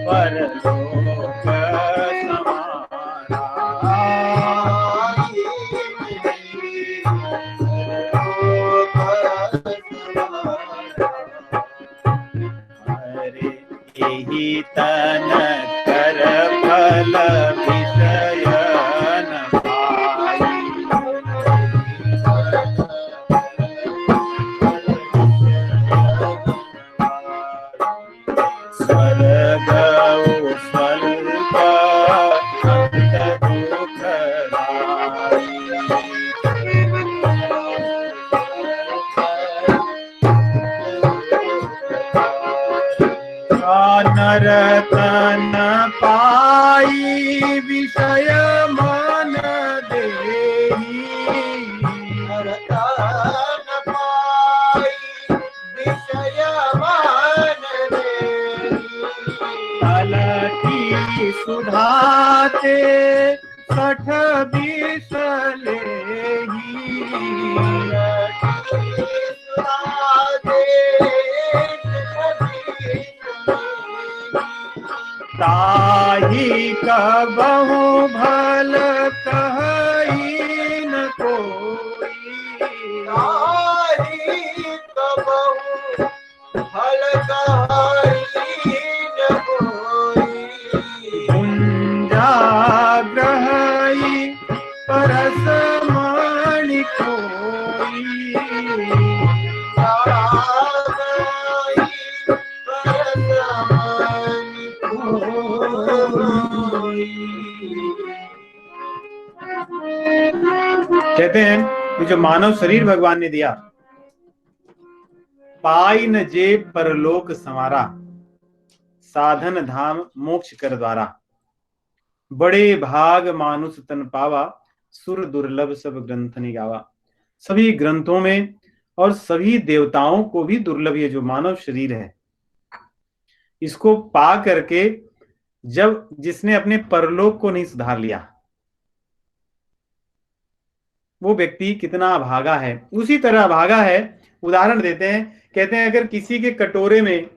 परलोक यही तन कर फल विषय न पाई। स्वर्ग स्वर्ग अंत दुखदाई। नर तन पाई विषय मन देहि। नर तन पाई विषय मन देहि। फल की सुधाते 60 विष लेहि। ताहि कबहु भल कहि न कोई। ताहि कबहु भल कहि न कोई। गुंजा ग्रहई परस मणि कोई। कहते हैं कि जो मानव शरीर भगवान ने दिया, पाई न जे परलोक संवारा। साधन धाम मोक्ष कर द्वारा। बड़े भाग मानुष तन पावा। सुर दुर्लभ सब ग्रंथ ने गावा। सभी ग्रंथों में और सभी देवताओं को भी दुर्लभ ये जो मानव शरीर है, इसको पा करके जब जिसने अपने परलोक को नहीं सुधार लिया, वो व्यक्ति कितना अभागा है। उसी तरह अभागा है। उदाहरण देते हैं, कहते हैं अगर किसी के कटोरे में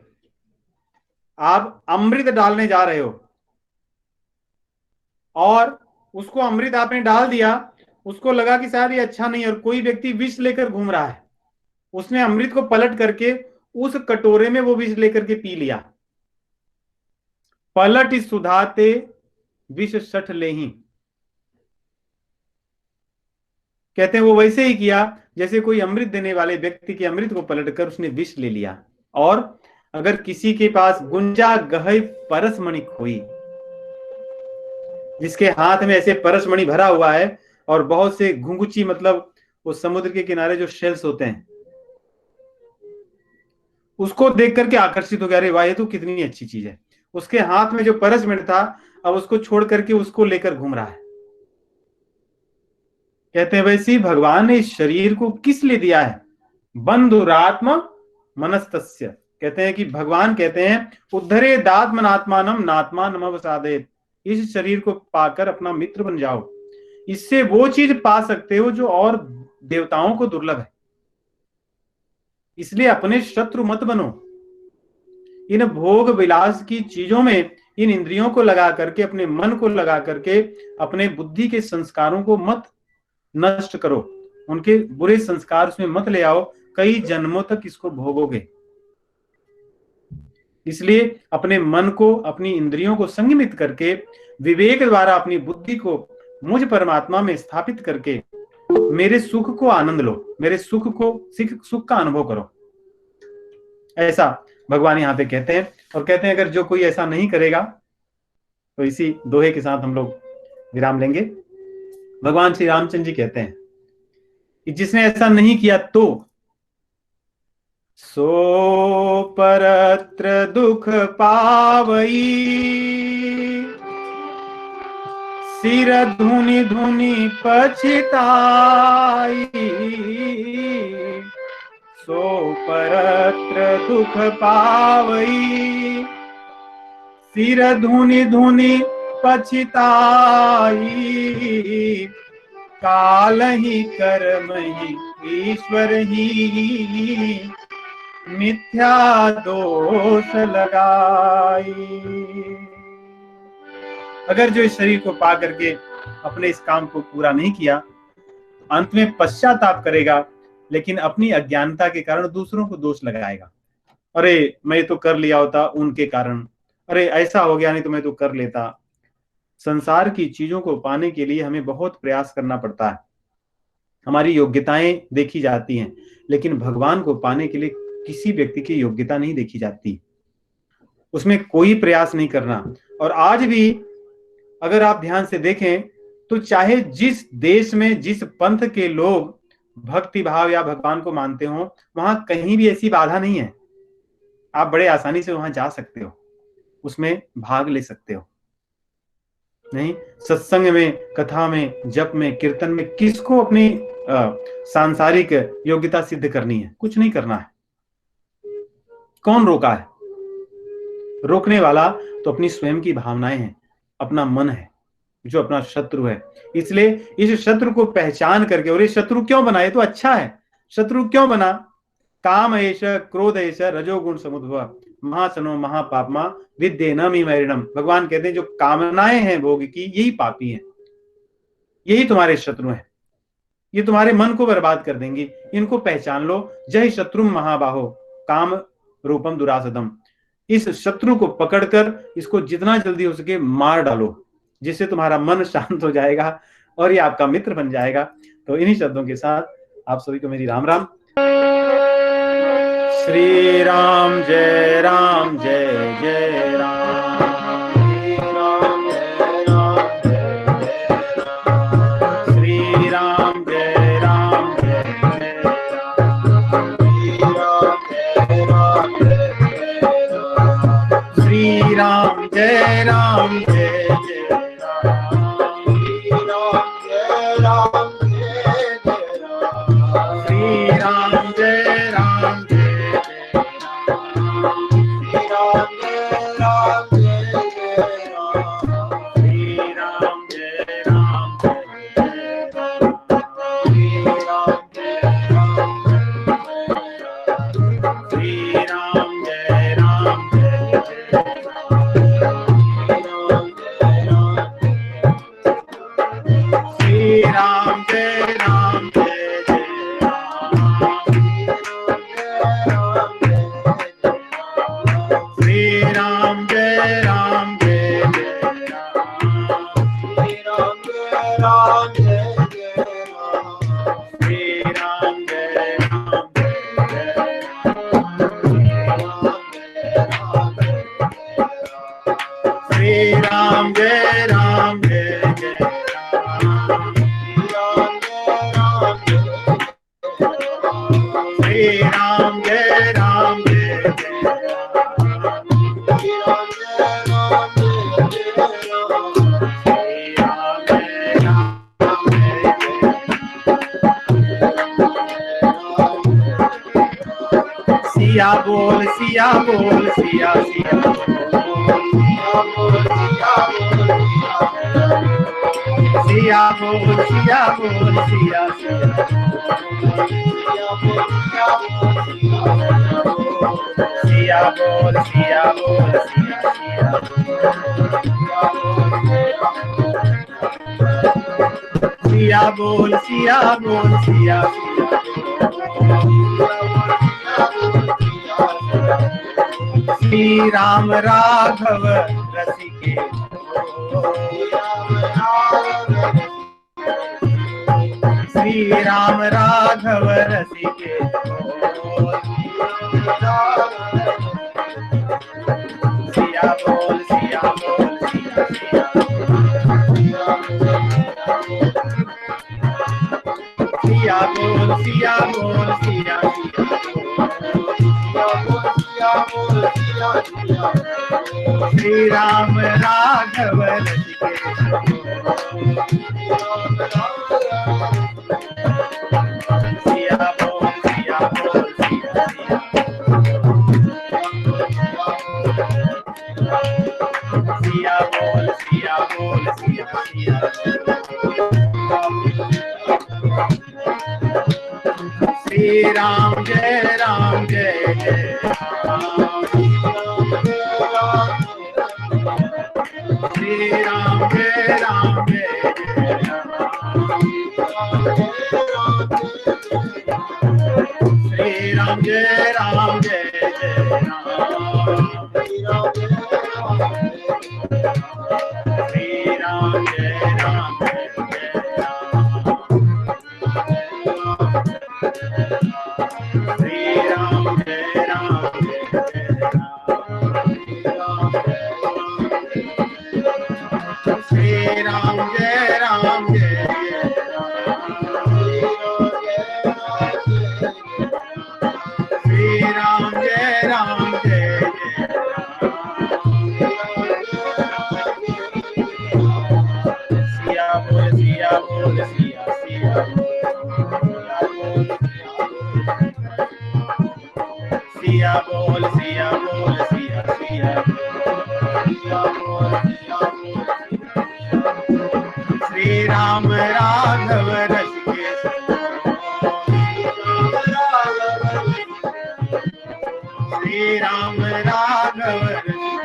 आप अमृत डालने जा रहे हो और उसको अमृत आपने डाल दिया, उसको लगा कि शायद ये अच्छा नहीं है, और कोई व्यक्ति विष लेकर घूम रहा है, उसने अमृत को पलट करके उस कटोरे में वो विष लेकर के पी लिया। पलट सुधाते विष 60 लेहि। कहते हैं वो वैसे ही किया जैसे कोई अमृत देने वाले व्यक्ति के अमृत को पलटकर उसने विष ले लिया। और अगर किसी के पास गुंजा गहई परसमणि खोई, जिसके हाथ में ऐसे परसमणि भरा हुआ है और बहुत से घुंघुची, मतलब वो समुद्र के किनारे जो शेल्स होते हैं, उसको देख करके आकर्षित हो गया, अरे वाह ये तो कितनी अच्छी चीज है। उसके हाथ में जो परसमणि था अब उसको छोड़ करके उसको लेकर घूम रहा है। कहते हैं वैसे ही भगवान ने इस शरीर को किस लिए दिया है? बंधुरात्म मनस्तस्य। कहते हैं कि भगवान कहते हैं उद्धरे दात्मनात्मानम नात्मानम अवसादेत। इस शरीर को पाकर अपना मित्र बन जाओ। इससे वो चीज पा सकते हो जो और देवताओं को दुर्लभ है। इसलिए अपने शत्रु मत बनो। इन भोग विलास की चीजों में इन इंद्रियों को लगा करके, अपने मन को लगा करके, अपने बुद्धि के संस्कारों को मत नष्ट करो। उनके बुरे संस्कार उसमें मत ले आओ, कई जन्मों तक इसको भोगोगे। इसलिए अपने मन को, अपनी इंद्रियों को संयमित करके, विवेक द्वारा अपनी बुद्धि को मुझ परमात्मा में स्थापित करके मेरे सुख को आनंद लो, मेरे सुख का अनुभव करो। ऐसा भगवान यहाँ पे कहते हैं। और कहते हैं अगर जो कोई ऐसा नहीं करेगा तो इसी दोहे के साथ हम लोग विराम लेंगे। भगवान श्री रामचंद्र जी कहते हैं कि जिसने ऐसा नहीं किया तो सो परत्र दुख पावई। सिर धुनि धुनि पछिताई। सो परत्र दुख पावई। सिर धुनि धुनि पछिताई। काल ही कर्म ही ईश्वर ही। मिथ्या दोष लगाई। अगर जो इस शरीर को पा करके अपने इस काम को पूरा नहीं किया, अंत में पश्चाताप करेगा, लेकिन अपनी अज्ञानता के कारण दूसरों को दोष लगाएगा। अरे मैं तो कर लिया होता उनके कारण, अरे ऐसा हो गया नहीं तो मैं तो कर लेता। संसार की चीजों को पाने के लिए हमें बहुत प्रयास करना पड़ता है, हमारी योग्यताएं देखी जाती हैं, लेकिन भगवान को पाने के लिए किसी व्यक्ति की योग्यता नहीं देखी जाती, उसमें कोई प्रयास नहीं करना। और आज भी अगर आप ध्यान से देखें तो चाहे जिस देश में जिस पंथ के लोग भक्ति भाव या भगवान को मानते हो, वहां कहीं भी ऐसी बाधा नहीं है, आप बड़े आसानी से वहां जा सकते हो, उसमें भाग ले सकते हो। नहीं, सत्संग में, कथा में, जप में, कीर्तन में किसको अपनी सांसारिक योग्यता सिद्ध करनी है? कुछ नहीं करना है। कौन रोका है? रोकने वाला तो अपनी स्वयं की भावनाएं हैं, अपना मन है, जो अपना शत्रु है। इसलिए इस शत्रु को पहचान करके, और ये शत्रु क्यों बना? ये तो अच्छा है। शत्रु क्यों बना? काम एष क्रोध एष रजोगुण समुद्भव महासनो महापापमा विद्येनम मैरिणम। भगवान कहते हैं जो कामनाएं हैं भोग की, यही पापी हैं, यही तुम्हारे शत्रु हैं, ये तुम्हारे मन को बर्बाद कर देंगी। इनको पहचान लो। जय शत्रुम महाबाहो काम रूपम दुरासदम। इस शत्रु को पकड़कर इसको जितना जल्दी हो सके मार डालो, जिससे तुम्हारा मन शांत हो जाएगा और ये आपका मित्र बन जाएगा। तो इन्हीं शब्दों के साथ आप सभी को मेरी राम राम। श्री राम जय राम, जय जय राम। श्री राम जय राम, जय जय राम। श्री राम जय राम, जय जय राम। श्री राम जय राम, सिया बोल सिया बोल सिया सिया सिया बोल सिया बोल सिया सिया बोल सिया बोल सिया बोल सिया बोल सिया श्री राम राघव रसिके श्री राम राघव रसिके सिया बोल सिया बोल सिया सिया बोल सिया बोल सिया श्री राम राघव रसिके सिया बोल सिया बोल सिया सिया बोल सिया बोल सिया श्री राम जय राम, जय जय Shri Ram Jai Ram Jai Jai Ram. Shri Ram Jai Ram Jai Jai Ram. Shri Ram Jai Ram Jai Jai Ram. Shri Ram Jai Ram Jai Jai Ram. Shri Ram Jai Ram Jai Shri Ram Jai Ram Jai Siya bol siya bol siya siya siya bol siya bol siya siya Shri Ram Raghav Rashikesh Shri Ram Raghav Rashikesh